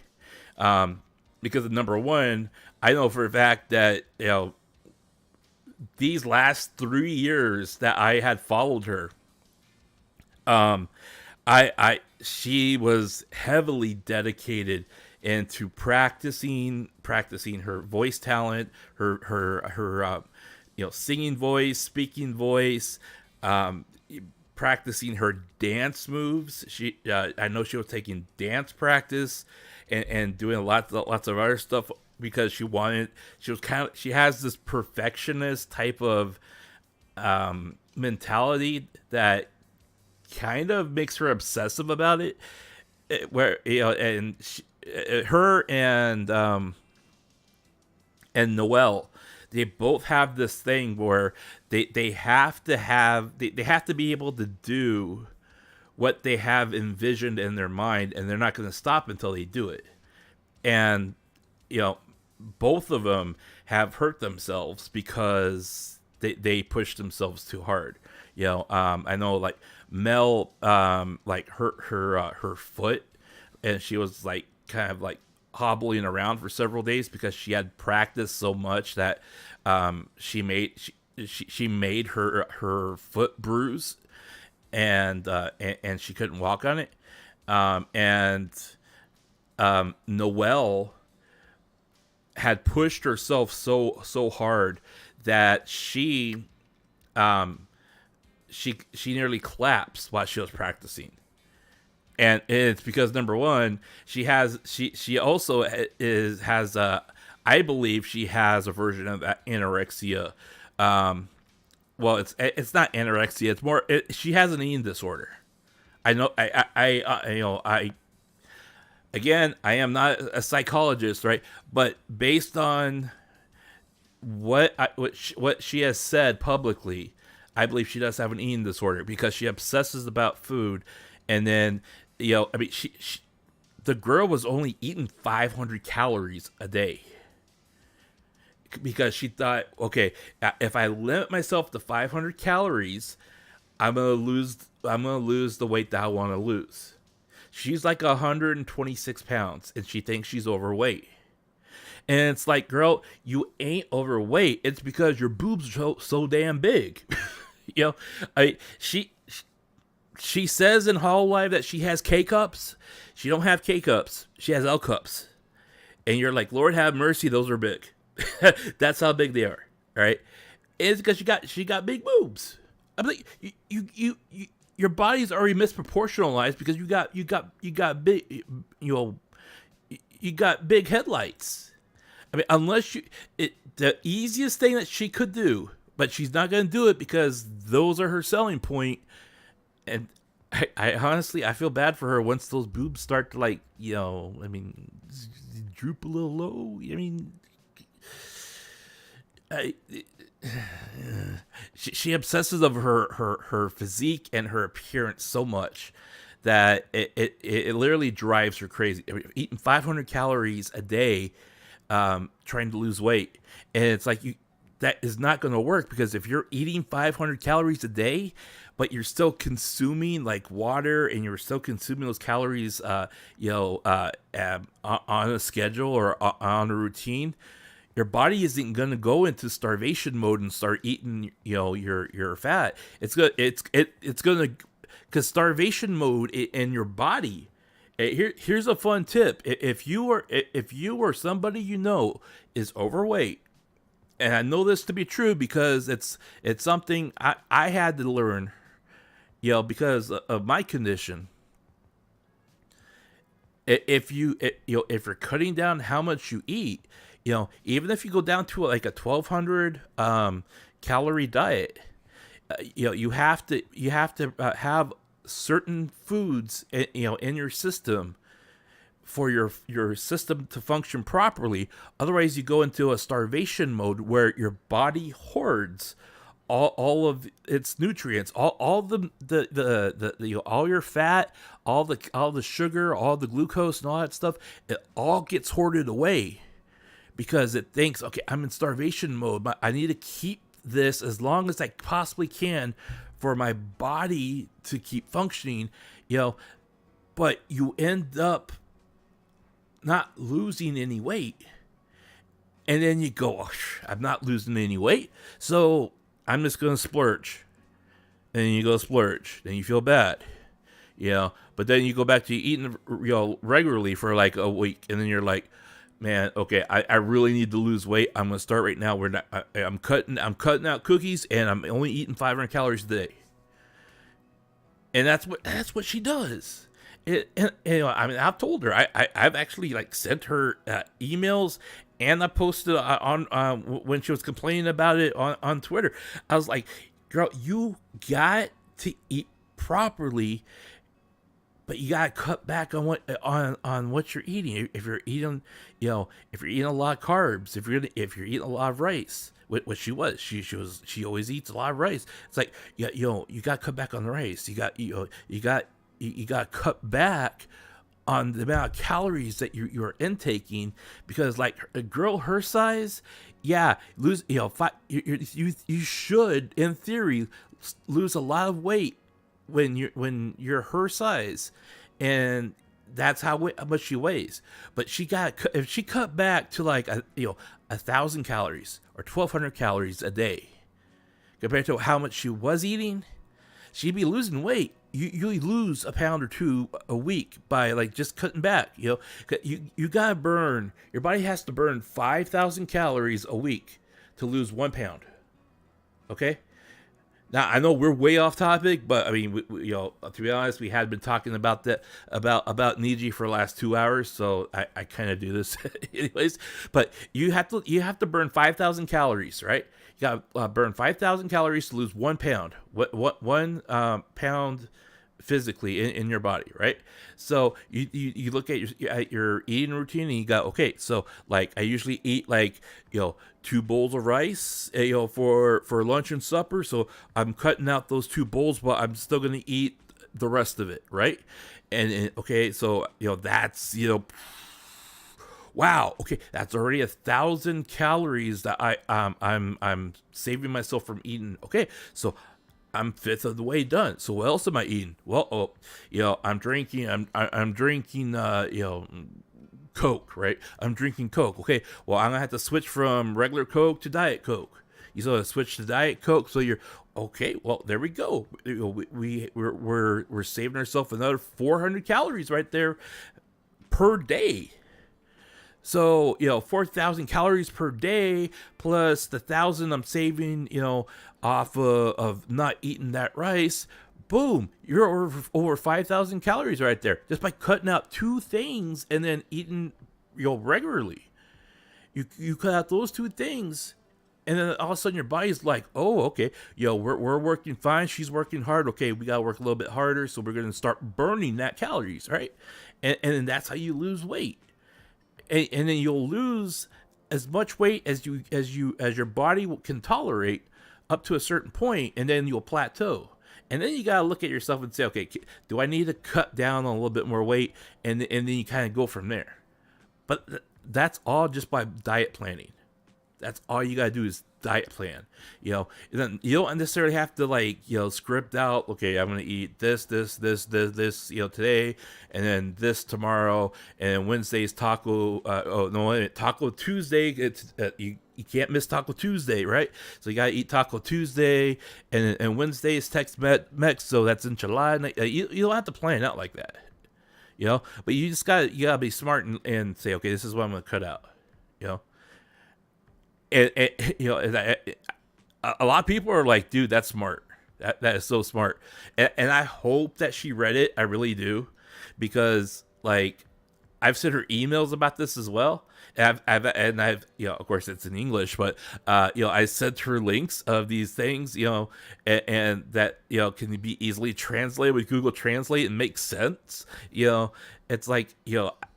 Speaker 2: because number one, I know for a fact that these last 3 years that I had followed her, she was heavily dedicated into practicing her voice talent, her singing voice, speaking voice, practicing her dance moves. I know she was taking dance practice and doing lots of other stuff, because she has this perfectionist type of mentality that kind of makes her obsessive about it. Where her and Noelle, they both have this thing where they have to be able to do what they have envisioned in their mind, and they're not going to stop until they do it. And both of them have hurt themselves because they pushed themselves too hard. I know, like Mel, like her foot, and she was like kind of like hobbling around for several days because she had practiced so much that she made her foot bruise, and she couldn't walk on it. Noelle had pushed herself so hard that she nearly collapsed while she was practicing. And it's because, number one, she also has I believe she has a version of anorexia, well, it's not anorexia. It's more she has an eating disorder. I know. I again, I am not a psychologist, right? But based on what she has said publicly, I believe she does have an eating disorder because she obsesses about food, and then I mean, she the girl was only eating 500 calories a day because she thought, okay, if I limit myself to 500 calories, I'm gonna lose the weight that I want to lose. She's like 126 pounds, and she thinks she's overweight. And it's like, girl, you ain't overweight. It's because your boobs are so damn big. She says in Hall Live that she has K cups. She don't have K cups. She has L cups. And you're like, Lord have mercy, those are big. That's how big they are, right? And it's because she got big boobs. I'm like, you your body's already misproportionalized because you got big, you got big headlights. I mean, unless the easiest thing that she could do, but she's not going to do it because those are her selling point. And I honestly, I feel bad for her once those boobs start to I mean, droop a little low. I mean, she obsesses over her physique and her appearance so much that it literally drives her crazy. I mean, eating 500 calories a day, trying to lose weight, and it's like that is not going to work because if you're eating 500 calories a day, but you're still consuming like water and you're still consuming those calories, on a schedule or on a routine, your body isn't going to go into starvation mode and start eating, your fat. It's going to, because starvation mode in your body. Here's a fun tip. If you or somebody is overweight, and I know this to be true because it's something I had to learn, because of my condition. If you're cutting down how much you eat, even if you go down to like a 1,200 calorie diet, you have to have certain foods, in your system for your system to function properly. Otherwise, you go into a starvation mode where your body hoards all of its nutrients, all all your fat, all the sugar, all the glucose, and all that stuff. It all gets hoarded away because it thinks, okay, I'm in starvation mode, but I need to keep this as long as I possibly can for my body to keep functioning, but you end up not losing any weight. And then you go, oh, I'm not losing any weight, so I'm just going to splurge. And then you go splurge. Then you feel bad, but then you go back to eating, regularly for like a week. And then you're like, man, okay, I really need to lose weight. I'm going to start right now. I'm cutting out cookies, and I'm only eating 500 calories a day. And that's what she does. I mean, I've told her, I've actually sent her emails, and I posted on when she was complaining about it on Twitter. I was like, girl, you got to eat properly, but you gotta cut back on what you're eating. If you're eating, if you're eating a lot of carbs, if you're eating a lot of rice, what she always eats a lot of rice. It's like, you got to cut back on the rice. You got to cut back on the amount of calories that you're intaking, because like a girl her size, lose, you should in theory lose a lot of weight when you're her size, and that's how much she weighs. But if she cut back to like 1,000 calories or 1,200 calories a day compared to how much she was eating, she'd be losing weight. You lose a pound or two a week by just cutting back. You gotta burn. Your body has to burn 5,000 calories a week to lose 1 pound. Okay. Now I know we're way off topic, but I mean, to be honest, we had been talking about that about Niji for the last 2 hours, so I kind of do this anyways. But you have to burn 5,000 calories, right? You got to burn 5,000 calories to lose 1 pound. What 1 pound physically in your body, right? So you look at your eating routine and you go, okay, so like I usually eat like 2 bowls of rice, for lunch and supper. So I'm cutting out those 2 bowls, but I'm still gonna eat the rest of it, right? And okay, so that's wow, okay, that's already 1,000 calories that I'm saving myself from eating. Okay, so I'm fifth of the way done. So what else am I eating? Well, I'm drinking. I'm drinking. Coke, right? I'm drinking Coke. Okay, well, I'm gonna have to switch from regular Coke to Diet Coke. You sort of switch to Diet Coke, so you're okay. Well, there we go. We're saving ourselves another 400 calories right there per day. So, 4,000 calories per day plus the 1,000 I'm saving, off of not eating that rice. Boom, you're over 5,000 calories right there just by cutting out 2 things and then eating, regularly. You cut out those 2 things, and then all of a sudden your body's like, oh, okay, we're working fine. She's working hard. Okay, we got to work a little bit harder. So we're going to start burning that calories, right? And then that's how you lose weight. And then you'll lose as much weight as your body can tolerate up to a certain point, and then you'll plateau. And then you gotta look at yourself and say, okay, do I need to cut down on a little bit more weight? And then you kind of go from there. But that's all just by diet planning. That's all you gotta do is diet plan. Then you don't necessarily have to script out. Okay, I'm gonna eat this, today, and then this tomorrow, and Wednesday's taco. Oh no, Taco Tuesday. It's you can't miss Taco Tuesday, right? So you gotta eat Taco Tuesday, and Wednesday is Tex-Mex, so that's enchilada. You don't have to plan it out like that, But you gotta be smart and say, okay, this is what I'm gonna cut out, And a lot of people are like, dude, that's smart. That is so smart. And I hope that she read it. I really do, because I've sent her emails about this as well. And I've of course it's in English, but I sent her links of these things, and that can be easily translated with Google Translate and make sense. It's like,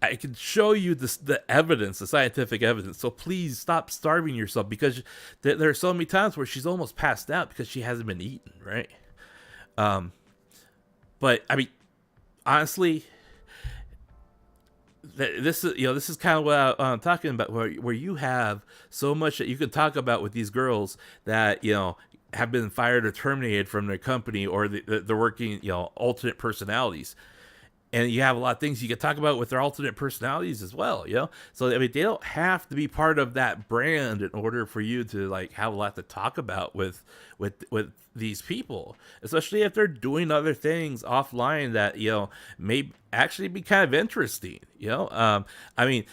Speaker 2: I can show you the evidence, the scientific evidence. So please stop starving yourself, because there are so many times where she's almost passed out because she hasn't been eating, right? But I mean, honestly, this is kind of what I'm talking about, where you have so much that you can talk about with these girls that have been fired or terminated from their company, or they're working alternate personalities. And you have a lot of things you can talk about with their alternate personalities as well, So I mean, they don't have to be part of that brand in order for you to have a lot to talk about with these people, especially if they're doing other things offline that may actually be kind of interesting. I mean,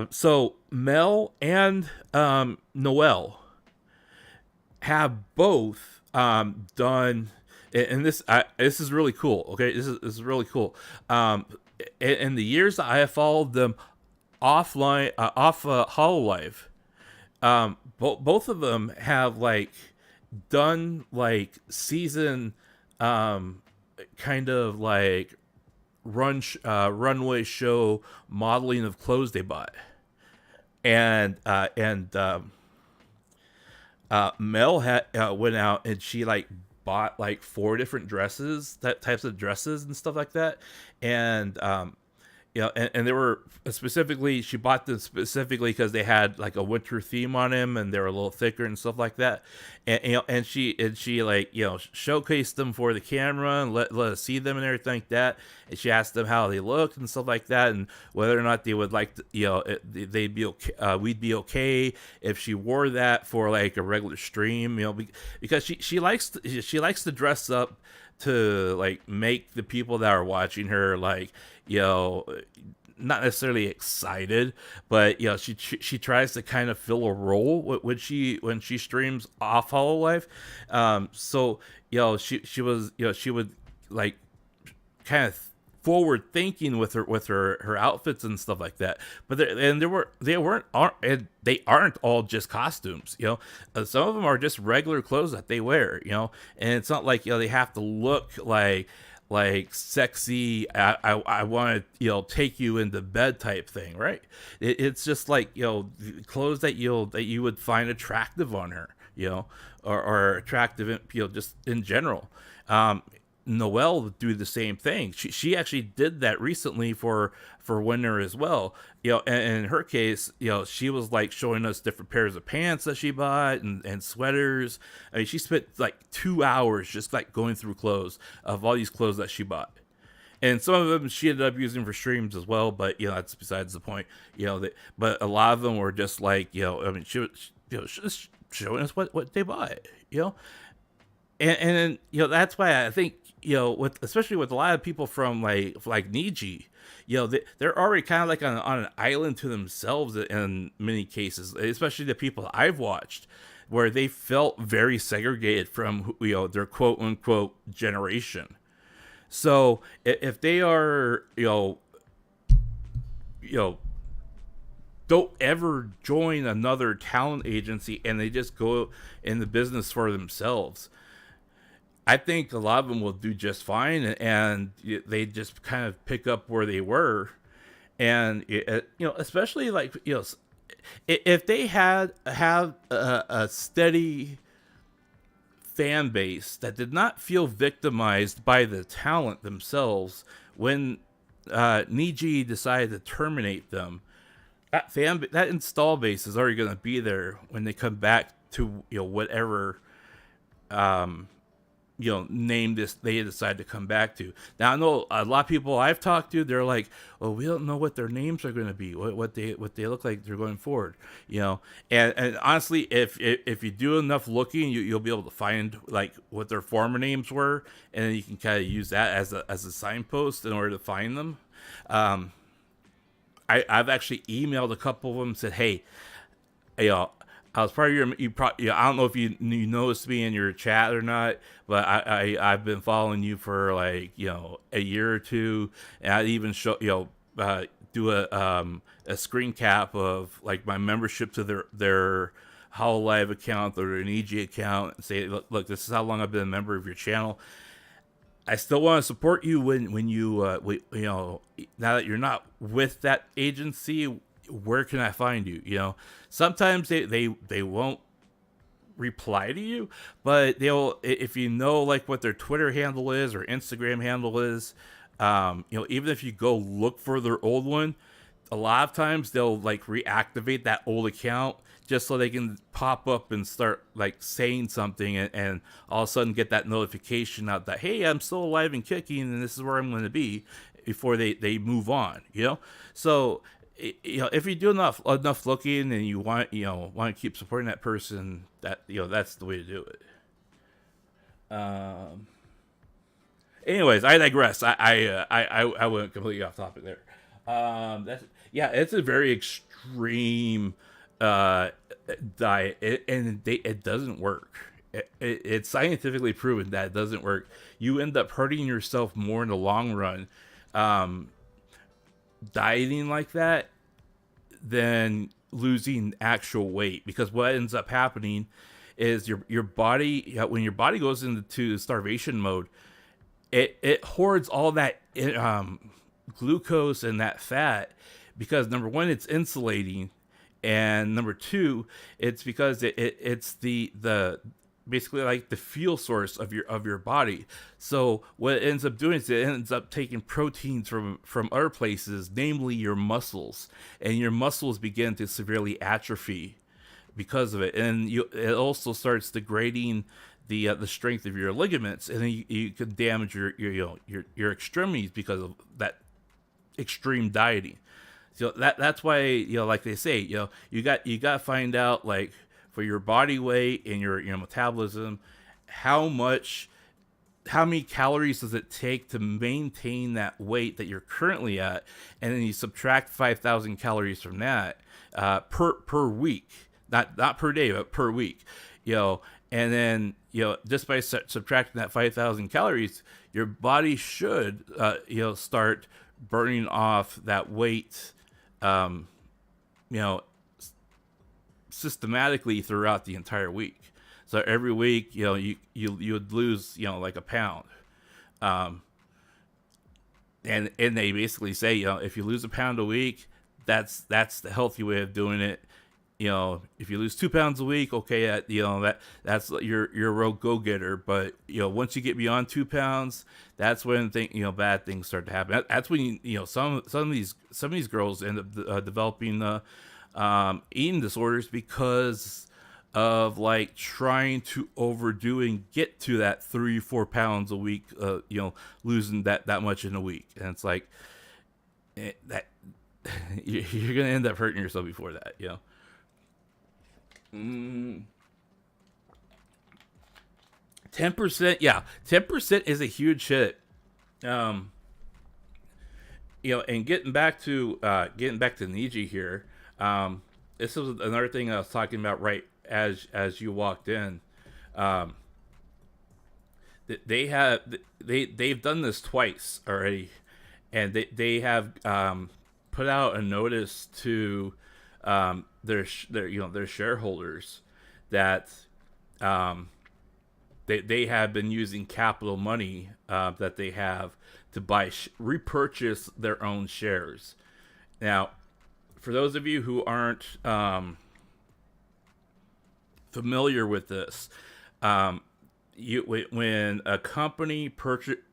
Speaker 2: so Mel and Noel have both done. And this is really cool. Okay, this is really cool. In the years that I have followed them offline, off Hololive, both of them have done season, kind of runway show modeling of clothes they bought, and Mel went out and she bought 4 different types of dresses and stuff like that, and and they were she bought them specifically because they had a winter theme on them, and they were a little thicker and stuff like that, and she showcased them for the camera and let us see them and everything like that, and she asked them how they looked and stuff like that, and whether or not they would they'd be okay, we'd be okay if she wore that for a regular stream, because she likes to dress up to make the people that are watching her not necessarily excited, but she tries to kind of fill a role when she streams off Hololive. So she would like kind of forward thinking with her outfits and stuff like that. But they aren't all just costumes. Some of them are just regular clothes that they wear. And it's not like they have to look like sexy. I want to take you into bed type thing, right? It's just like clothes that you would find attractive on her, or attractive, just in general. Noelle would do the same thing. She actually did that recently for Winter as well. And in her case, she was like showing us different pairs of pants that she bought and sweaters. I mean, she spent like 2 hours just like going through clothes of all these clothes that she bought. And some of them she ended up using for streams as well, but that's besides the point. But a lot of them were just like, I mean, she was just showing us what they bought. And that's why I think especially with a lot of people from like Niji, they're already kind of like on an island to themselves in many cases, especially the people that I've watched, where they felt very segregated from their quote unquote generation. So if they are don't ever join another talent agency and they just go in the business for themselves, I think a lot of them will do just fine, and they just kind of pick up where they were. And especially like if they have a steady fan base that did not feel victimized by the talent themselves when Niji decided to terminate them, that install base is already going to be there when they come back to whatever name this they decide to come back to. Now I know a lot of people I've talked to, they're like, well, we don't know what their names are going to be, what they look like they're going forward, and honestly, if you do enough looking, you'll be able to find like what their former names were, and then you can kind of use that as a signpost in order to find them. I've actually emailed a couple of them and said, hey, I was part of I don't know if you noticed me in your chat or not, but I've been following you for like, a year or two. And I even show, do a screen cap of like my membership to their Hololive account or their Niji account and say, look, this is how long I've been a member of your channel. I still want to support you when you, now that you're not with that agency, where can I find you? Sometimes they won't reply to you, but they'll, if like what their Twitter handle is or Instagram handle is, even if you go look for their old one, a lot of times they'll like reactivate that old account just so they can pop up and start like saying something and all of a sudden get that notification out that, hey, I'm still alive and kicking and this is where I'm going to be before they move on, So if you do enough looking and you want to keep supporting that person, that that's the way to do it. Anyways, I digress. I went completely off topic there. It's a very extreme diet, and it doesn't work. It's scientifically proven that it doesn't work. You end up hurting yourself more in the long run. Dieting like that than losing actual weight, because what ends up happening is your body, when your body goes into starvation mode, it hoards all that glucose and that fat, because number one, it's insulating, and number two, it's because it's the basically like the fuel source of your body. So what it ends up doing is it ends up taking proteins from other places, namely your muscles, and your muscles begin to severely atrophy because of it. And it also starts degrading the strength of your ligaments, and then you can damage your extremities because of that extreme dieting. So that's why like they say, you got to find out, like, for your body weight and your metabolism, how much how many calories does it take to maintain that weight that you're currently at, and then you subtract 5,000 calories from that per week, not per day, but per week, and then just by subtracting that 5,000 calories, your body should start burning off that weight, systematically throughout the entire week. So every week, you would lose, like a pound. And they basically say, if you lose a pound a week, that's the healthy way of doing it. If you lose 2 pounds a week, okay, that's you're a real go-getter. But once you get beyond 2 pounds, that's when bad things start to happen. That's when some of these girls end up developing eating disorders because of like trying to overdo and get to that 3-4 pounds a week, losing that much in a week. And it's like that you're gonna end up hurting yourself before that. 10%, yeah, 10% is a huge hit. And getting back to Niji here, this was another thing I was talking about right as you walked in. They've done this twice already, and they have put out a notice to their shareholders that they have been using capital money that they have to buy repurchase their own shares. Now, for those of you who aren't familiar with this, when a company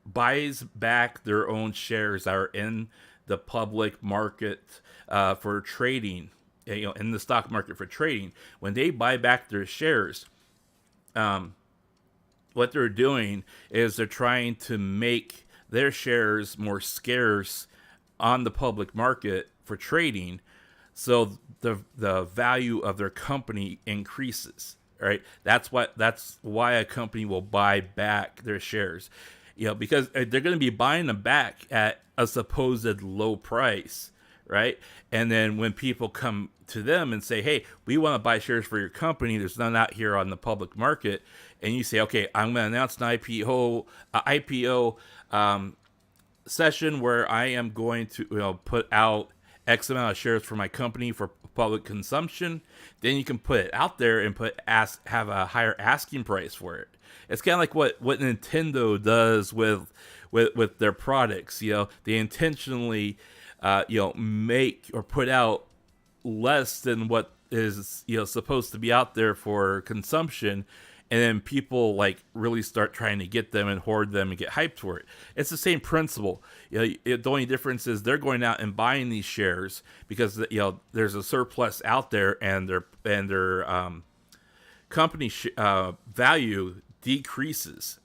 Speaker 2: buys back their own shares that are in the public market for trading, in the stock market for trading, when they buy back their shares, what they're doing is they're trying to make their shares more scarce on the public market for trading, so the value of their company increases. Right? That's why a company will buy back their shares, because they're going to be buying them back at a supposed low price, right? And then when people come to them and say, "Hey, we want to buy shares for your company. There's none out here on the public market," and you say, "Okay, I'm going to announce an IPO session where I am going to put out X amount of shares for my company for public consumption," then you can put it out there and have a higher asking price for it. It's kind of like what Nintendo does with their products. They intentionally make or put out less than what is supposed to be out there for consumption, and then people like really start trying to get them and hoard them and get hyped for it. It's the same principle. The only difference is they're going out and buying these shares because there's a surplus out there, and their company value decreases.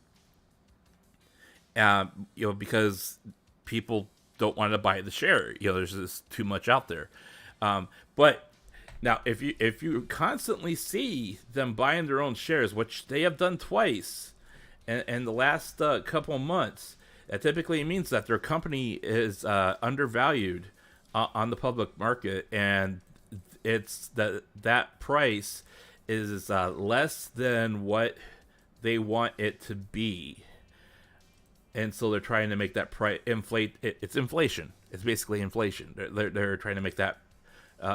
Speaker 2: Because people don't want to buy the share. There's just too much out there. But now, if you constantly see them buying their own shares, which they have done twice in the last couple of months, that typically means that their company is undervalued on the public market, and it's that price is less than what they want it to be, and so they're trying to make that price inflate. It's inflation. It's basically inflation. They're trying to make that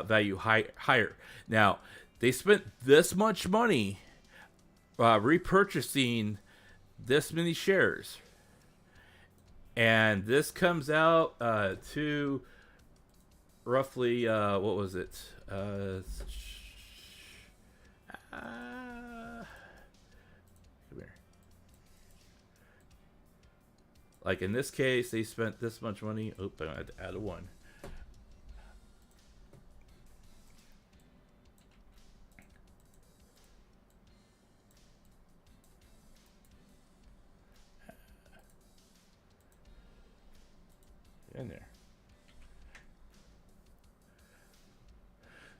Speaker 2: value higher. Now, they spent this much money repurchasing this many shares, and this comes out to roughly what was it? Come here. Like in this case, they spent this much money. Oop, I had to add a 1. In there.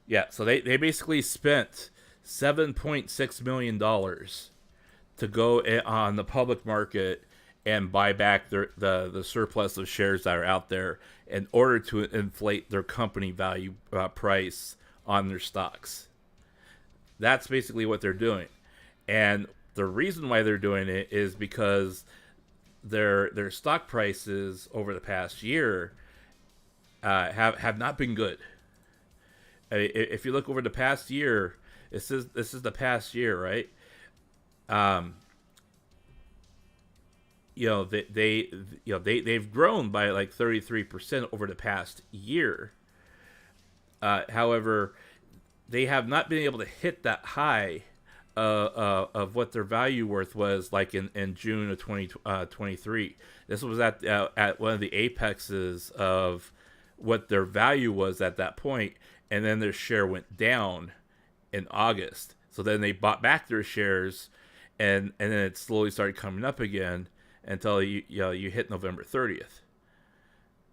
Speaker 2: Yeah, so they basically spent $7.6 million to go on the public market and buy back the surplus of shares that are out there in order to inflate their company value price on their stocks. That's basically what they're doing. And the reason why they're doing it is because their stock prices over the past year have not been good. If you look over the past year, this is the past year, right? They've grown by like 33% over the past year. However, they have not been able to hit that high of what their value worth was like in June of 2023. This was at one of the apexes of what their value was at that point, and then their share went down in August. So then they bought back their shares, and then it slowly started coming up again until you hit November 30th.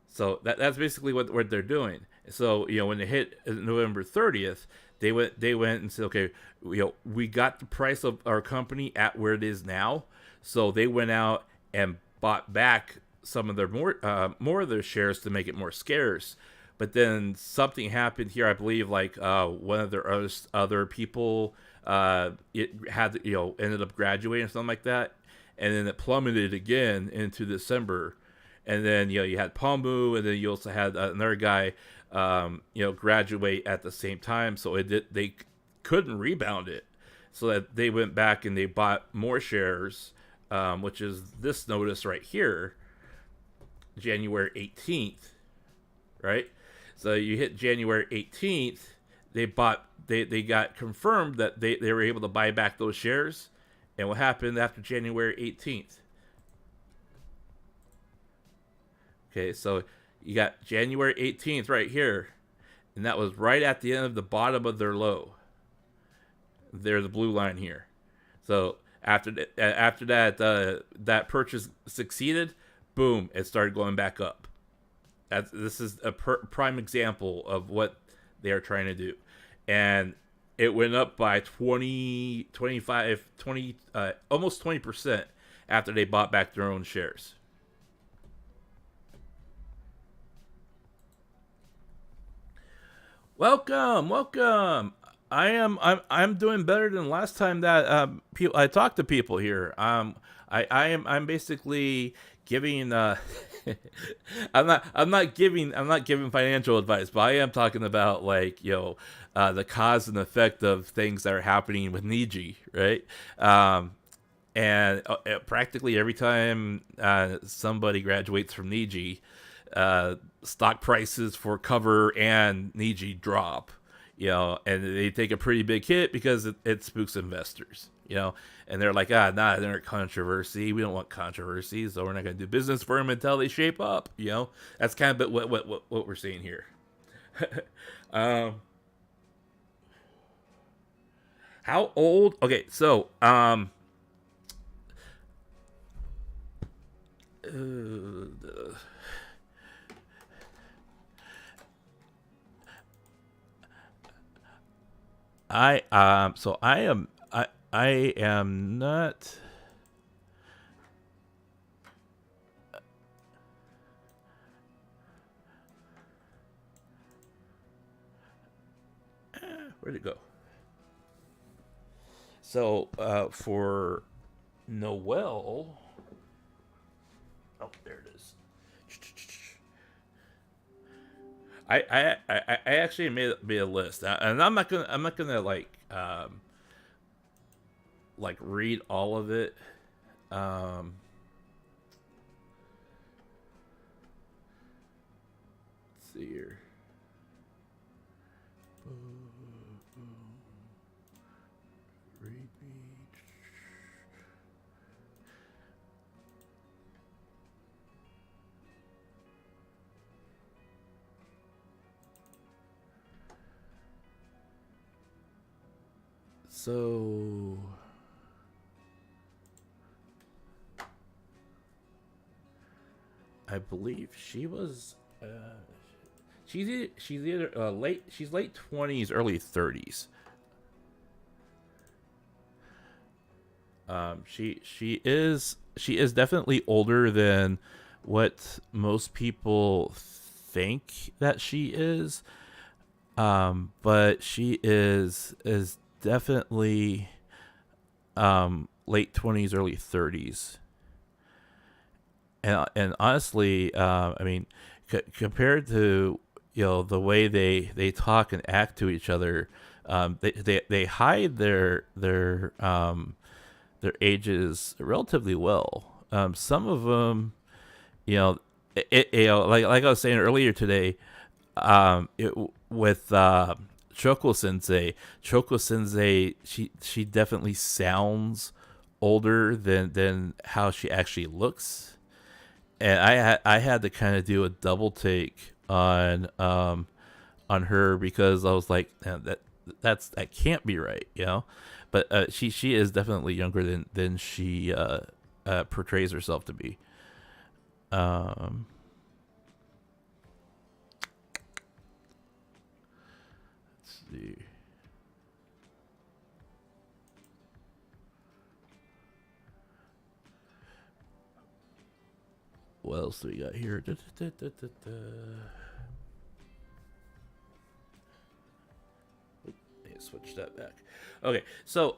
Speaker 2: So that's basically what they're doing. So when they hit November 30th, they went and said, okay, we got the price of our company at where it is now. So they went out and bought back some of their more of their shares to make it more scarce. But then something happened here. I believe like one of their other people it had ended up graduating or something like that, and then it plummeted again into December. And then you had Palmu, and then you also had another guy graduate at the same time. So they couldn't rebound it, so that they went back and they bought more shares, which is this notice right here, January 18th, right? So you hit January 18th, they got confirmed that they were able to buy back those shares. And what happened after January 18th? Okay, so you got January 18th right here, and that was right at the end of the bottom of their low. There's the blue line here. So after that, that purchase succeeded, boom, it started going back up. This is a prime example of what they are trying to do. And it went up by 20, 25, 20, almost 20% after they bought back their own shares. Welcome. I'm doing better than last time that I talked to people here. I'm basically giving I'm not giving financial advice, but I am talking about like the cause and effect of things that are happening with Niji, right? And practically every time somebody graduates from Niji, stock prices for Cover and Niji drop, and they take a pretty big hit because it spooks investors, and they're like, nah, they're controversy. We don't want controversy, so we're not going to do business for them until they shape up. That's kind of what we're seeing here. How old? Okay, so I am not. Where'd it go? So for Noel, oh, there it is. I actually made a list, and I'm not gonna like read all of it. Let's see here. Read me. So I believe she was she's either late 20s, early 30s. She is she is definitely older than what most people think that she is. But she is definitely late 20s, early 30s. And honestly, I mean, compared to the way they talk and act to each other, they hide their ages relatively well. Some of them, like I was saying earlier today, with Choko Sensei, she definitely sounds older than how she actually looks, and I had to kind of do a double take on her, because I was like, "Man, that can't be right, But she is definitely younger than she portrays herself to be. Um, let's see. What else do we got here? Switch that back. Okay, so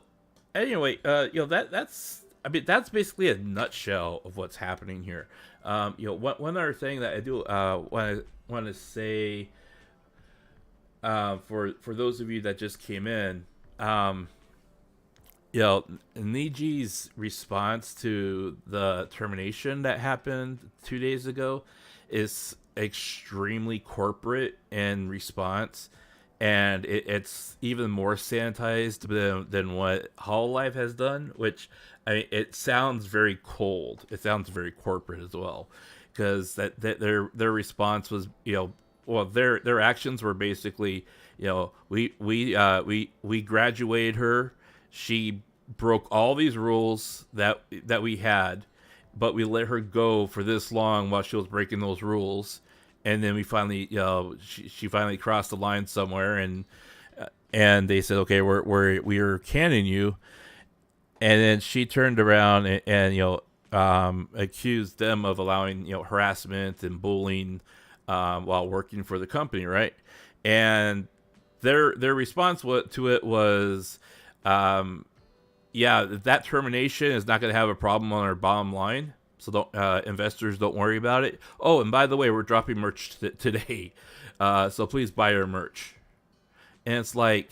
Speaker 2: anyway, that's, I mean, that's basically a nutshell of what's happening here. One other thing that I do want to say, for those of you that just came in, Niji's response to the termination that happened 2 days ago is extremely corporate in response, and it's even more sanitized than what Hololive has done, which, I mean, it sounds very cold. It sounds very corporate as well, because that their response was, well, their actions were basically, we graduated her. She broke all these rules that we had, but we let her go for this long while she was breaking those rules, and then we finally, she finally crossed the line somewhere, and they said, okay, we're canning you, and then she turned around and accused them of allowing harassment and bullying while working for the company, right? And their response to it was, yeah, that termination is not going to have a problem on our bottom line. So investors, don't worry about it. Oh, and by the way, we're dropping merch today. So please buy our merch. And it's like,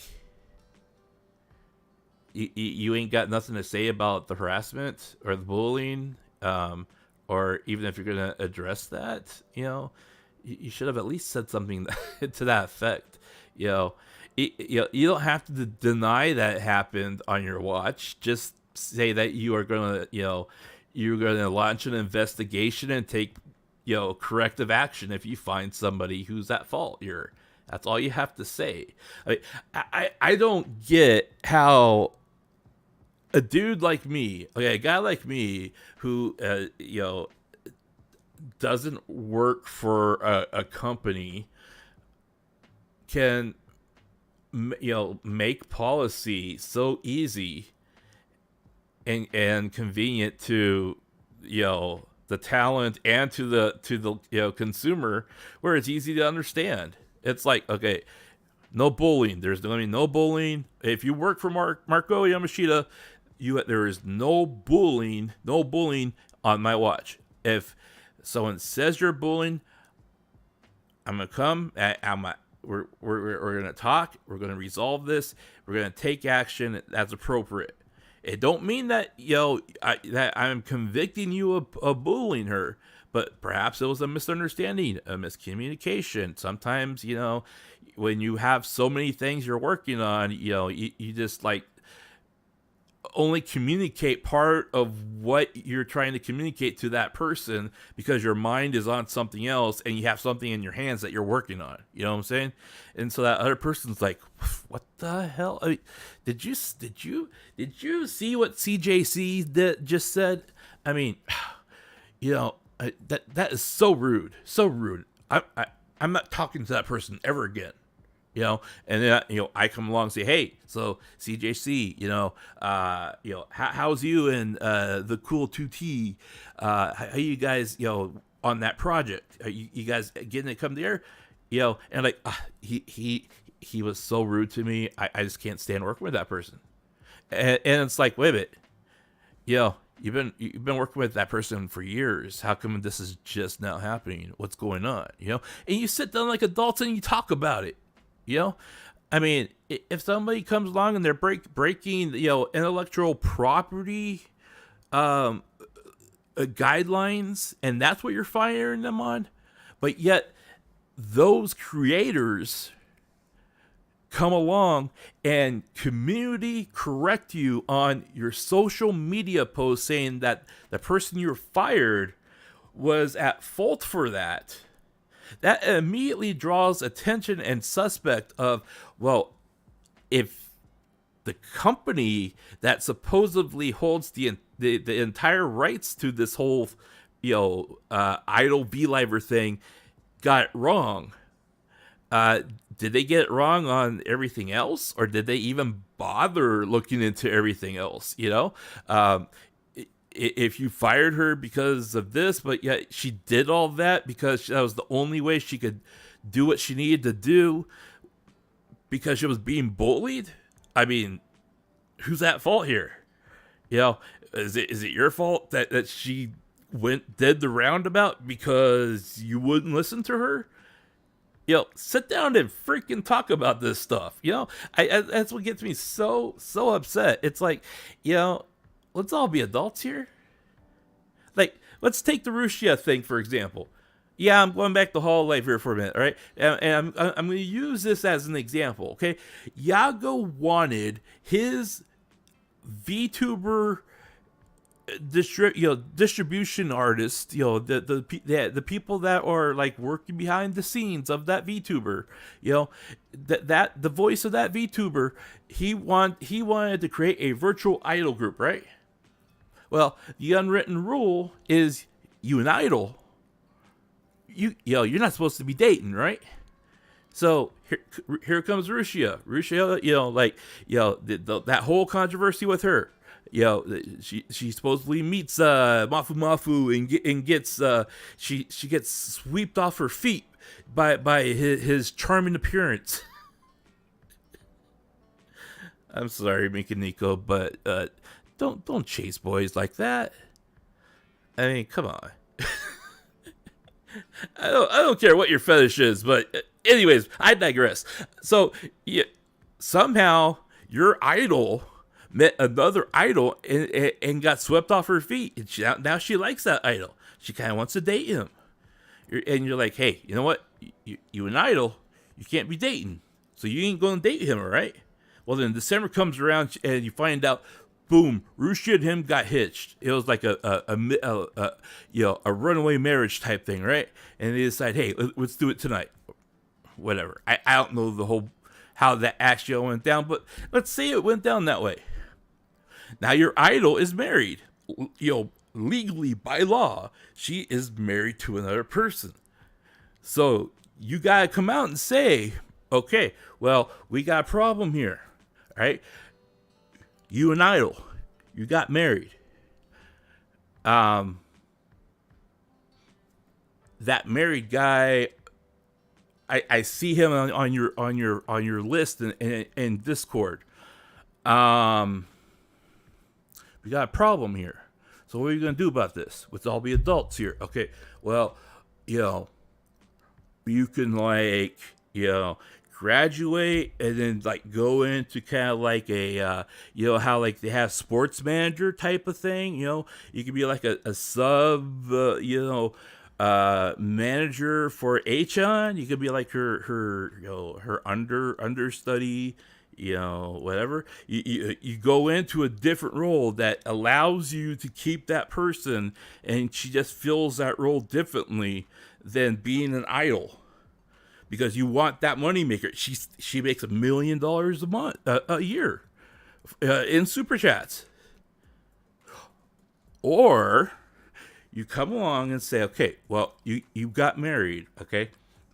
Speaker 2: you ain't got nothing to say about the harassment or the bullying, or even if you're going to address that, you should have at least said something to that effect. You don't have to deny that it happened on your watch. Just say that you are going to, you're going to launch an investigation and take, corrective action if you find somebody who's at fault. That's all you have to say. I don't get how a dude like me, a guy like me who, doesn't work for a company, can, make policy so easy and convenient to, the talent and to the consumer, where it's easy to understand. It's like, okay, no bullying. There's going to be no bullying. If you work for Marko Yamashita, there is no bullying on my watch. If someone says you're bullying, I'm gonna come. We're gonna talk. We're gonna resolve this. We're gonna take action that's appropriate. It don't mean that that I'm convicting you of bullying her, but perhaps it was a misunderstanding, a miscommunication. Sometimes, when you have so many things you're working on, you just like only communicate part of what you're trying to communicate to that person, because your mind is on something else and you have something in your hands that you're working on. You know what I'm saying? And so that other person's like, what the hell? I mean, did you see what CJC just said? I mean, that is so rude. So rude. I'm not talking to that person ever again. And then I come along and say, hey, so CJC, how's you and the cool 2T, how you guys, on that project, are you guys getting it come there, and like he was so rude to me. I just can't stand working with that person, and it's like, wait a minute, you've been working with that person for years. How come this is just now happening? What's going on? And you sit down like adults and you talk about it. I mean, if somebody comes along and they're breaking, intellectual property guidelines, and that's what you're firing them on, but yet those creators come along and community correct you on your social media post saying that the person you're fired was at fault for that. That immediately draws attention and suspect of, well, if the company that supposedly holds the entire rights to this whole, idol V-Liver thing got it wrong, did they get it wrong on everything else, or did they even bother looking into everything else? If you fired her because of this, but yet she did all that because that was the only way she could do what she needed to do because she was being bullied. I mean, who's at fault here? Is it your fault that she did the roundabout because you wouldn't listen to her? Sit down and freaking talk about this stuff. That's what gets me so upset. It's like, let's all be adults here. Like, let's take the Rusia thing, for example. Yeah, I'm going back to Hall of Life here for a minute, all right? And I'm going to use this as an example, okay? Yago wanted his VTuber distribution artists, the people that are like working behind the scenes of that VTuber, that the voice of that VTuber, he wanted to create a virtual idol group, right? Well, the unwritten rule is you an idol, you're not supposed to be dating, right? So here comes Rusia, that whole controversy with her. She supposedly meets Mafu and gets she gets swept off her feet by his charming appearance. I'm sorry, Nico, but don't chase boys like that. I mean, come on. I don't care what your fetish is, but anyways, I digress. So somehow your idol met another idol and got swept off her feet. And now she likes that idol. She kind of wants to date him. And you're like, hey, you know what? You an idol, you can't be dating. So you ain't going to date him, all right? Well, then December comes around and you find out, boom, Rusia and him got hitched. It was like a runaway marriage type thing, right? And they decide, hey, let's do it tonight. Whatever. I don't know the whole how that actually went down, but let's say it went down that way. Now your idol is married. Legally by law, she is married to another person. So you gotta come out and say, okay, well, we got a problem here, right? You an idol, you got married. That married guy, I see him on your list in Discord. We got a problem here. So what are you gonna do about this? Let's all be adults here. Okay. Well, you can graduate and then go into kind of like a how they have sports manager type of thing. You can be like a sub manager for Achan. You could be like her understudy, whatever. You go into a different role that allows you to keep that person, and she just fills that role differently than being an idol. Because you want that money maker. She makes $1 million a year in super chats. Or you come along and say, okay, well, you got married, okay?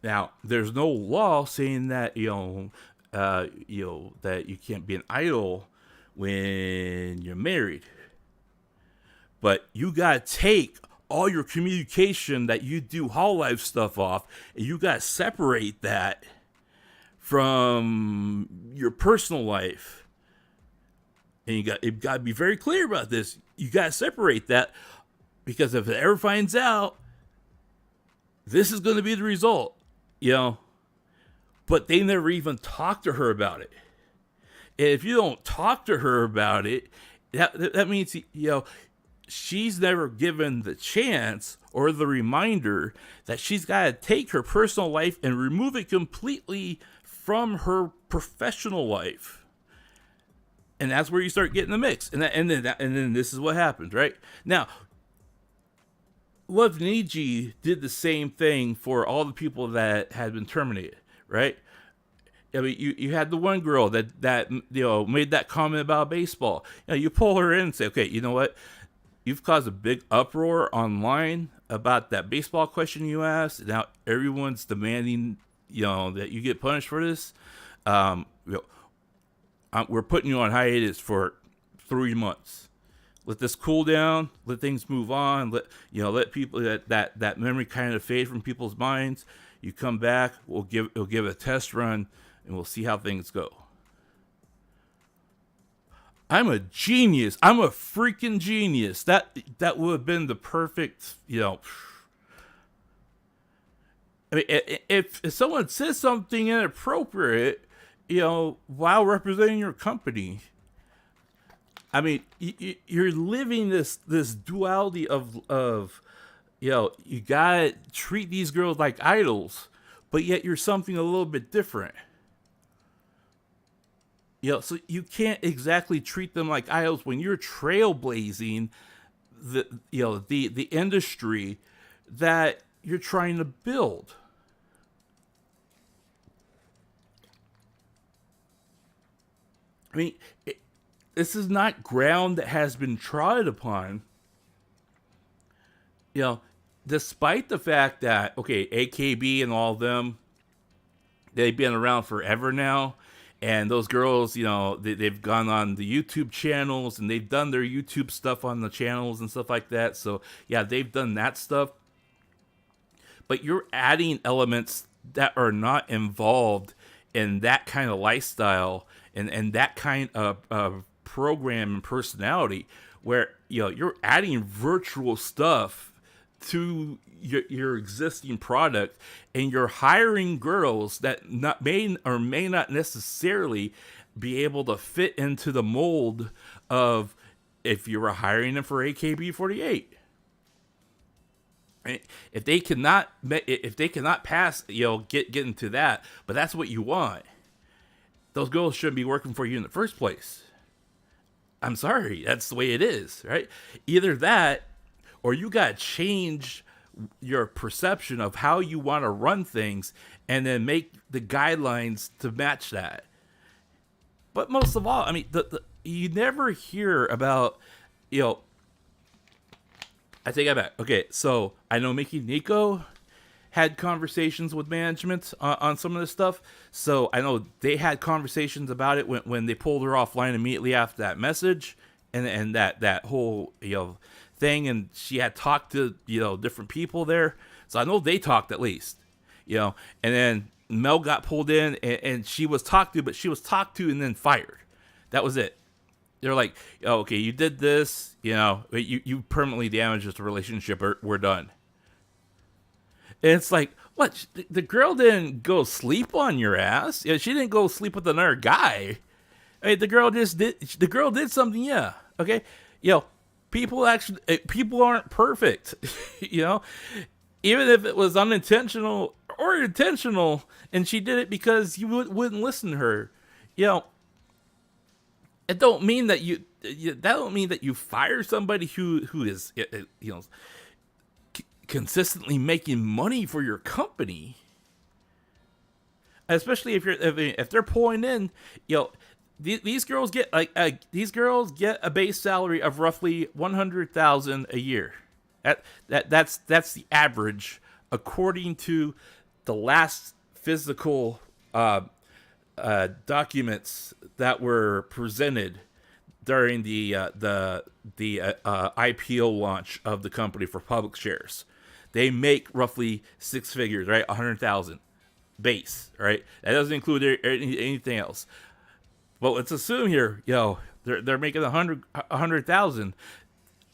Speaker 2: Now, there's no law saying that that you can't be an idol when you're married, but you gotta take all your communication that you do hall life stuff off, and you gotta separate that from your personal life. And you got to be very clear about this. You got to separate that, because if it ever finds out, this is going to be the result, But they never even talk to her about it. And if you don't talk to her about it, that means, she's never given the chance or the reminder that she's got to take her personal life and remove it completely from her professional life. And that's where you start getting the mix. And then this is what happens, right? Now, Love Niji did the same thing for all the people that had been terminated, right? I mean, you had the one girl that made that comment about baseball. You pull her in and say, okay, you know what? You've caused a big uproar online about that baseball question you asked. Now everyone's demanding, that you get punished for this. We're putting you on hiatus for 3 months. Let this cool down. Let things move on. Let people that memory kind of fade from people's minds. You come back. We'll give a test run, and we'll see how things go. I'm a genius. I'm a freaking genius. That would have been the perfect, I mean, if someone says something inappropriate, while representing your company, I mean, you're living this duality of you gotta treat these girls like idols, but yet you're something a little bit different. So you can't exactly treat them like idols when you're trailblazing the industry that you're trying to build. I mean, this is not ground that has been trod upon. Despite the fact that, okay, AKB and all of them, they've been around forever now. And those girls, they've gone on the YouTube channels and they've done their YouTube stuff on the channels and stuff like that. So, yeah, they've done that stuff. But you're adding elements that are not involved in that kind of lifestyle and that kind of program and personality, where, you're adding virtual stuff to your existing product, and you're hiring girls that may or may not necessarily be able to fit into the mold of if you were hiring them for AKB48. If they cannot pass, get into that, but that's what you want, those girls shouldn't be working for you in the first place. I'm sorry, that's the way it is, right? Either that, or you got to change your perception of how you want to run things and then make the guidelines to match that. But most of all, I mean, you never hear about, I take that back. Okay, so I know Mickey Nico had conversations with management on some of this stuff. So I know they had conversations about it when they pulled her offline immediately after that message and that whole, thing, and she had talked to different people there, so I know they talked at least, and then Mel got pulled in and she was talked to, but she was talked to and then fired. That was it. They're like, okay, you did this, you permanently damaged the relationship, or we're done. And it's like, what? The girl didn't go sleep on your ass. She didn't go sleep with another guy. I mean, the girl did something. Yeah. Okay. People aren't perfect, even if it was unintentional or intentional, and she did it because you wouldn't listen to her. It don't mean that you fire somebody who is consistently making money for your company, especially if they're pulling in, These girls get a base salary of roughly $100,000 a year. That's the average according to the last physical documents that were presented during the IPO launch of the company for public shares. They make roughly six figures, right? 100,000 base, right? That doesn't include anything else. But let's assume here, they're making 100,000.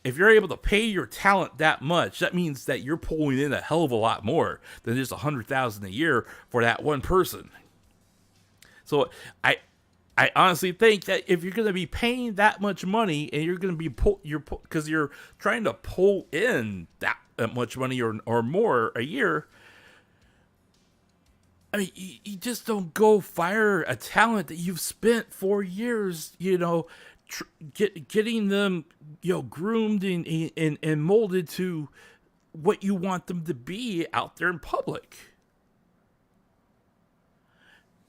Speaker 2: If you're able to pay your talent that much, that means that you're pulling in a hell of a lot more than just 100,000 a year for that one person. So I honestly think that if you're going to be paying that much money and you're going to be because you're trying to pull in that much money or more a year, I mean, you just don't go fire a talent that you've spent 4 years, getting them, groomed and molded to what you want them to be out there in public.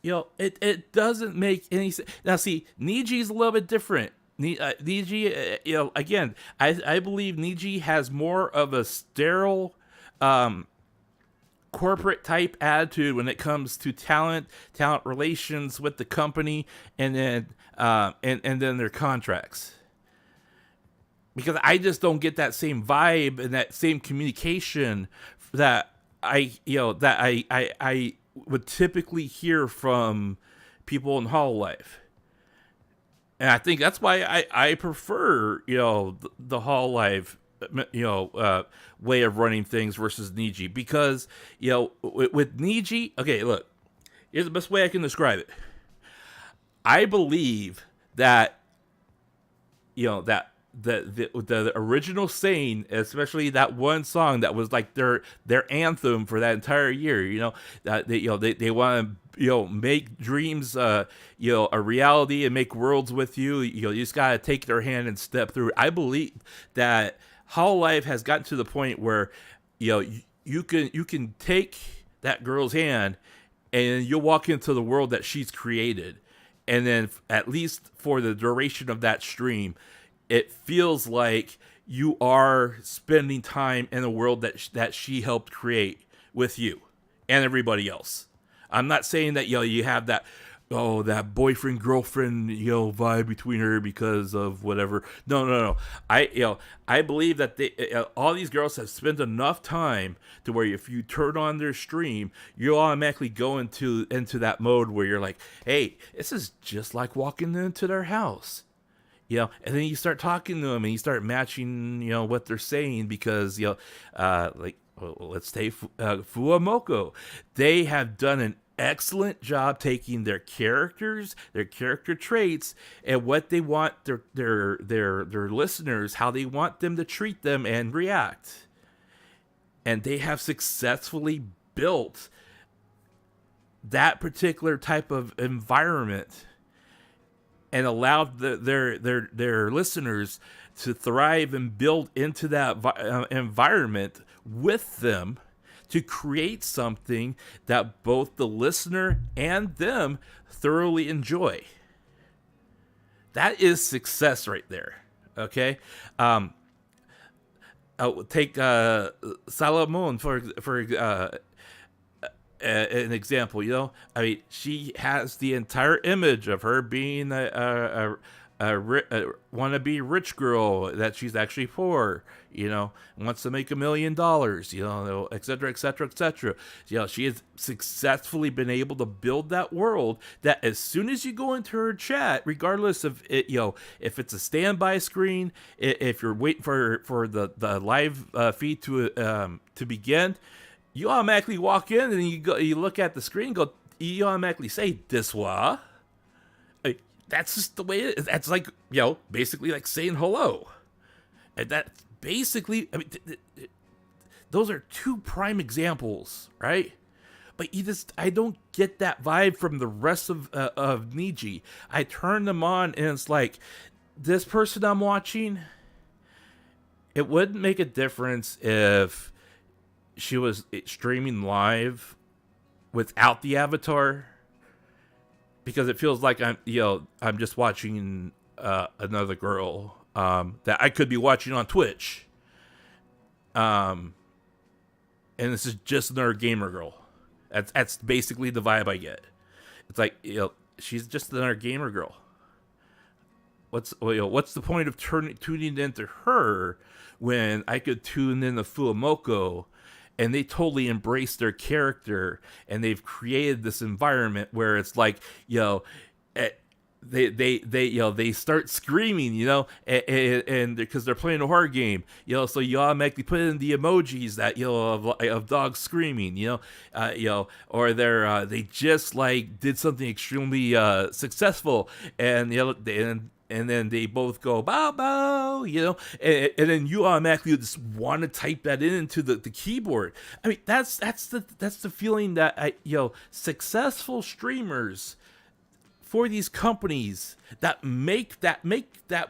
Speaker 2: It doesn't make any sense. Now, see, Niji's a little bit different. Niji, again, I believe Niji has more of a sterile, corporate type attitude when it comes to talent relations with the company, and then and then their contracts. Because I just don't get that same vibe and that same communication that I would typically hear from people in Hololive. And I think that's why I prefer, the Hololive, way of running things versus Niji. Because, with Niji, okay, look, here's the best way I can describe it. I believe that, the original saying, especially that one song that was like their anthem for that entire year, that they want to make dreams a reality and make worlds with you. You just gotta take their hand and step through it. I believe that Hololive has gotten to the point where you can take that girl's hand and you'll walk into the world that she's created, and then at least for the duration of that stream, it feels like you are spending time in a world that she helped create with you and everybody else. I'm not saying that you have that boyfriend girlfriend vibe between her because of whatever. No. I believe that all these girls have spent enough time to where if you turn on their stream, you automatically go into that mode where you're like, hey, this is just like walking into their house. And then you start talking to them and you start matching, what they're saying, because, let's take Fuamoko. They have done an excellent job taking their characters, their character traits, and what they want their listeners, how they want them to treat them and react. And they have successfully built that particular type of environment and allowed their listeners to thrive and build into that environment with them to create something that both the listener and them thoroughly enjoy. That is success right there. Okay? I'll take Salomon for an example. I mean, she has the entire image of her being a wannabe rich girl that she's actually poor, wants to make $1 million, et cetera, et cetera, et cetera. She has successfully been able to build that world that as soon as you go into her chat, regardless of it, if it's a standby screen, if you're waiting for the live feed to begin, you automatically walk in and you look at the screen and you automatically say, "Diswa." That's just the way it is. That's like, basically like saying hello. And that's basically, I mean, those are two prime examples, right? But I don't get that vibe from the rest of Niji. I turn them on and it's like, this person I'm watching, it wouldn't make a difference if she was streaming live without the avatar, because it feels like I'm just watching another girl that I could be watching on Twitch, and this is just another gamer girl. That's basically the vibe I get. It's like, she's just another gamer girl. What's the point of tuning into her when I could tune in to Fuamoko, and they totally embrace their character, and they've created this environment where it's like, they start screaming, and because they're playing a horror game, so you automatically put in the emojis that of dogs screaming, or they just like did something extremely successful, and then they both go bow bow, and then you automatically just want to type that into the keyboard. I mean, that's the feeling that successful streamers for these companies that make that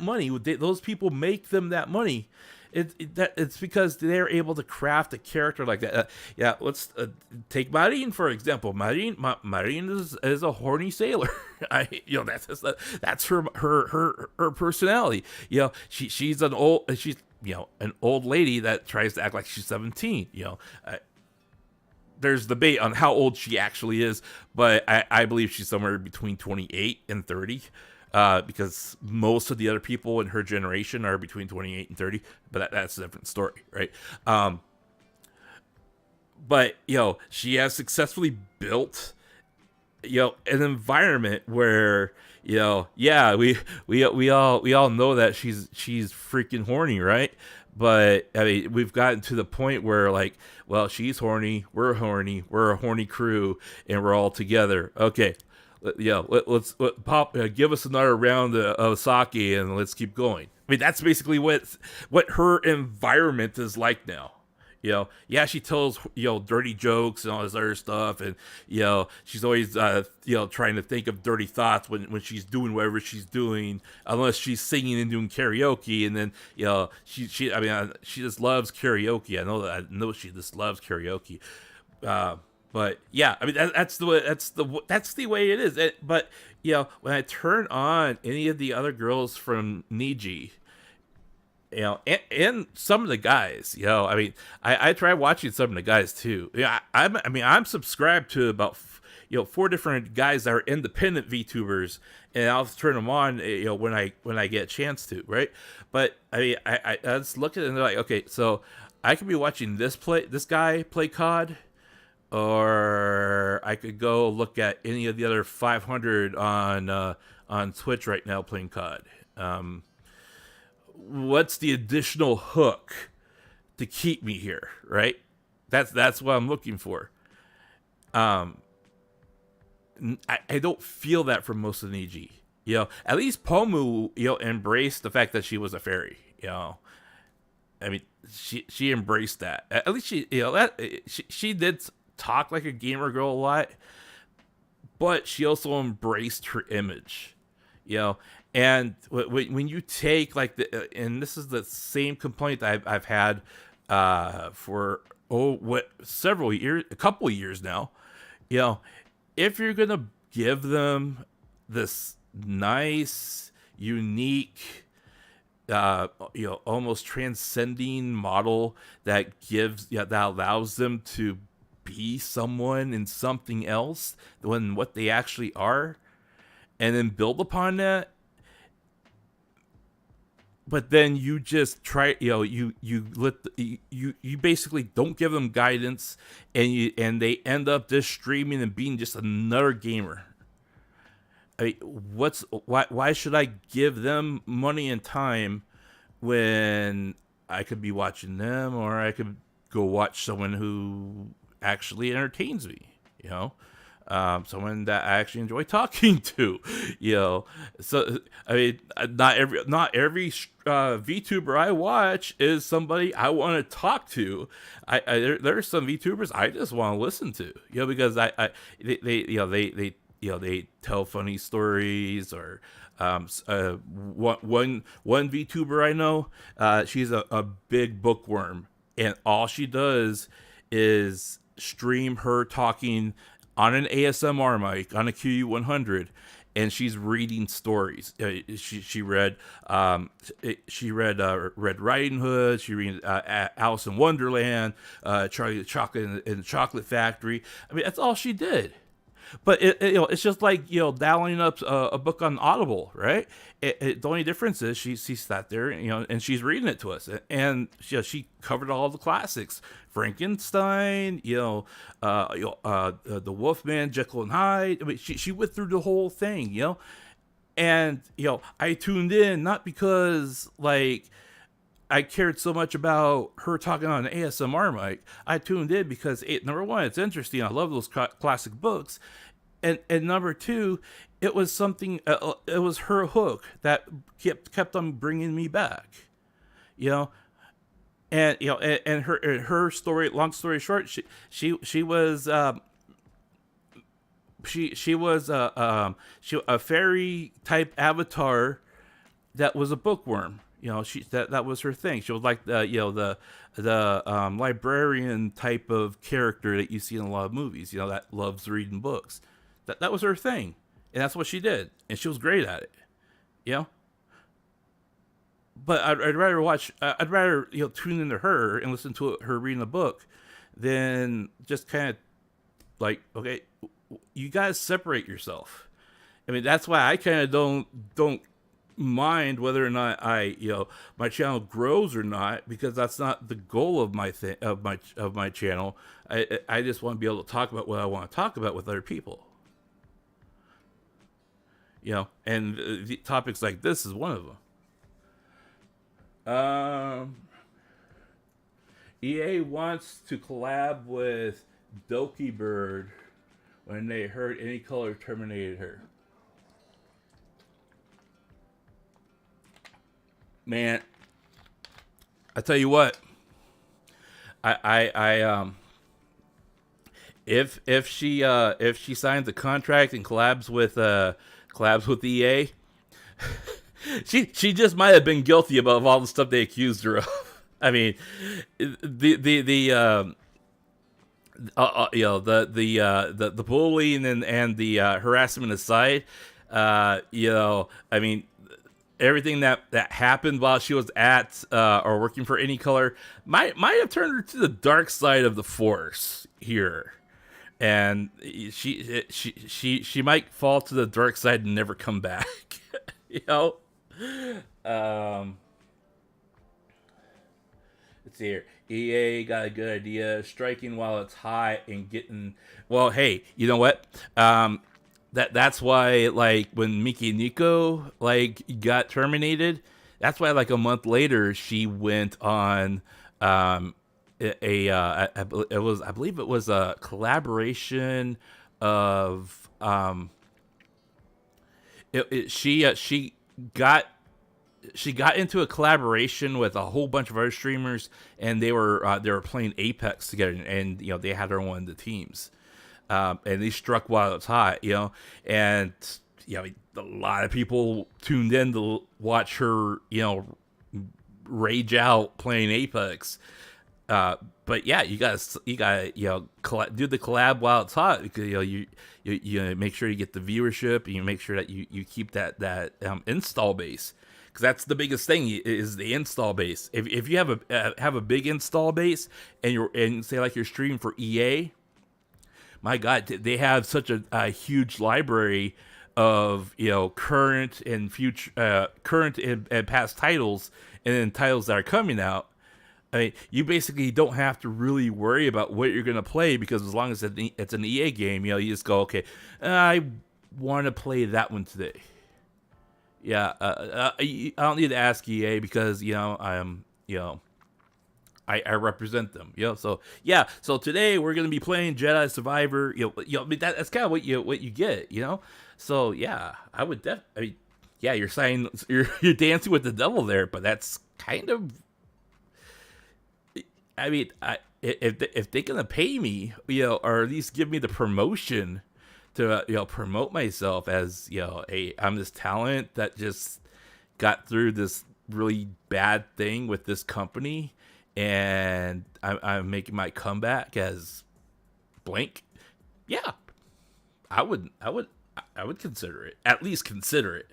Speaker 2: money, those people make them that money. It's because they're able to craft a character like that. Let's take Marine for example. Marine is a horny sailor. That's her personality. She's an old lady that tries to act like she's 17. There's debate on how old she actually is, but I believe she's somewhere between 28 and 30. Because most of the other people in her generation are between 28 and 30, but that's a different story, right? But she has successfully built an environment where we all know that she's freaking horny, right? But I mean, we've gotten to the point where like, well, she's horny, we're a horny crew, and we're all together. Okay. Let's give us another round of sake and let's keep going. I mean, that's basically what her environment is like now. She tells dirty jokes and all this other stuff, and she's always trying to think of dirty thoughts when she's doing whatever she's doing, unless she's singing and doing karaoke, and then she just loves karaoke. I know she just loves karaoke. But yeah, I mean that's the way it is. But when I turn on any of the other girls from Niji, and some of the guys, I mean, I try watching some of the guys too. I'm subscribed to about 4 different guys that are independent VTubers, and I'll turn them on when I get a chance to, right? But I mean, I just look at it and they're like, okay, so I could be watching this guy play COD. Or I could go look at any of the other 500 on Twitch right now playing COD. What's the additional hook to keep me here, right? That's what I'm looking for. I don't feel that from most of Niji. At least Pomu, embraced the fact that she was a fairy. I mean, she embraced that. At least she did talk like a gamer girl a lot, but she also embraced her image, and when you take like and this is the same complaint that I've had for several years, a couple of years now, if you're gonna give them this nice, unique, almost transcending model that allows them to be someone and something else than what they actually are, and then build upon that. But then you just try, you basically don't give them guidance, and they end up just streaming and being just another gamer. I mean, why should I give them money and time when I could be watching them, or I could go watch someone who actually entertains me, someone that I actually enjoy talking to, So I mean, not every VTuber I watch is somebody I want to talk to. There are some VTubers I just want to listen to, because they tell funny stories, or one VTuber I know, she's a big bookworm, and all she does is stream her talking on an ASMR mic on a QU100, and she's reading stories. She read Red Riding Hood. She read Alice in Wonderland, Charlie the Chocolate in the Chocolate Factory. I mean, that's all she did. But it's just like downloading up a book on Audible, right? The only difference is she sat there, and she's reading it to us, and she covered all the classics: Frankenstein, the Wolfman, Jekyll and Hyde. I mean, she went through the whole thing, and I tuned in not because like I cared so much about her talking on an ASMR mic. I tuned in because number one, it's interesting. I love those classic books. And number two, it was something. It was her hook that kept on bringing me back, and and her story. Long story short, she was a fairy type avatar that was a bookworm. That was her thing. She was like the librarian type of character that you see in a lot of movies. That loves reading books. That was her thing, and that's what she did, and she was great at it. But I'd rather watch. I'd rather tune into her and listen to her reading a book, than just kind of like, okay, you guys separate yourself. I mean, that's why I kind of don't mind whether or not my channel grows or not, because that's not the goal of my channel. I just want to be able to talk about what I want to talk about with other people. And the topics like this is one of them. EA wants to collab with Doki Bird when they heard Any Color terminated her. Man, I tell you what, if she signs a contract and collabs with EA, she just might have been guilty about all the stuff they accused her of. I mean, the bullying and the harassment aside, I mean, everything that happened while she was at or working for Any Color might have turned her to the dark side of the Force here, and she might fall to the dark side and never come back. Let's see here. EA got a good idea: striking while it's hot and getting. Well, hey, you know what? That's why, like, when Miki Nico got terminated, that's why like a month later she went on I believe it was a collaboration of she got into a collaboration with a whole bunch of other streamers, and they were playing Apex together, and they had her on one of the teams. And they struck while it's hot, and a lot of people tuned in to watch her, rage out playing Apex. But yeah, you gotta do the collab while it's hot, because you make sure you get the viewership, and you make sure that you keep that install base, because that's the biggest thing is the install base. If you have a big install base, and say like you're streaming for EA. My God, they have such a huge library of current and future, current and past titles, and then titles that are coming out. I mean, you basically don't have to really worry about what you're gonna play, because as long as it's an EA game, you just go, okay, I want to play that one today. Yeah, I don't need to ask EA, because I'm I represent them, So yeah, so today we're gonna be playing Jedi Survivor. I mean, that's kind of what you get, So yeah, I would yeah, you're dancing with the devil there, but that's kind of. I mean, if they're gonna pay me, or at least give me the promotion to promote myself as I'm this talent that just got through this really bad thing with this company, and I'm making my comeback as blank. Yeah, I would I would consider it. At least consider it.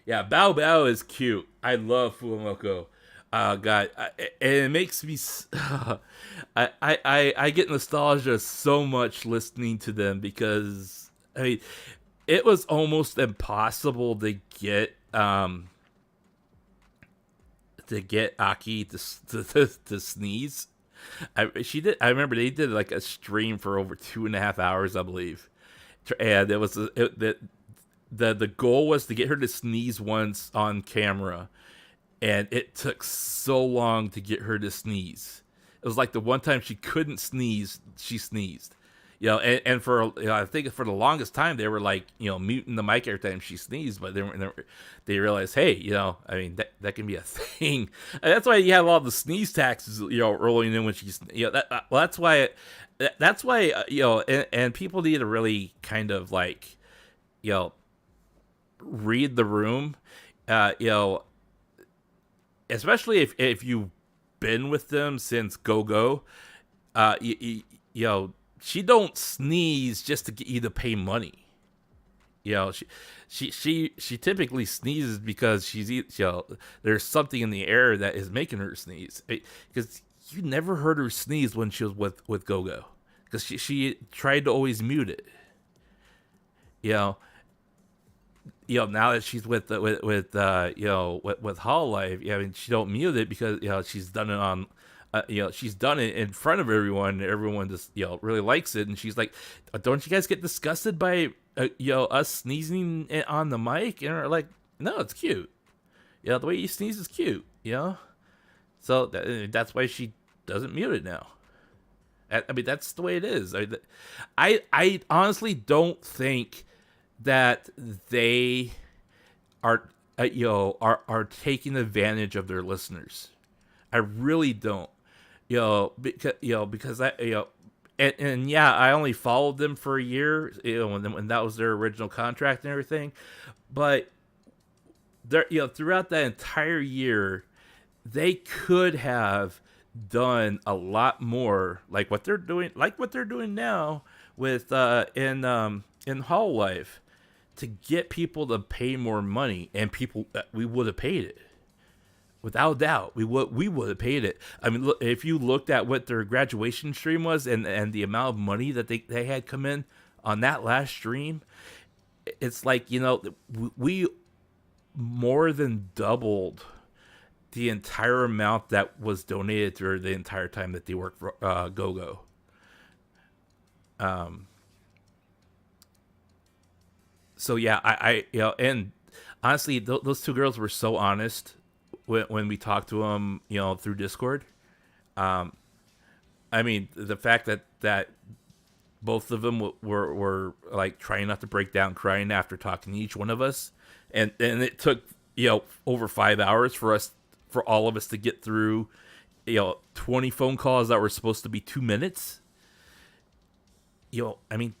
Speaker 2: Yeah, Bao Bao is cute. I love Fuamoko. God, and it makes me. I get nostalgia so much listening to them because I mean, it was almost impossible to get Aki to sneeze. I remember they did like a stream for over 2.5 hours, I believe, and the goal was to get her to sneeze once on camera, and it took so long to get her to sneeze. It was like the one time she couldn't sneeze, she sneezed. And for I think for the longest time they were like muting the mic every time she sneezed, but they realized, hey, I mean that can be a thing. And that's why you have all the sneeze taxes rolling in when she's that's why and people need to really kind of like read the room, especially if you've been with them since Go. She don't sneeze just to get you to pay money. She typically sneezes because there's something in the air that is making her sneeze. Because you never heard her sneeze when she was with Go, because she tried to always mute it. Now that she's with Hololive, I mean, she don't mute it because she's done it on. She's done it in front of everyone. And everyone just really likes it, and she's like, "Don't you guys get disgusted by us sneezing on the mic?" And we're like, "No, it's cute. The way you sneeze is cute. So that's why she doesn't mute it now. I mean, that's the way it is. I honestly don't think that they are taking advantage of their listeners. I really don't. Because I I only followed them for a year, when that was their original contract and everything. But throughout that entire year, they could have done a lot more, like what they're doing now with in Hololive, to get people to pay more money, and people we would have paid it. Without doubt, we would have paid it. I mean, look, if you looked at what their graduation stream was and the amount of money that they had come in on that last stream, it's like, we more than doubled the entire amount that was donated through the entire time that they worked for Go. So yeah, I and honestly, those two girls were so honest when we talked to them, through Discord. I mean, the fact that both of them were like trying not to break down crying after talking to each one of us, and it took over 5 hours for all of us to get through 20 phone calls that were supposed to be 2 minutes. I mean,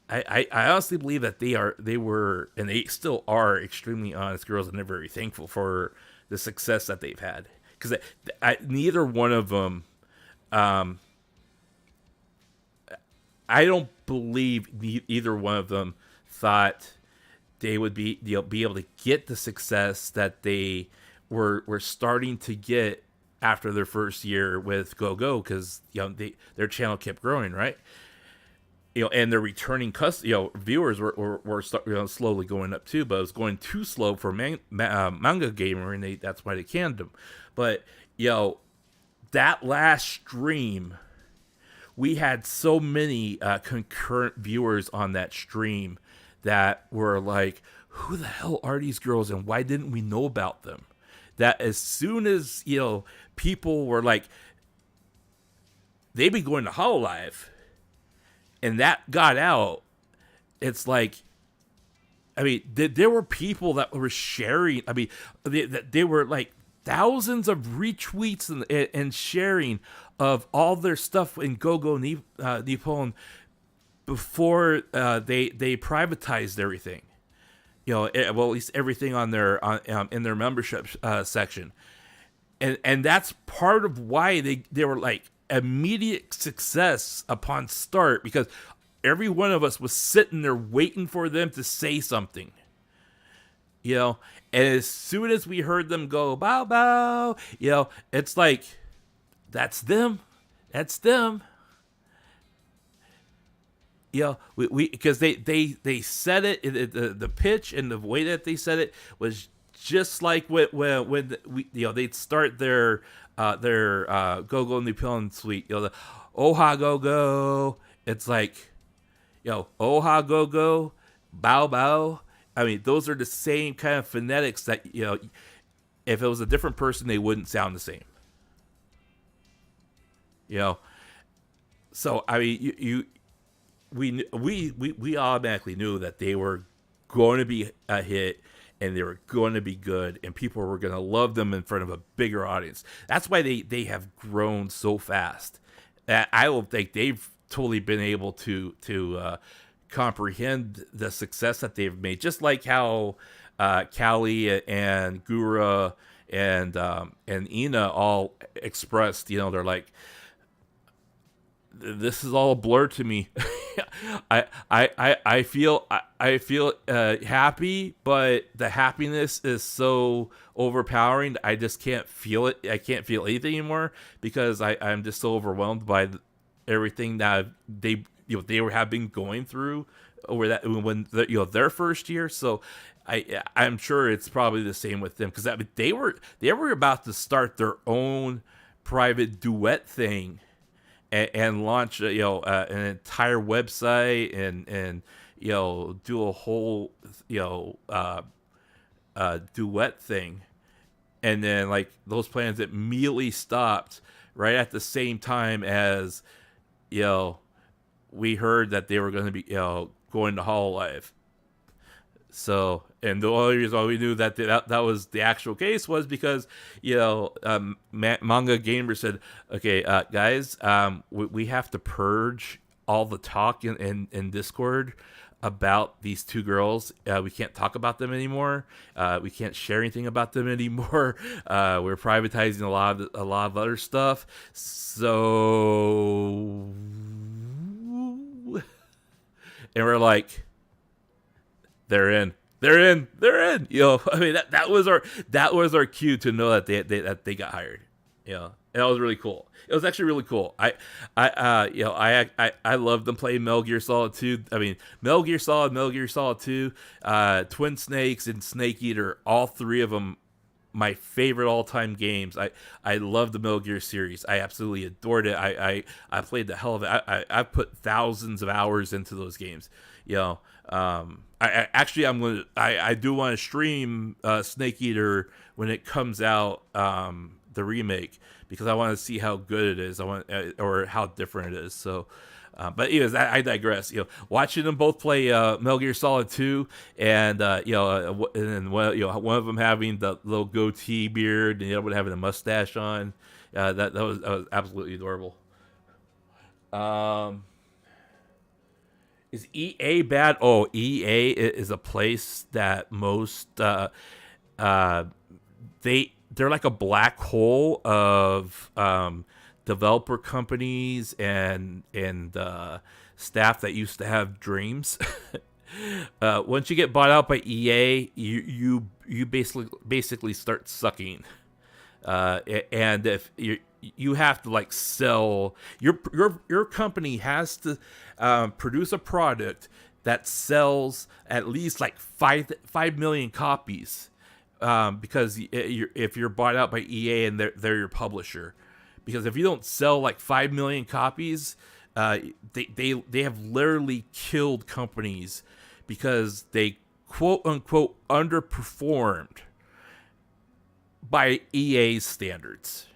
Speaker 2: I honestly believe that they were, and they still are, extremely honest girls, and they're very thankful for the success that they've had. Because neither one of them, I don't believe either one of them thought they would be able to get the success that they were starting to get after their first year with Go, because their channel kept growing, right? And their returning viewers were slowly going up too, but it was going too slow for Manga Gamer, and that's why they canned them. But that last stream, we had so many concurrent viewers on that stream that were like, "Who the hell are these girls, and why didn't we know about them?" That as soon as people were like, they've been going to Hololive, and that got out, it's like, I mean, there were people that were sharing. I mean, they were like thousands of retweets and sharing of all their stuff in Go Nippon before they privatized everything. Well, at least everything on their in their membership section, and that's part of why they were like immediate success upon start, because every one of us was sitting there waiting for them to say something. And as soon as we heard them go bow bow, it's like, that's them. We because they said it, the pitch and the way that they said it was just like when they'd start their go go in the Pill Suite, the oh ha go go. It's like, oh ha go go, bow bow. I mean, those are the same kind of phonetics that if it was a different person, they wouldn't sound the same. So I mean, we automatically knew that they were going to be a hit and they were going to be good and people were going to love them in front of a bigger audience. That's why they have grown so fast. I don't think they've totally been able to comprehend the success that they've made. Just like how Callie and Gura and Ina all expressed, they're like, this is all a blur to me. I feel happy, but the happiness is so overpowering. I just can't feel it. I can't feel anything anymore because I'm just so overwhelmed by everything that they have been going through over that when their first year. So I'm sure it's probably the same with them because they were about to start their own private duet thing. And launch, an entire website and do a whole, duet thing. And then, like, those plans immediately stopped right at the same time as, we heard that they were going to be, going to Hololive. So, and the only reason why we knew that was the actual case was because, Manga Gamer said, okay, guys, we have to purge all the talk in Discord about these two girls. We can't talk about them anymore. We can't share anything about them anymore. We're privatizing a lot of other stuff. So, and we're like, They're in. I mean, that was our cue to know that they got hired. And that was really cool. It was actually really cool. I love them playing Metal Gear Solid 2. I mean, Metal Gear Solid 2, Twin Snakes, and Snake Eater. All three of them, my favorite all-time games. I love the Metal Gear series. I absolutely adored it. I played the hell of it. I put thousands of hours into those games. I do want to stream Snake Eater when it comes out, the remake, because I want to see how good it is. Or how different it is. So, but anyways, I digress. Watching them both play Metal Gear Solid 2, and and then one of them having the little goatee beard, and the other one having a mustache on. That was absolutely adorable. Is EA bad? Oh, EA is a place that most they're like a black hole of developer companies and staff that used to have dreams. Once you get bought out by EA, you basically start sucking. And if you have to like sell your company has to produce a product that sells at least like 5 million copies, because if you're bought out by EA and they're your publisher, because if you don't sell like 5 million copies, they have literally killed companies because they quote unquote underperformed by EA's standards.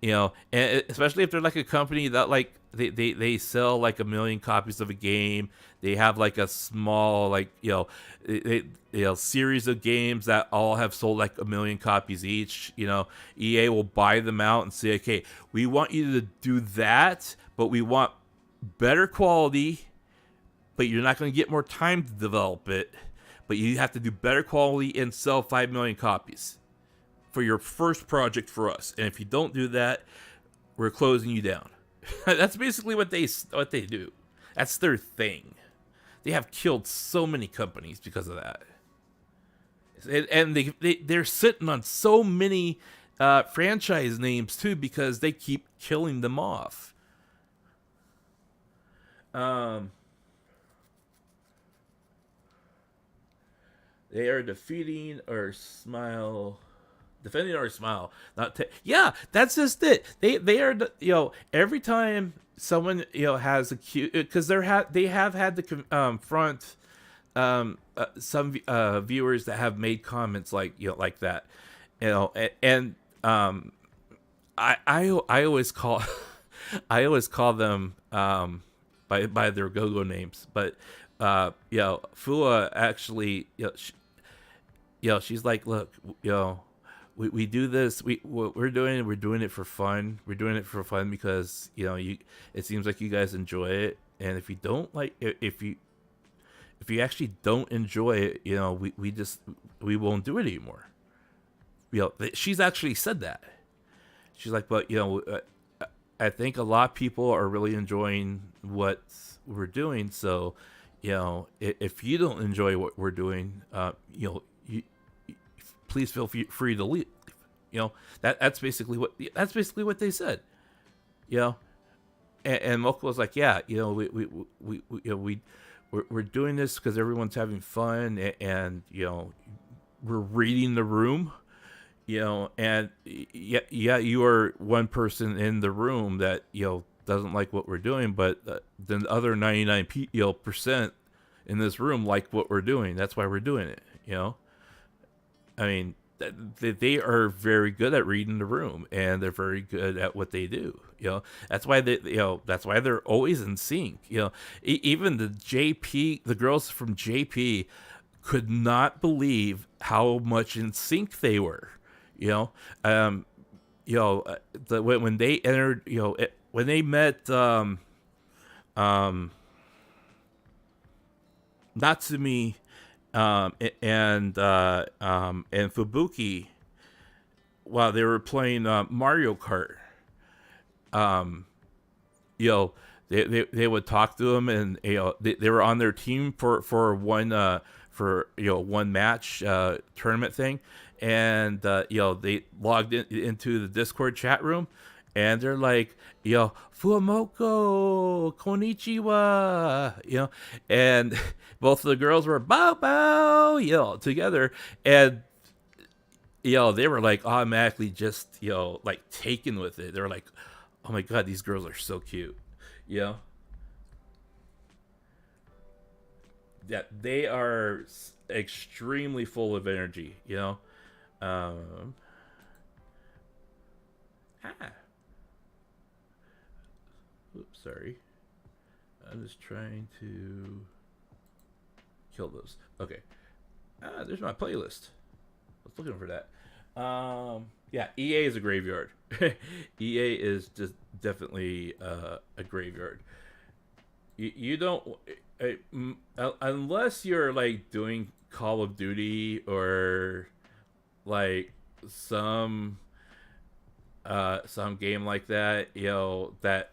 Speaker 2: And especially if they're like a company that like they sell like 1 million copies of a game, they have like a small like series of games that all have sold like 1 million copies each. EA will buy them out and say, okay, we want you to do that, but we want better quality, but you're not going to get more time to develop it, but you have to do better quality and sell 5 million copies for your first project for us. And if you don't do that, we're closing you down. That's basically what they do. That's their thing. They have killed so many companies because of that. And they're sitting on so many franchise names too because they keep killing them off. They are defending our smile. Not yeah, that's just it. They are every time someone has a cute because they have had to confront some viewers that have made comments like that, and I always call I always call them by their go-go names, but Fua actually she's like, look, we do this, we're doing it for fun. We're doing it for fun because it seems like you guys enjoy it, and if you don't like if you actually don't enjoy it, we won't do it anymore. She's actually said that. She's like, but I think a lot of people are really enjoying what we're doing. So, if you don't enjoy what we're doing, you please feel free to leave. That's basically what they said. And Moko was like, yeah, we're doing this because everyone's having fun, and we're reading the room. And you are one person in the room that doesn't like what we're doing, but the other 99% in this room like what we're doing. That's why we're doing it. I mean, they are very good at reading the room, and they're very good at what they do. That's why that's why they're always in sync. Even the girls from JP could not believe how much in sync they were. When they entered, when they met Natsumi and Fubuki while they were playing Mario Kart, they would talk to them, and they were on their team for one one match tournament thing. And they logged into the Discord chat room, and they're like, Fuamoko, konnichiwa, and both of the girls were bow bow, together, and they were like automatically just like taken with it. They were like, oh my god, these girls are so cute, Yeah, they are extremely full of energy, Oops, sorry. I'm just trying to kill those. Okay. There's my playlist. I was looking for that. Yeah, EA is a graveyard. EA is just definitely a graveyard. You don't unless you're like doing Call of Duty or like some game like that, that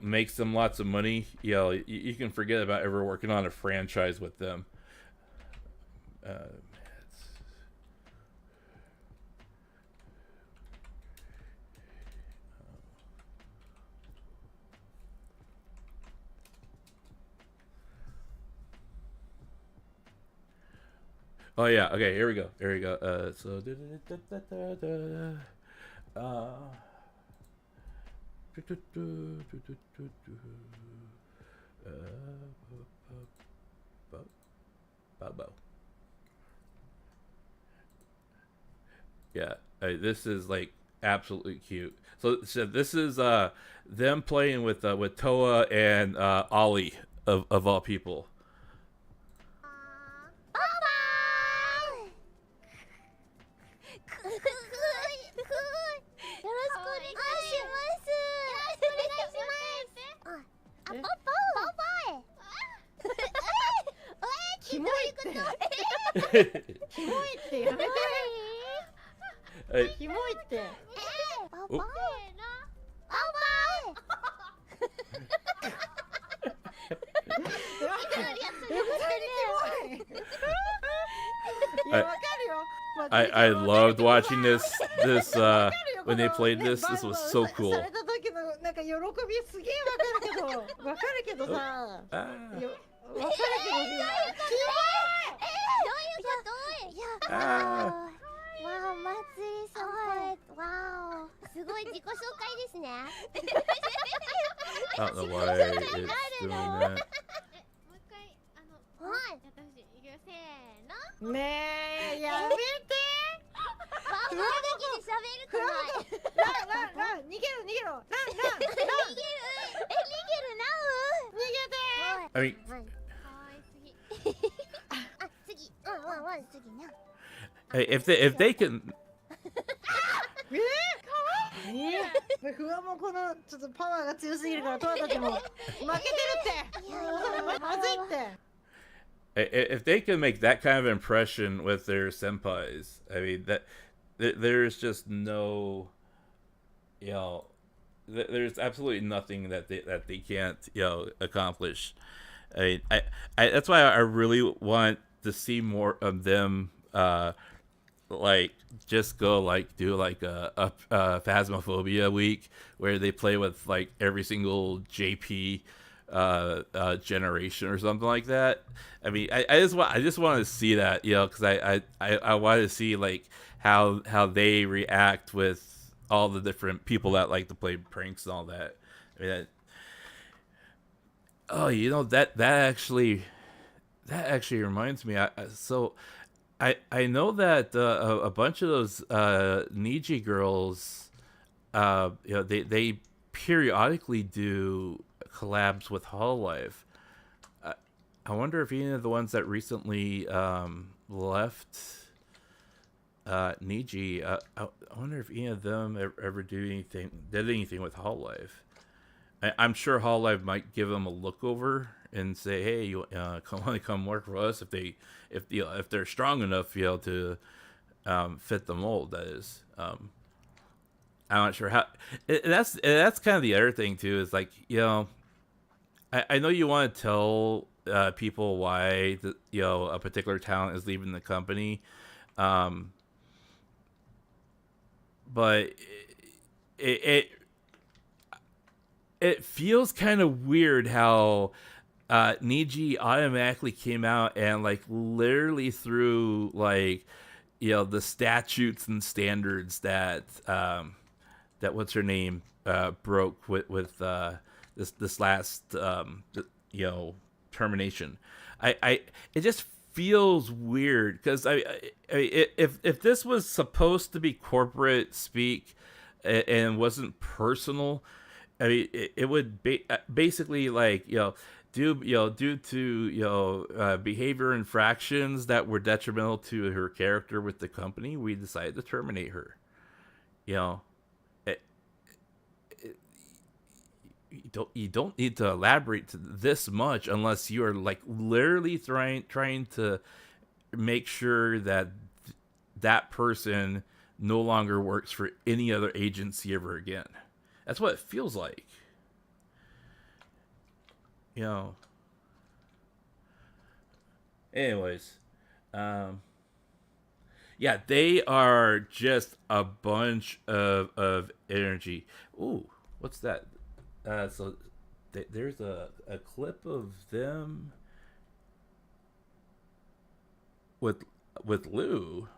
Speaker 2: makes them lots of money. You can forget about ever working on a franchise with them. Oh yeah, okay, here we go. So yeah, this is like absolutely cute. So this is them playing with Toa and Ollie of all people. I loved watching this when they played this. This was so cool.
Speaker 3: された時のなんか喜びすげえわかるけどさ、わかるけど。
Speaker 4: どういうこと？わあ、まつりさんこれ、わお、すごい自己紹介ですね。
Speaker 2: I don't know why it's doing that.
Speaker 4: もう一回私いくよ、せーの。
Speaker 3: ねえ、やめて。
Speaker 4: ワンワンだけで喋るくない。
Speaker 3: ラン、逃げろ。ラン。
Speaker 4: 逃げるなう。
Speaker 2: I mean,
Speaker 4: はい、次。あ、次。ワン、次な。
Speaker 2: hey, if they can,
Speaker 3: 不安もこのちょっとパワーが強すぎるからトアたちも負けてるって。まずいって。
Speaker 2: if they can make that kind of impression with their senpais, I mean there's just no, there's absolutely nothing that they can't accomplish. I mean, I that's why I really want to see more of them. Like just go do a Phasmophobia week where they play with like every single JP generation or something like that. I mean, I just want to see that, because I want to see like how they react with all the different people that like to play pranks and all that. I mean, that actually reminds me. I know that a bunch of those Niji girls, they periodically do collabs with Hololive. I wonder if any of the ones that recently left Niji, I wonder if any of them ever did anything with Hololive. I'm sure Hololive might give them a look over and say, hey, you come work for us if they're strong enough, to fit the mold. That is, I'm not sure how. That's kind of the other thing too. Is like, I know you want to tell people why a particular talent is leaving the company, but it feels kind of weird how Niji automatically came out and like literally threw like the statutes and standards that what's her name broke with this last termination. It just feels weird because if this was supposed to be corporate speak and wasn't personal, I mean it would basically like due to behavior infractions that were detrimental to her character with the company, we decided to terminate her. You don't need to elaborate this much unless you are like literally trying to make sure that that person no longer works for any other agency ever again. That's what it feels like. Anyways, yeah, they are just a bunch of energy. Ooh, what's that? So there's a clip of them with Lou.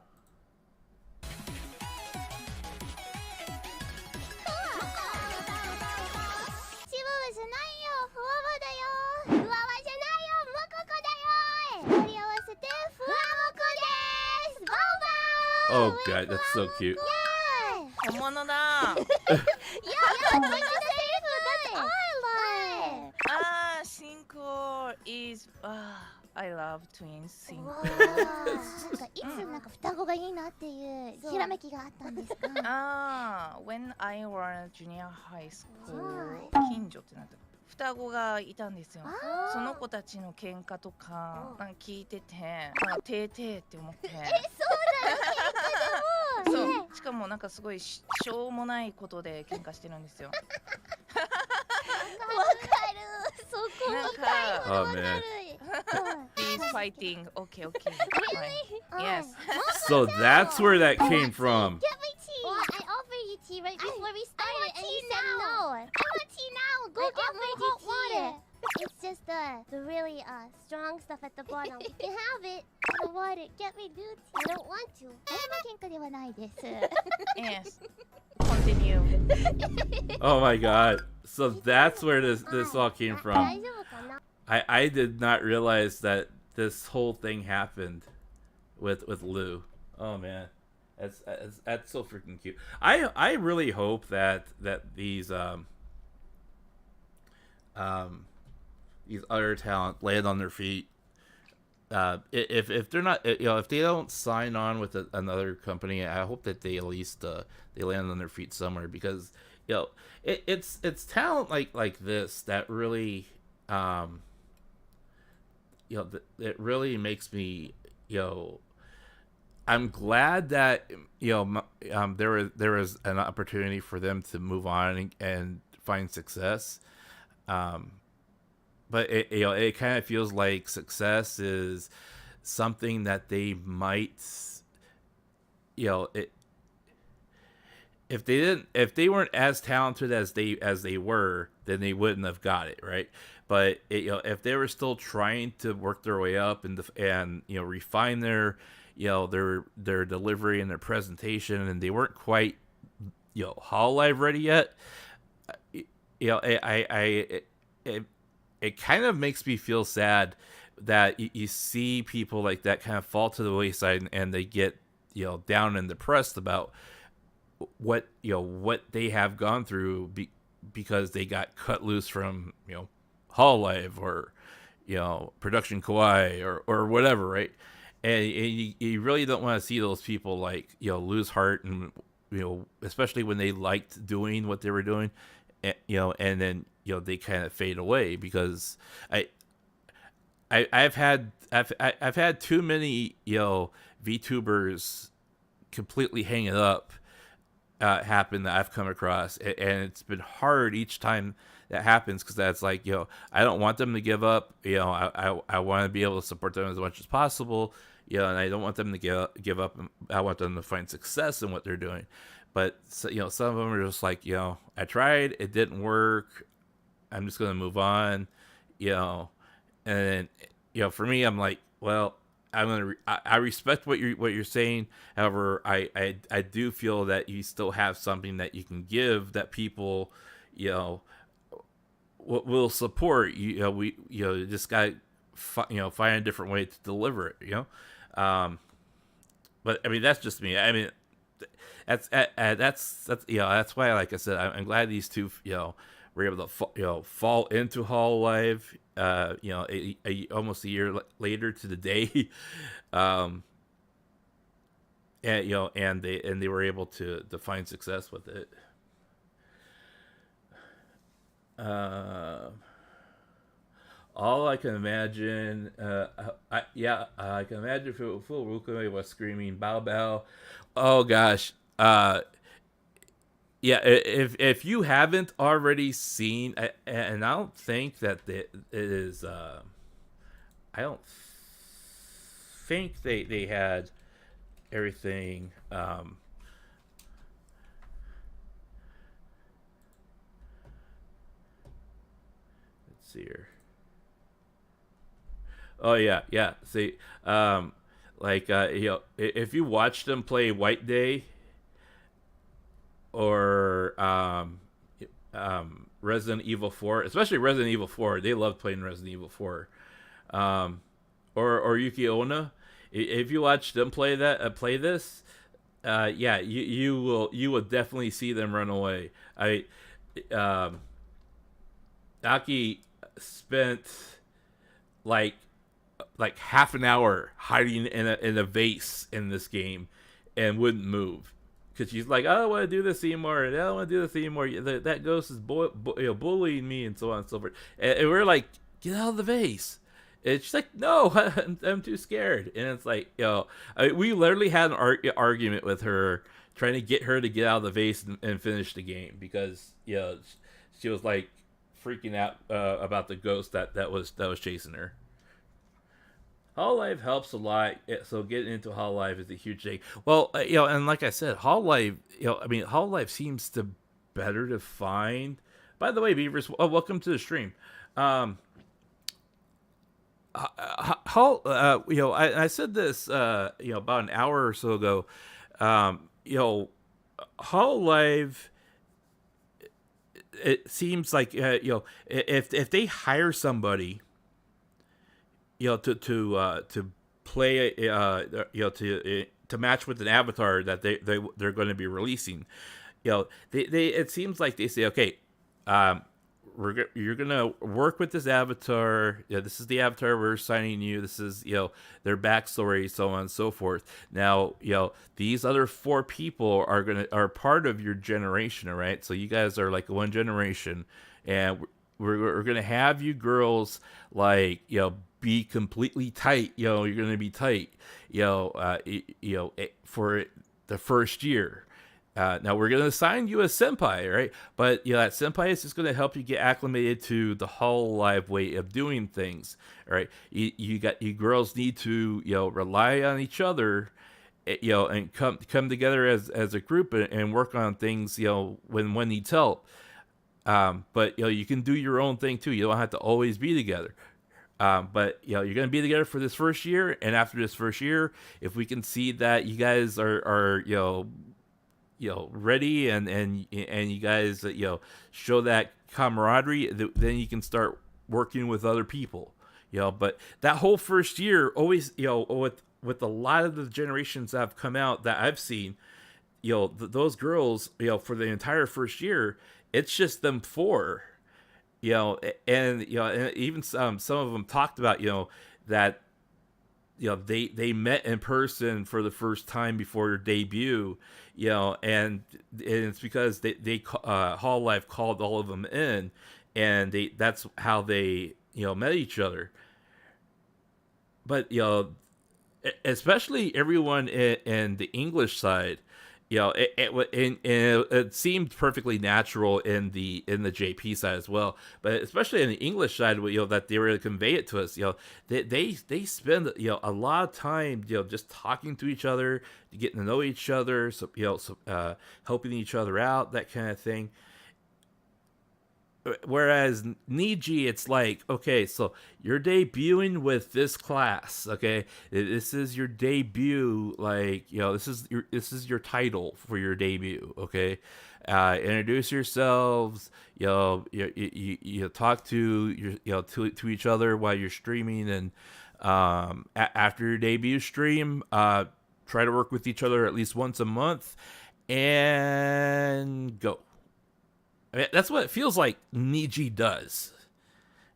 Speaker 2: Oh god, that's so cute.
Speaker 5: 本物だ。Cinco is I love twins. Cinco.
Speaker 4: なんかいつなんか双子がいいなっていうひらめきがあったんですか。
Speaker 5: When I was junior high school, 近所ってなった。双子がいたんですよ。その子たちの喧嘩とか聞いてて、てーてーって思って。そう、しかもなんかすごいしょうもないことで喧嘩してるんですよ。わか
Speaker 4: る、そこわかる。
Speaker 5: These fighting. Okay, okay.
Speaker 4: Really?
Speaker 5: Yes.
Speaker 2: So that's where that came from.
Speaker 4: Get me tea. Well, I offered you tea right before we started, and you said no. I want tea now. Go get my hot water. It's just the really strong stuff at the bottom. If you have it, I want it. Get me new tea. I don't want to. これも喧嘩ではないです。
Speaker 5: Yes. Continue.
Speaker 2: Oh my god. So that's where this all came
Speaker 4: 大
Speaker 2: from.
Speaker 4: 丈夫かな?
Speaker 2: I did not realize that this whole thing happened with Lou. Oh man. That's so freaking cute. I really hope that these other talent land on their feet. If they're not, if they don't sign on with another company, I hope that they at least they land on their feet somewhere, because it's talent like this that really it really makes me I'm glad that there was an opportunity for them to move on and find success. But it kind of feels like success is something that they might, if they weren't as talented as they were, then they wouldn't have got it, right? But if they were still trying to work their way up and refine their their delivery and their presentation, and they weren't quite Hololive ready yet, it kind of makes me feel sad that you see people like that kind of fall to the wayside, and they get down and depressed about what they have gone through because they got cut loose from Hololive or Production Kawaii or whatever, right? And you really don't want to see those people lose heart, and especially when they liked doing what they were doing, and then they kind of fade away, because I've had too many VTubers completely hang it up happen that I've come across, and it's been hard each time that happens, because that's I don't want them to give up. I want to be able to support them as much as possible, and I don't want them to give up. I want them to find success in what they're doing. But some of them are just I tried, it didn't work, I'm just gonna move on, and for me, I'm like, well, I respect what you're saying. However, I do feel that you still have something that you can give that people will support. We just got find a different way to deliver it. But I mean, that's just me. I mean, that's why, like I said, I'm glad these two were able to fall into Hololive almost a year later to the day, and they were able to find success with it. All I can imagine, I can imagine if Furuuka was screaming "Bow Bow." Oh gosh, yeah. If you haven't already seen, and I don't think that it is, I don't think they had everything. Let's see here. Oh yeah. See, if you watch them play White Day or Resident Evil 4, especially Resident Evil 4, they love playing Resident Evil 4. Or Yuki Onna, if you watch them play this, you will definitely see them run away. Aki spent like half an hour hiding in a vase in this game and wouldn't move, because she's like, I don't want to do this anymore, and I don't want to do this anymore. That ghost is bullying me, and so on and so forth. And we're like, get out of the vase. And she's like, no, I'm too scared. And it's like, we literally had an argument with her, trying to get her to get out of the vase and finish the game, because she was like freaking out about the ghost that was chasing her. Hololive helps a lot. So getting into Hololive is a huge thing. Well, and like I said, Hololive, Hololive seems to better define. By the way, Beavers, welcome to the stream. I said this, about an hour or so ago. Hololive, it seems like, if they hire somebody, to play, to match with an avatar that they're going to be releasing, they it seems like they say, okay, you're gonna work with this avatar. This is the avatar we're assigning you. This is their backstory, so on and so forth. Now these other 4 people are part of your generation, all right? So you guys are like one generation, and we're gonna have you girls like be completely tight. You're gonna be tight. For the first year. Now we're going to assign you a senpai, right? But that senpai is just going to help you get acclimated to the Hololive way of doing things, right? You girls need to rely on each other, and come together as a group and work on things, when one needs help. But you can do your own thing too. You don't have to always be together. But you're going to be together for this first year, and after this first year, if we can see that you guys are ready and you guys show that camaraderie, then you can start working with other people. But that whole first year always, with a lot of the generations that have come out that I've seen, those girls, for the entire first year, it's just them 4, and even some of them talked about that they met in person for the first time before their debut, and it's because they Hololive called all of them in, and that's how they met each other. But especially everyone in the English side, it seemed perfectly natural in the JP side as well, but especially in the English side, that they were to convey it to us. They spend a lot of time just talking to each other, getting to know each other, so helping each other out, that kind of thing. Whereas Niji, it's like, okay, so you're debuting with this class, okay? This is your debut, like, this is your title for your debut, okay? Introduce yourselves, you talk to to each other while you're streaming, and after your debut stream, try to work with each other at least once a month, and go. I mean, that's what it feels like Niji does.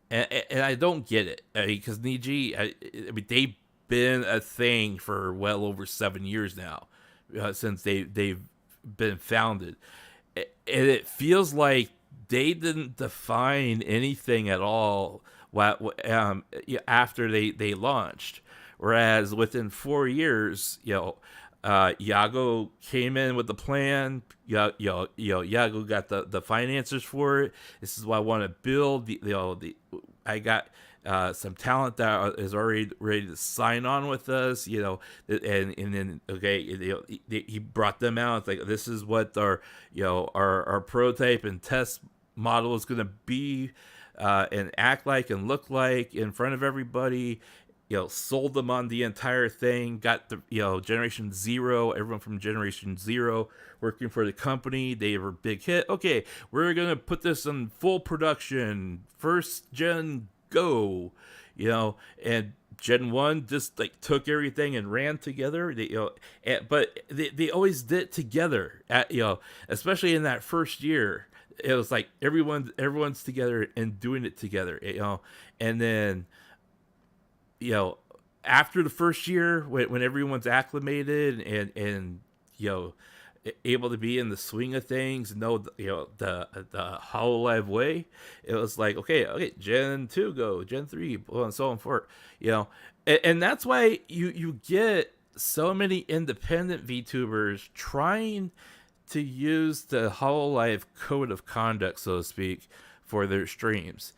Speaker 2: And I don't get it. Because Niji, they've been a thing for well over 7 years now. Since they've been founded. And it feels like they didn't define anything at all after they launched. Whereas within 4 years, Yago came in with the plan. Yago got the finances for it. This is what I want to build. I got some talent that is already ready to sign on with us. And then he brought them out. It's like, this is what our prototype and test model is going to be, and act like and look like in front of everybody. Sold them on the entire thing, got the, Generation Zero, everyone from Generation Zero working for the company. They were a big hit. Okay, we're going to put this in full production. First gen, go. And Gen 1 just like took everything and ran together. But they always did it together, especially in that first year. It was like everyone's together and doing it together, and then after the first year, when everyone's acclimated and able to be in the swing of things, and know the Hololive way, it was like, okay, Gen 2 go, Gen 3, and so on forth, and that's why you get so many independent VTubers trying to use the Hololive code of conduct, so to speak, for their streams,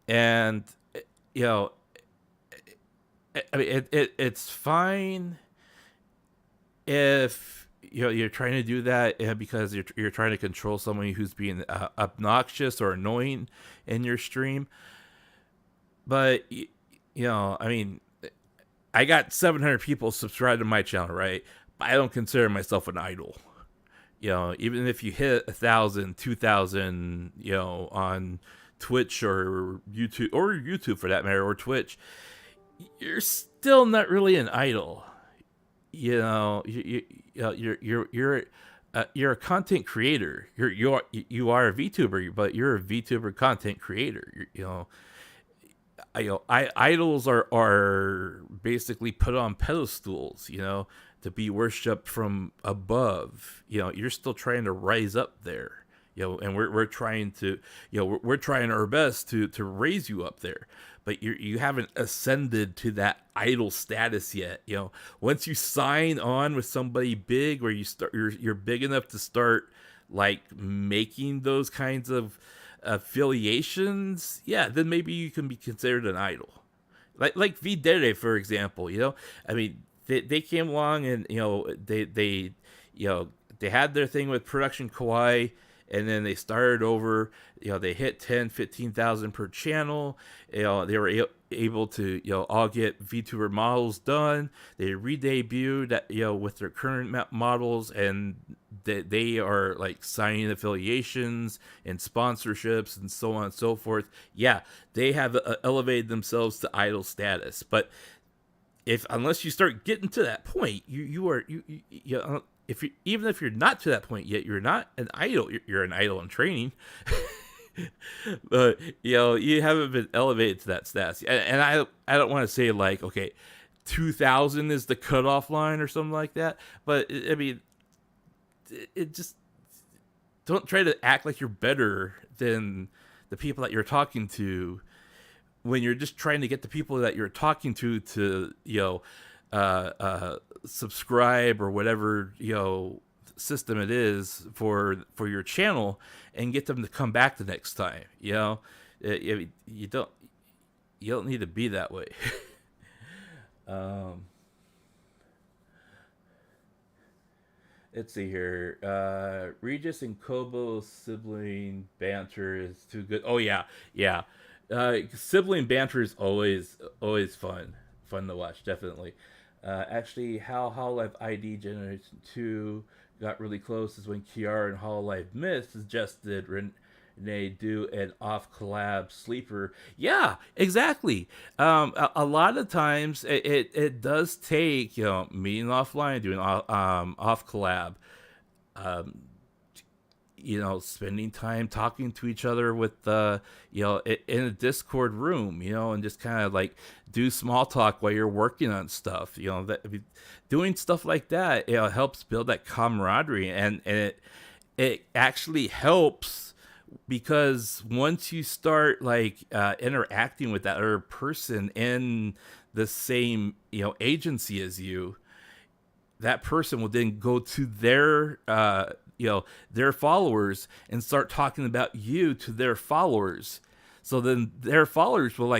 Speaker 2: and I mean, it's fine if you're trying to do that because you're trying to control somebody who's being obnoxious or annoying in your stream. But I mean, I got 700 people subscribed to my channel, right? But I don't consider myself an idol. Even if you hit 1,000, 2,000, on Twitch or YouTube for that matter, or Twitch, you're still not really an idol. You're a content creator. You are a VTuber, but you're a VTuber content creator. Idols are basically put on pedestals, to be worshipped from above. You're still trying to rise up there, and we're trying to, we're trying our best to raise you up there, but you haven't ascended to that idol status yet. Once you sign on with somebody big, where you're big enough to start like making those kinds of affiliations, then maybe you can be considered an idol. Like Videre, for example. I mean, they came along and they had their thing with production kawaii, and then they started over. They hit 10,000-15,000 per channel. They were able to all get VTuber models done. They re-debuted with their current models, and they are like signing affiliations and sponsorships and so on and so forth. They have elevated themselves to idol status. But unless you start getting to that point, even if you're not to that point yet, you're not an idol. You're an idol in training. But you haven't been elevated to that status. And I don't want to say like, okay, 2,000 is the cutoff line or something like that. But I mean, it just, don't try to act like you're better than the people that you're talking to, when you're just trying to get the people that you're talking to subscribe or whatever system it is for your channel, and get them to come back the next time. You don't need to be that way. Let's see here. Regis and Kobo sibling banter is too good. Oh yeah. Sibling banter is always fun to watch, definitely. Actually, how Hololive ID Generation 2 got really close is when Kiara and Hololive Myth suggested Renee do an off collab sleeper. Yeah, exactly. A lot of times it does take meeting offline, doing off collab, spending time talking to each other with in a Discord room, and just kind of like do small talk while you're working on stuff. Doing stuff like that, helps build that camaraderie, and it actually helps, because once you start like interacting with that other person in the same agency as you, that person will then go to their their followers and start talking about you to their followers. So then their followers will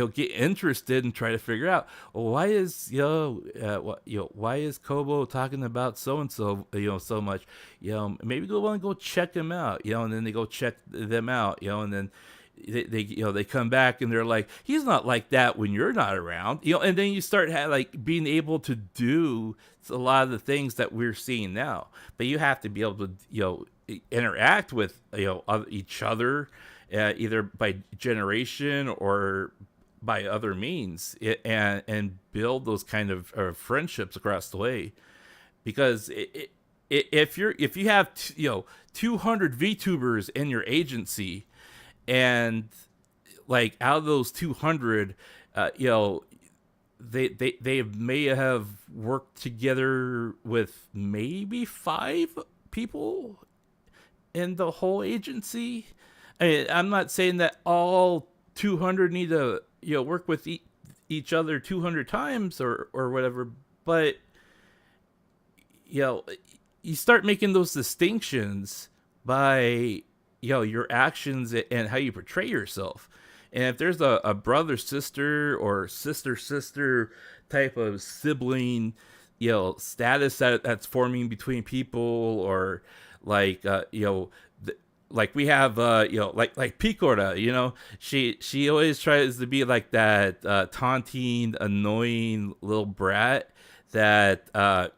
Speaker 2: get interested and try to figure out, well, why is why is Kobo talking about so and so so much? Maybe go want to go check him out. And then they go check them out. And then they come back and they're like, he's not like that when you're not around. And then you start being able to do a lot of the things that we're seeing now. But you have to be able to interact with each other, either by generation or by other means, and build those kind of friendships across the way. Because if you have 200 VTubers in your agency, and like out of those 200, they may have worked together with maybe 5 people in the whole agency. I mean, I'm not saying that all 200 need to work with each other 200 times or whatever, but you start making those distinctions by your actions and how you portray yourself. And if there's a brother sister or sister type of sibling, status that's forming between people, or like like we have like Picora, she always tries to be like that taunting, annoying little brat that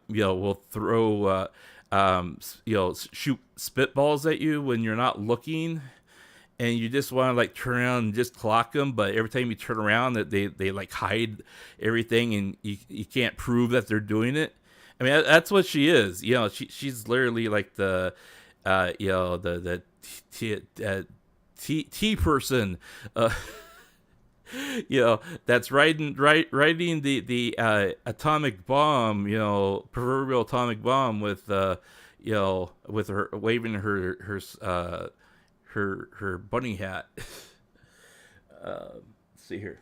Speaker 2: will throw shoot spitballs at you when you're not looking, and you just want to like turn around and just clock them, but every time you turn around that they like hide everything, and you can't prove that they're doing it. I mean, that's what she is. She's literally like the the T person, that's riding the atomic bomb, proverbial atomic bomb with with her waving her bunny hat. Let's see here.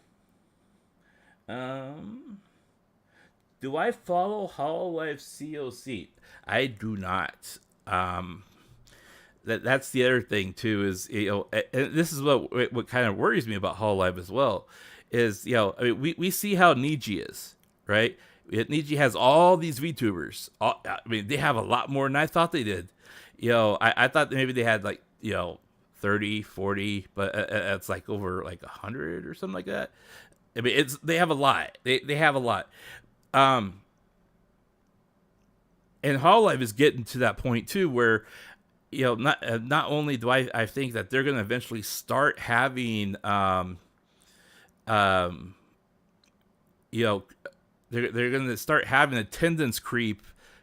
Speaker 2: Do I follow Hololive COC? I do not. That's the other thing too, is and this is what kind of worries me about Hololive as well, is I mean, we see how Niji is, right? Niji has all these VTubers. I mean, they have a lot more than I thought they did. I thought that maybe they had like 30, 40, but it's like over like 100 or something like that. I mean, they have a lot. They have a lot. And Hololive is getting to that point too, where not only do I think that they're going to eventually start having they're going to start having attendance creep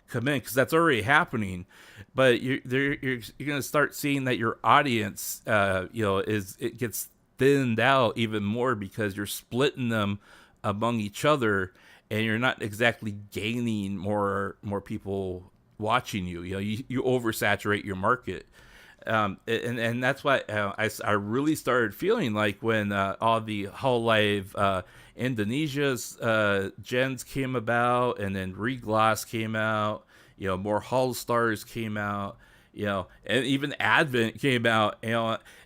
Speaker 2: come in, because that's already happening, but you're going to start seeing that your audience it gets thinned out even more, because you're splitting them among each other, and you're not exactly gaining more people watching you. You oversaturate your market, and that's why I really started feeling like when all the Hololive Indonesia's gens came about, and then Regloss came out, more Hall Stars came out, and even Advent came out,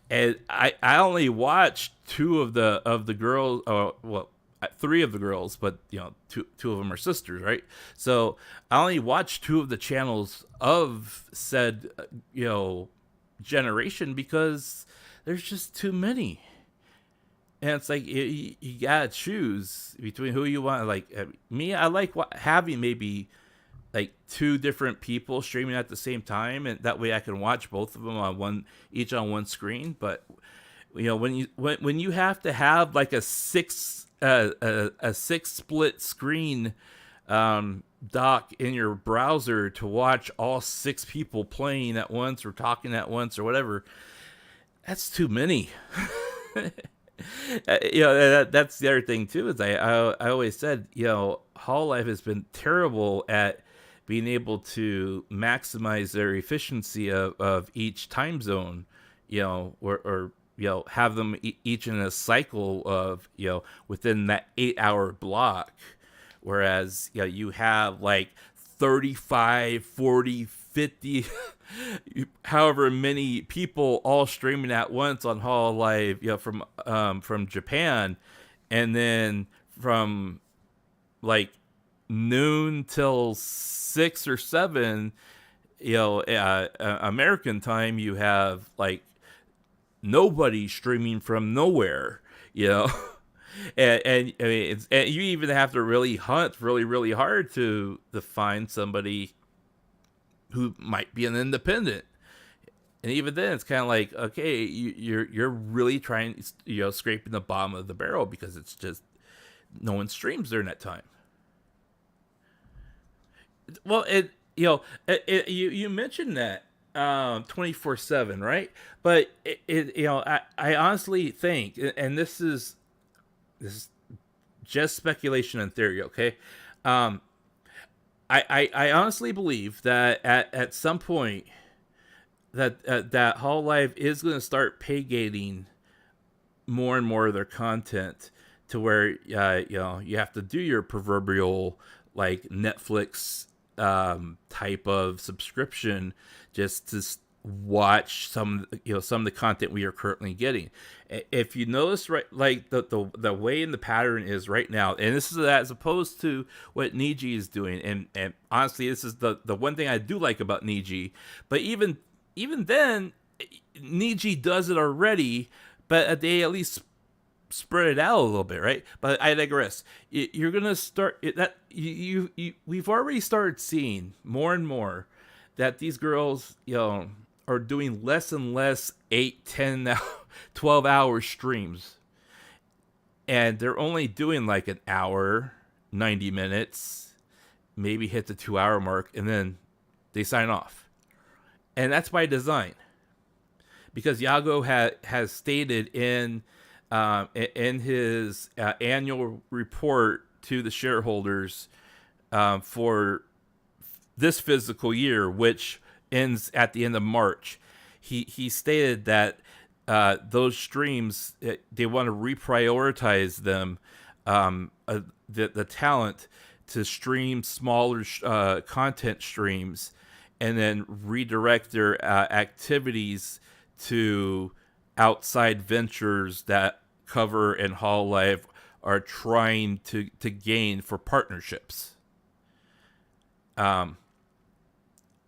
Speaker 2: and I only watched two of the girls, three of the girls, but two of them are sisters, right? So I only watched two of the channels of said generation, because there's just too many, and it's like you gotta choose between who you want. Like me, I like having maybe like two different people streaming at the same time, and that way I can watch both of them on one screen. But when you have to have like a six split screen dock in your browser to watch all six people playing at once or talking at once or whatever, that's too many. That's the other thing too, is I always said, Hololive has been terrible at being able to maximize their efficiency of each time zone, or have them each in a cycle of, within that 8-hour block. Whereas, you have like 35, 40, 50, however many people all streaming at once on Hololive, from Japan, and then from like noon till 6 or 7, American time, you have like nobody streaming from nowhere, and I mean, and you even have to really hunt really hard to find somebody who might be an independent. And even then, it's kind of like, okay, you're really trying, scraping the bottom of the barrel, because it's just no one streams during that time. Well, you mentioned that 24/7, right? But I honestly think, and this is just speculation and theory, okay? I honestly believe that at some point that Hololive is going to start pay gating more and more of their content, to where you have to do your proverbial like Netflix type of subscription just to watch some of the content we are currently getting. If you notice, right, like the way and the pattern is right now, and this is as opposed to what Niji is doing, and honestly, this is the one thing I do like about Niji. But even then, Niji does it already, but they at least spread it out a little bit, right? But I digress. You're gonna start that we've already started seeing more and more that these girls, are doing less and less 8, 10, 12-hour streams. And they're only doing like an hour, 90 minutes, maybe hit the 2-hour mark, and then they sign off. And that's by design. Because Yago has stated in his annual report to the shareholders for this fiscal year, which ends at the end of March, he stated that those streams, they want to reprioritize them, the talent to stream smaller content streams, and then redirect their activities to outside ventures that Cover and Hololive are trying to gain for partnerships.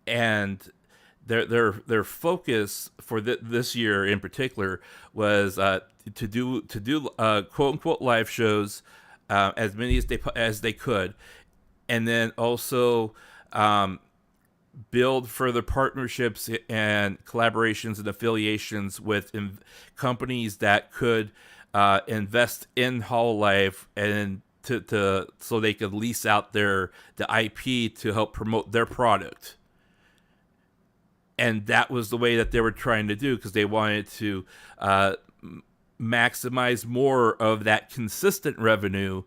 Speaker 2: And their focus for this year in particular was to do quote unquote live shows, as many as they could, and then also build further partnerships and collaborations and affiliations with companies that could invest in Hololive and so they could lease out the IP to help promote their product. And that was the way that they were trying to do, because they wanted to maximize more of that consistent revenue,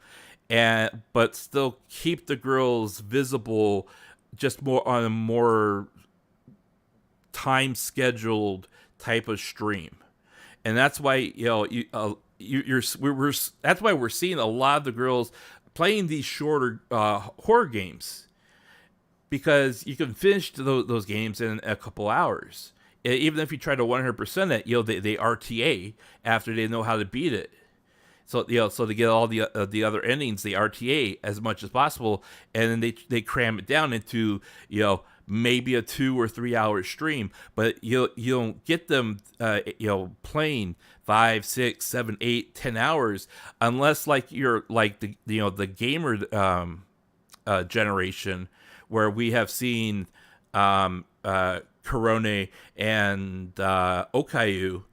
Speaker 2: but still keep the girls visible, just more on a more time scheduled type of stream. And that's why that's why we're seeing a lot of the girls playing these shorter horror games, because you can finish those games in a couple hours. Even if you try to 100% it, they RTA after they know how to beat it. So so to get all the other endings, they RTA as much as possible, and then they cram it down into maybe a 2 or 3 hour stream. But you don't get them playing 5, 6, 7, 8, 10 hours unless you're like the gamer generation, where we have seen Korone and Okayu.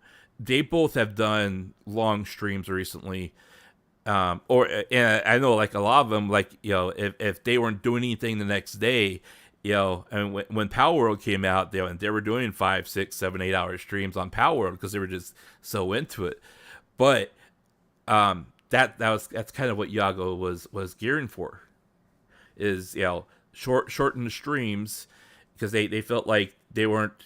Speaker 2: They both have done long streams recently. And I know like a lot of them, if they weren't doing anything the next day, and when Power World came out, they were doing 5, 6, 7, 8 hour streams on Power World because they were just so into it. But that's kind of what Yago was gearing for, is shorten the streams, because they felt like they weren't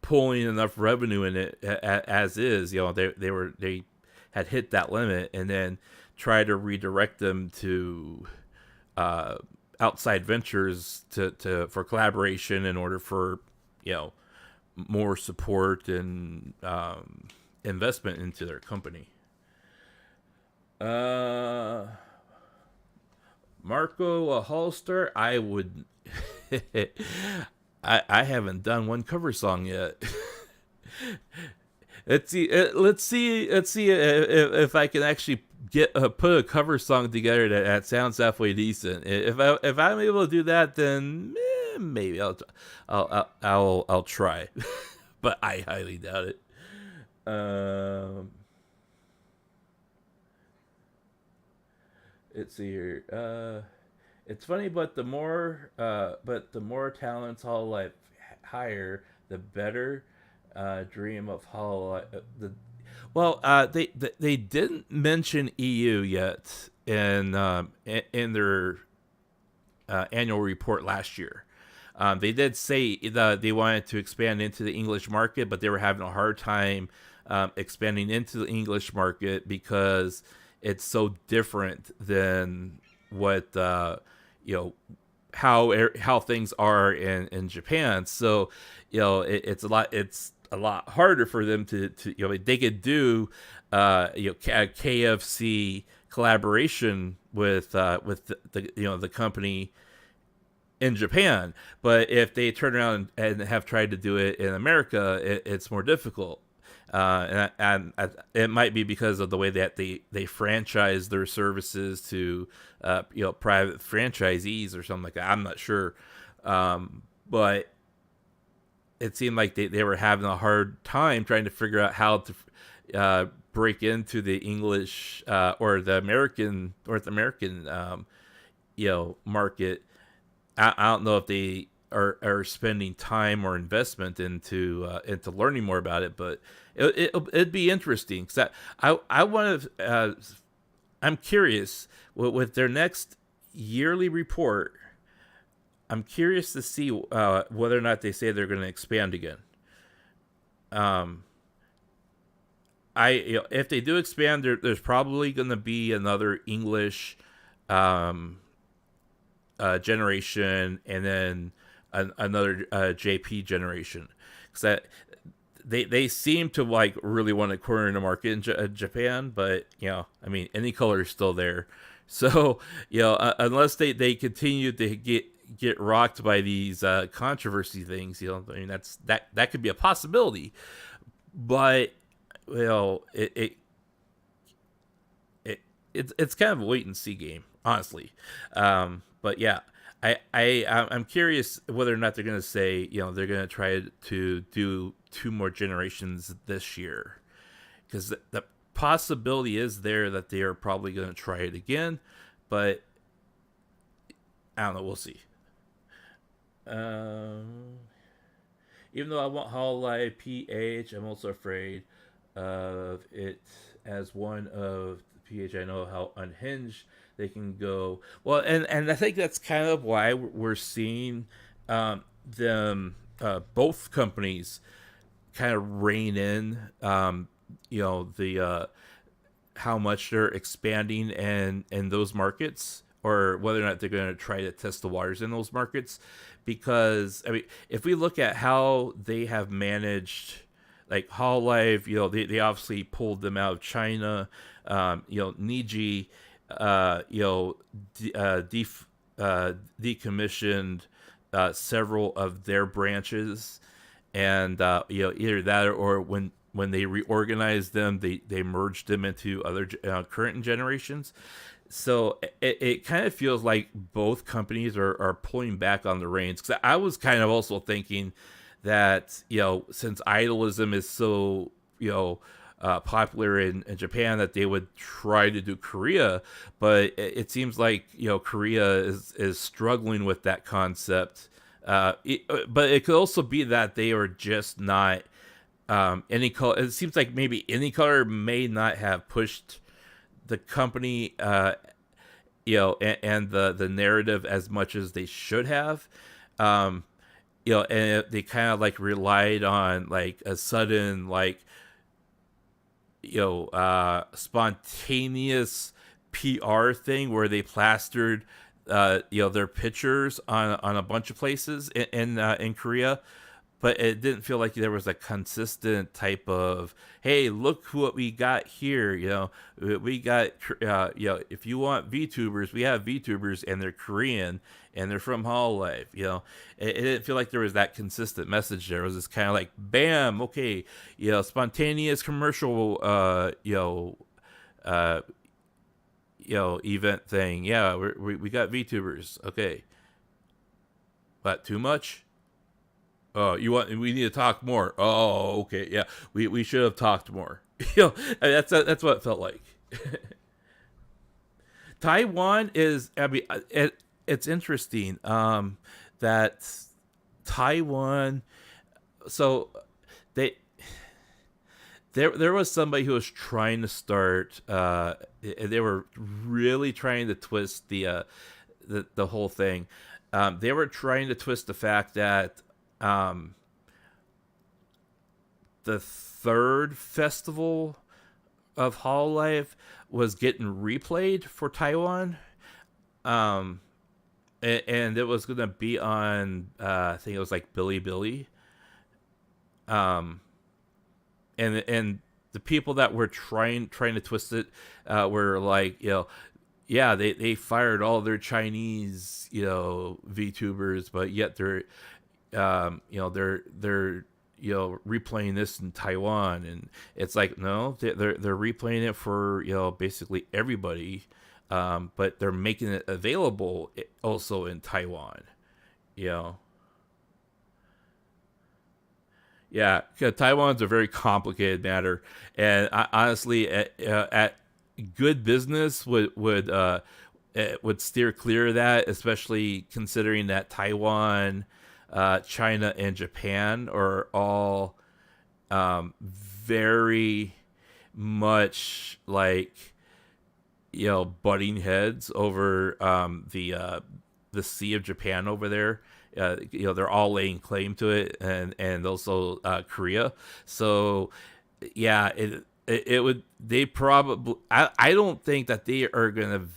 Speaker 2: pulling enough revenue in it as is. They had hit that limit, and then try to redirect them to outside ventures for collaboration in order for more support and investment into their company. Marko, a Hollister, I would. I haven't done one cover song yet. Let's see if I can actually put a cover song together that sounds halfway decent. If I'm able to do that, then maybe I'll try, but I highly doubt it. Let's see here. It's funny, but the more talents Hololive hire, the better dream of Hololive. They didn't mention EU yet in their annual report last year. They did say that they wanted to expand into the English market, but they were having a hard time expanding into the English market because it's so different than what how things are in Japan. So, it's a lot harder for them to they could do KFC collaboration with the company in Japan, but if they turn around and have tried to do it in America, it's more difficult. And it might be because of the way that they franchise their services to private franchisees or something like that. I'm not sure, but it seemed like they were having a hard time trying to figure out how to break into the English or the North American market. I don't know if they are spending time or investment into learning more about it, but it'd be interesting because I want to. I'm curious with their next yearly report. I'm curious to see whether or not they say they're going to expand again. If they do expand, there's probably going to be another English generation, and then another JP generation, because they seem to like really want to corner the market in Japan, but any color is still there. So unless they continue to get rocked by these controversy things, that could be a possibility, but it's kind of a wait and see game, honestly. But yeah, I'm curious whether or not they're going to say, they're going to try to do 2 more generations this year, because the possibility is there that they are probably going to try it again, but I don't know. We'll see. Even though I want Hololive PH, I'm also afraid of it as one of the PH. I know how unhinged they can go. Well, and I think that's kind of why we're seeing them both companies kind of rein in the how much they're expanding in those markets, or whether or not they're going to try to test the waters in those markets. Because if we look at how they have managed, like Hololive, they obviously pulled them out of China. Niji decommissioned several of their branches, and either that, or when they reorganized them, they merged them into other current generations. So it kind of feels like both companies are pulling back on the reins. Because I was kind of also thinking that since idolism is so popular in Japan, that they would try to do Korea, but it seems like Korea is struggling with that concept. But it could also be that they are just not any color. It seems like maybe any color may not have pushed the company and the narrative as much as they should have. And they kind of like relied on like a sudden spontaneous PR thing where they plastered their pictures on a bunch of places in Korea, but it didn't feel like there was a consistent type of, hey, look what we got here. We got if you want VTubers, we have VTubers, and they're Korean and they're from Hololive. It didn't feel like there was that consistent message there. It was just kind of like, bam, okay, spontaneous commercial event thing. Yeah, we got VTubers. Okay, but too much. Oh, we need to talk more. Oh, okay, yeah, we should have talked more. That's what it felt like. Taiwan is, it's interesting that Taiwan. So there was somebody who was trying to start. They were really trying to twist the whole thing. They were trying to twist the fact that the third festival of Hololive was getting replayed for Taiwan. and it was gonna be on I think it was like Billy. And the people that were trying to twist it were like, yeah, they fired all their Chinese, VTubers, but yet they're they're replaying this in Taiwan, and it's like, no, they're replaying it for basically everybody, but they're making it available also in Taiwan, you know. Yeah, 'cause Taiwan's a very complicated matter, and honestly, at good business would steer clear of that, especially considering that Taiwan, China, and Japan are all very much like butting heads over the Sea of Japan over there. They're all laying claim to it, and also Korea. So yeah, it would, they probably, I don't think that they are gonna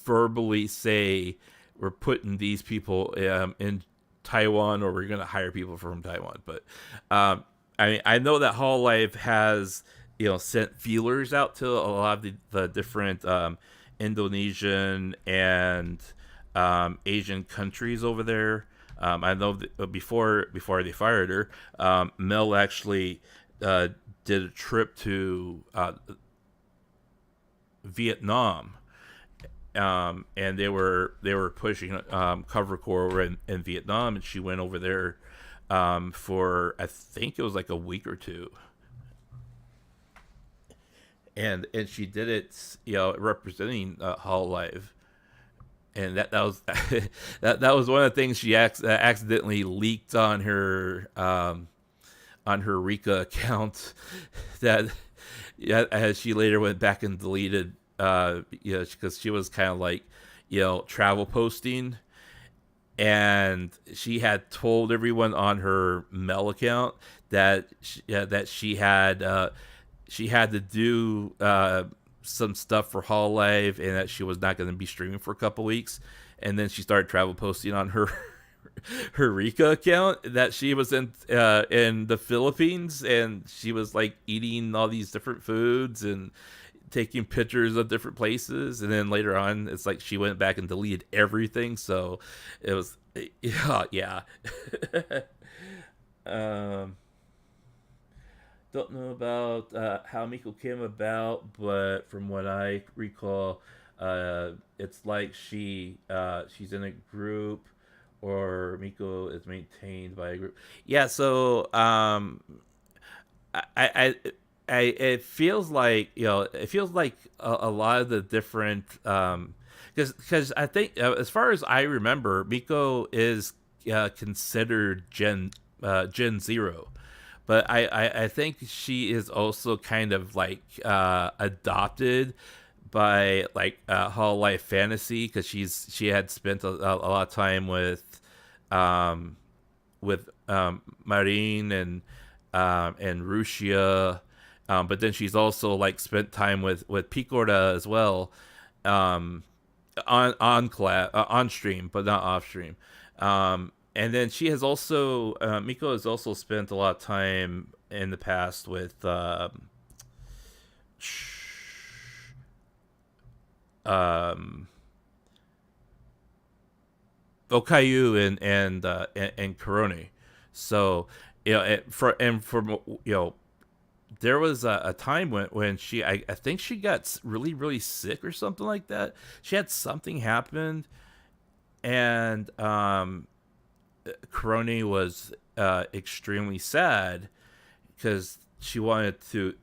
Speaker 2: verbally say we're putting these people in Taiwan, or we're gonna hire people from Taiwan. But I mean, I know that Hall Life has sent feelers out to a lot of the different Indonesian and Asian countries over there. I know that before they fired her, Mel actually did a trip to Vietnam, and they were pushing covercore over in Vietnam, and she went over there for, I think it was like a week or two. And she did it, representing Hall Live, and that was that was one of the things she accidentally leaked on her Rika account. That as she later went back and deleted, because she was kind of like travel posting, and she had told everyone on her Mel account that she had to do some stuff for Hall Live, and that she was not going to be streaming for a couple weeks. And then she started travel posting on her Rika account that she was in the Philippines, and she was like eating all these different foods and taking pictures of different places. And then later on, it's like she went back and deleted everything. So it was, yeah. Don't know about how Miko came about, but from what I recall, it's like she's in a group, or Miko is maintained by a group. Yeah, so it feels like a lot of the different because I think as far as I remember, Miko is considered Gen Zero. But I think she is also kind of like adopted by like Hall Life Fantasy, because she had spent a lot of time with Marine and Rusia, but then she's also like spent time with Picora as well, on stream, but not off stream. And then she has also, Miko has also spent a lot of time in the past with Okayu and Korone. So there was a time when she, I think she got really, really sick or something like that. She had something happen, and Korone was extremely sad because she wanted to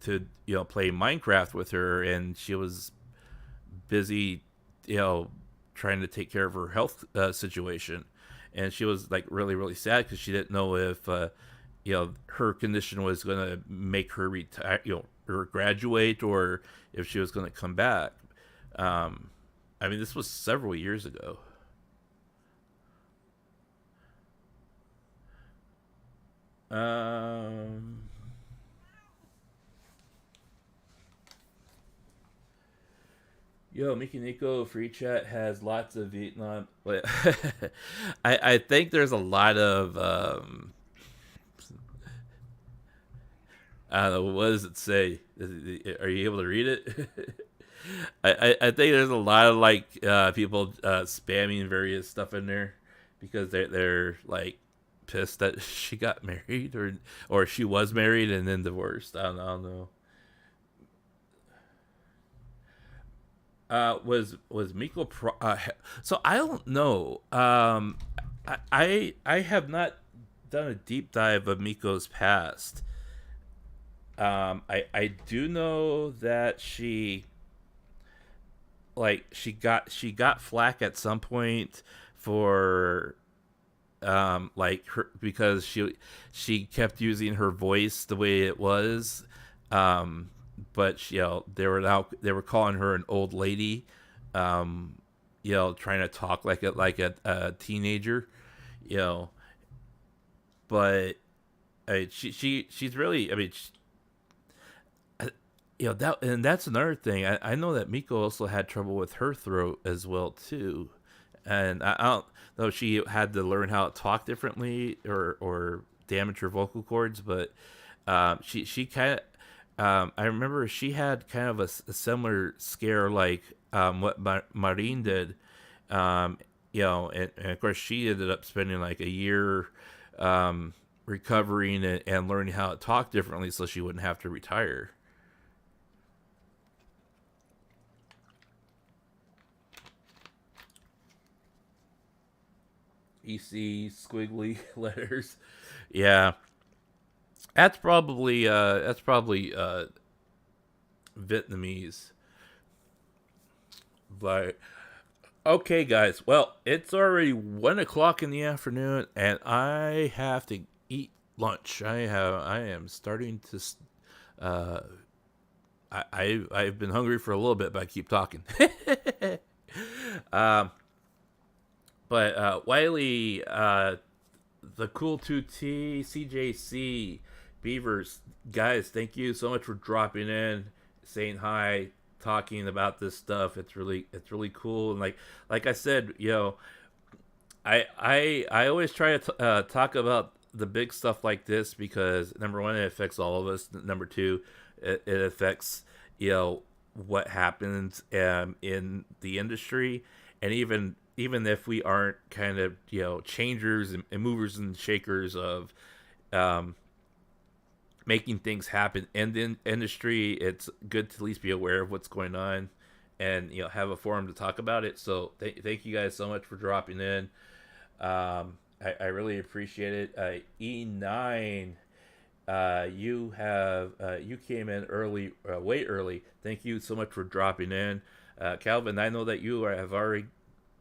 Speaker 2: play Minecraft with her, and she was busy trying to take care of her health situation, and she was like really, really sad because she didn't know if her condition was going to make her retire, or graduate, or if she was going to come back. I mean, this was several years ago. Yo, Miki Nico free chat has lots of Vietnam. Wait, I think there's a lot of I don't know, what does it say? Are you able to read it? I think there's a lot of like people spamming various stuff in there because they're like pissed that she got married or she was married and then divorced. I don't know. Was Miko so I don't know. I have not done a deep dive of Miko's past. I do know that she got flack at some point for like her because she kept using her voice the way it was, but they were calling her an old lady, trying to talk like a teenager, but she's really, I mean. That's another thing. I know that Miko also had trouble with her throat as well too, and I don't know if she had to learn how to talk differently or damage her vocal cords, but she kind of I remember she had kind of a similar scare like what Marine did, and of course she ended up spending like a year recovering and learning how to talk differently so she wouldn't have to retire. EC squiggly letters. Yeah. That's probably Vietnamese. But okay guys, well, it's already 1:00 in the afternoon and I have to eat lunch. I am starting to I've been hungry for a little bit, but I keep talking. But Wiley, the Cool 2T, CJC, Beavers, guys, thank you so much for dropping in, saying hi, talking about this stuff. It's really cool. And like I said, I always try to talk about the big stuff like this because number one, it affects all of us. Number two, it affects what happens in the industry, and even if we aren't kind of changers and movers and shakers of making things happen in the industry, it's good to at least be aware of what's going on and have a forum to talk about it. So thank you guys so much for dropping in. I really appreciate it. E9, you came in early, way early. Thank you so much for dropping in. Calvin, I know that you have already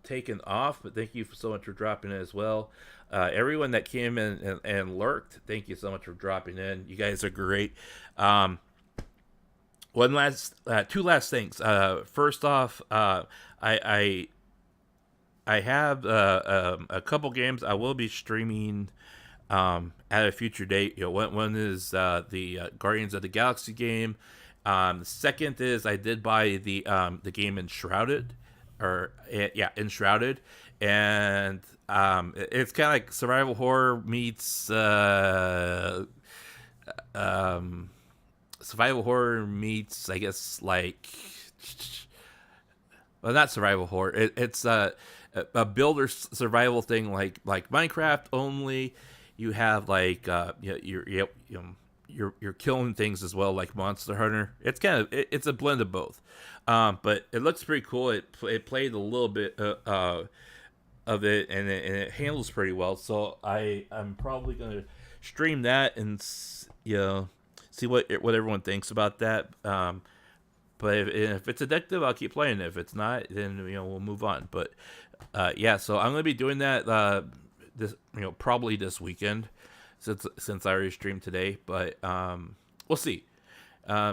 Speaker 2: taken off, but thank you so much for dropping in as well. Everyone that came in and lurked, thank you so much for dropping in. You guys are great. Two last things. First off, I have a couple games I will be streaming at a future date. One is the Guardians of the Galaxy game. The second is I did buy the game Enshrouded. Enshrouded, and it's kind of like survival horror meets survival horror meets, I guess, like, well, not survival horror. It's a builder survival thing, like Minecraft. Only you have like you're killing things as well, like Monster Hunter. It's a blend of both. But it looks pretty cool. It played a little bit of it, and it handles pretty well. So I'm probably gonna stream that and see what everyone thinks about that. But if it's addictive, I'll keep playing it. If it's not, then we'll move on. But so I'm gonna be doing that this probably this weekend since I already streamed today. But we'll see.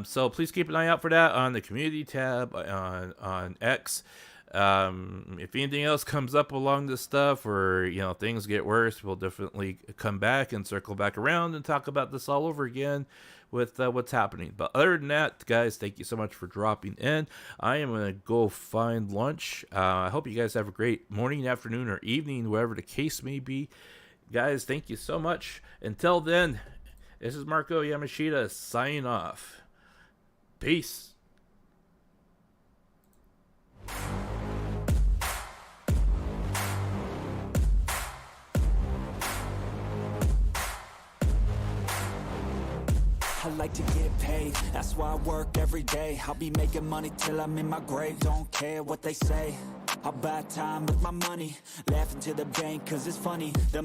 Speaker 2: So please keep an eye out for that on the community tab on X. If anything else comes up along this stuff or things get worse, we'll definitely come back and circle back around and talk about this all over again with what's happening. But other than that, guys, thank you so much for dropping in. I am going to go find lunch. I hope you guys have a great morning, afternoon, or evening, whatever the case may be. Guys, thank you so much. Until then, this is Marko Yamashita signing off. Peace.
Speaker 1: I like to get paid, that's why I work every day. I'll be making money till I'm in my grave. Don't care what they say, I'll buy time with my money. Laughing to the bank cause it's funny.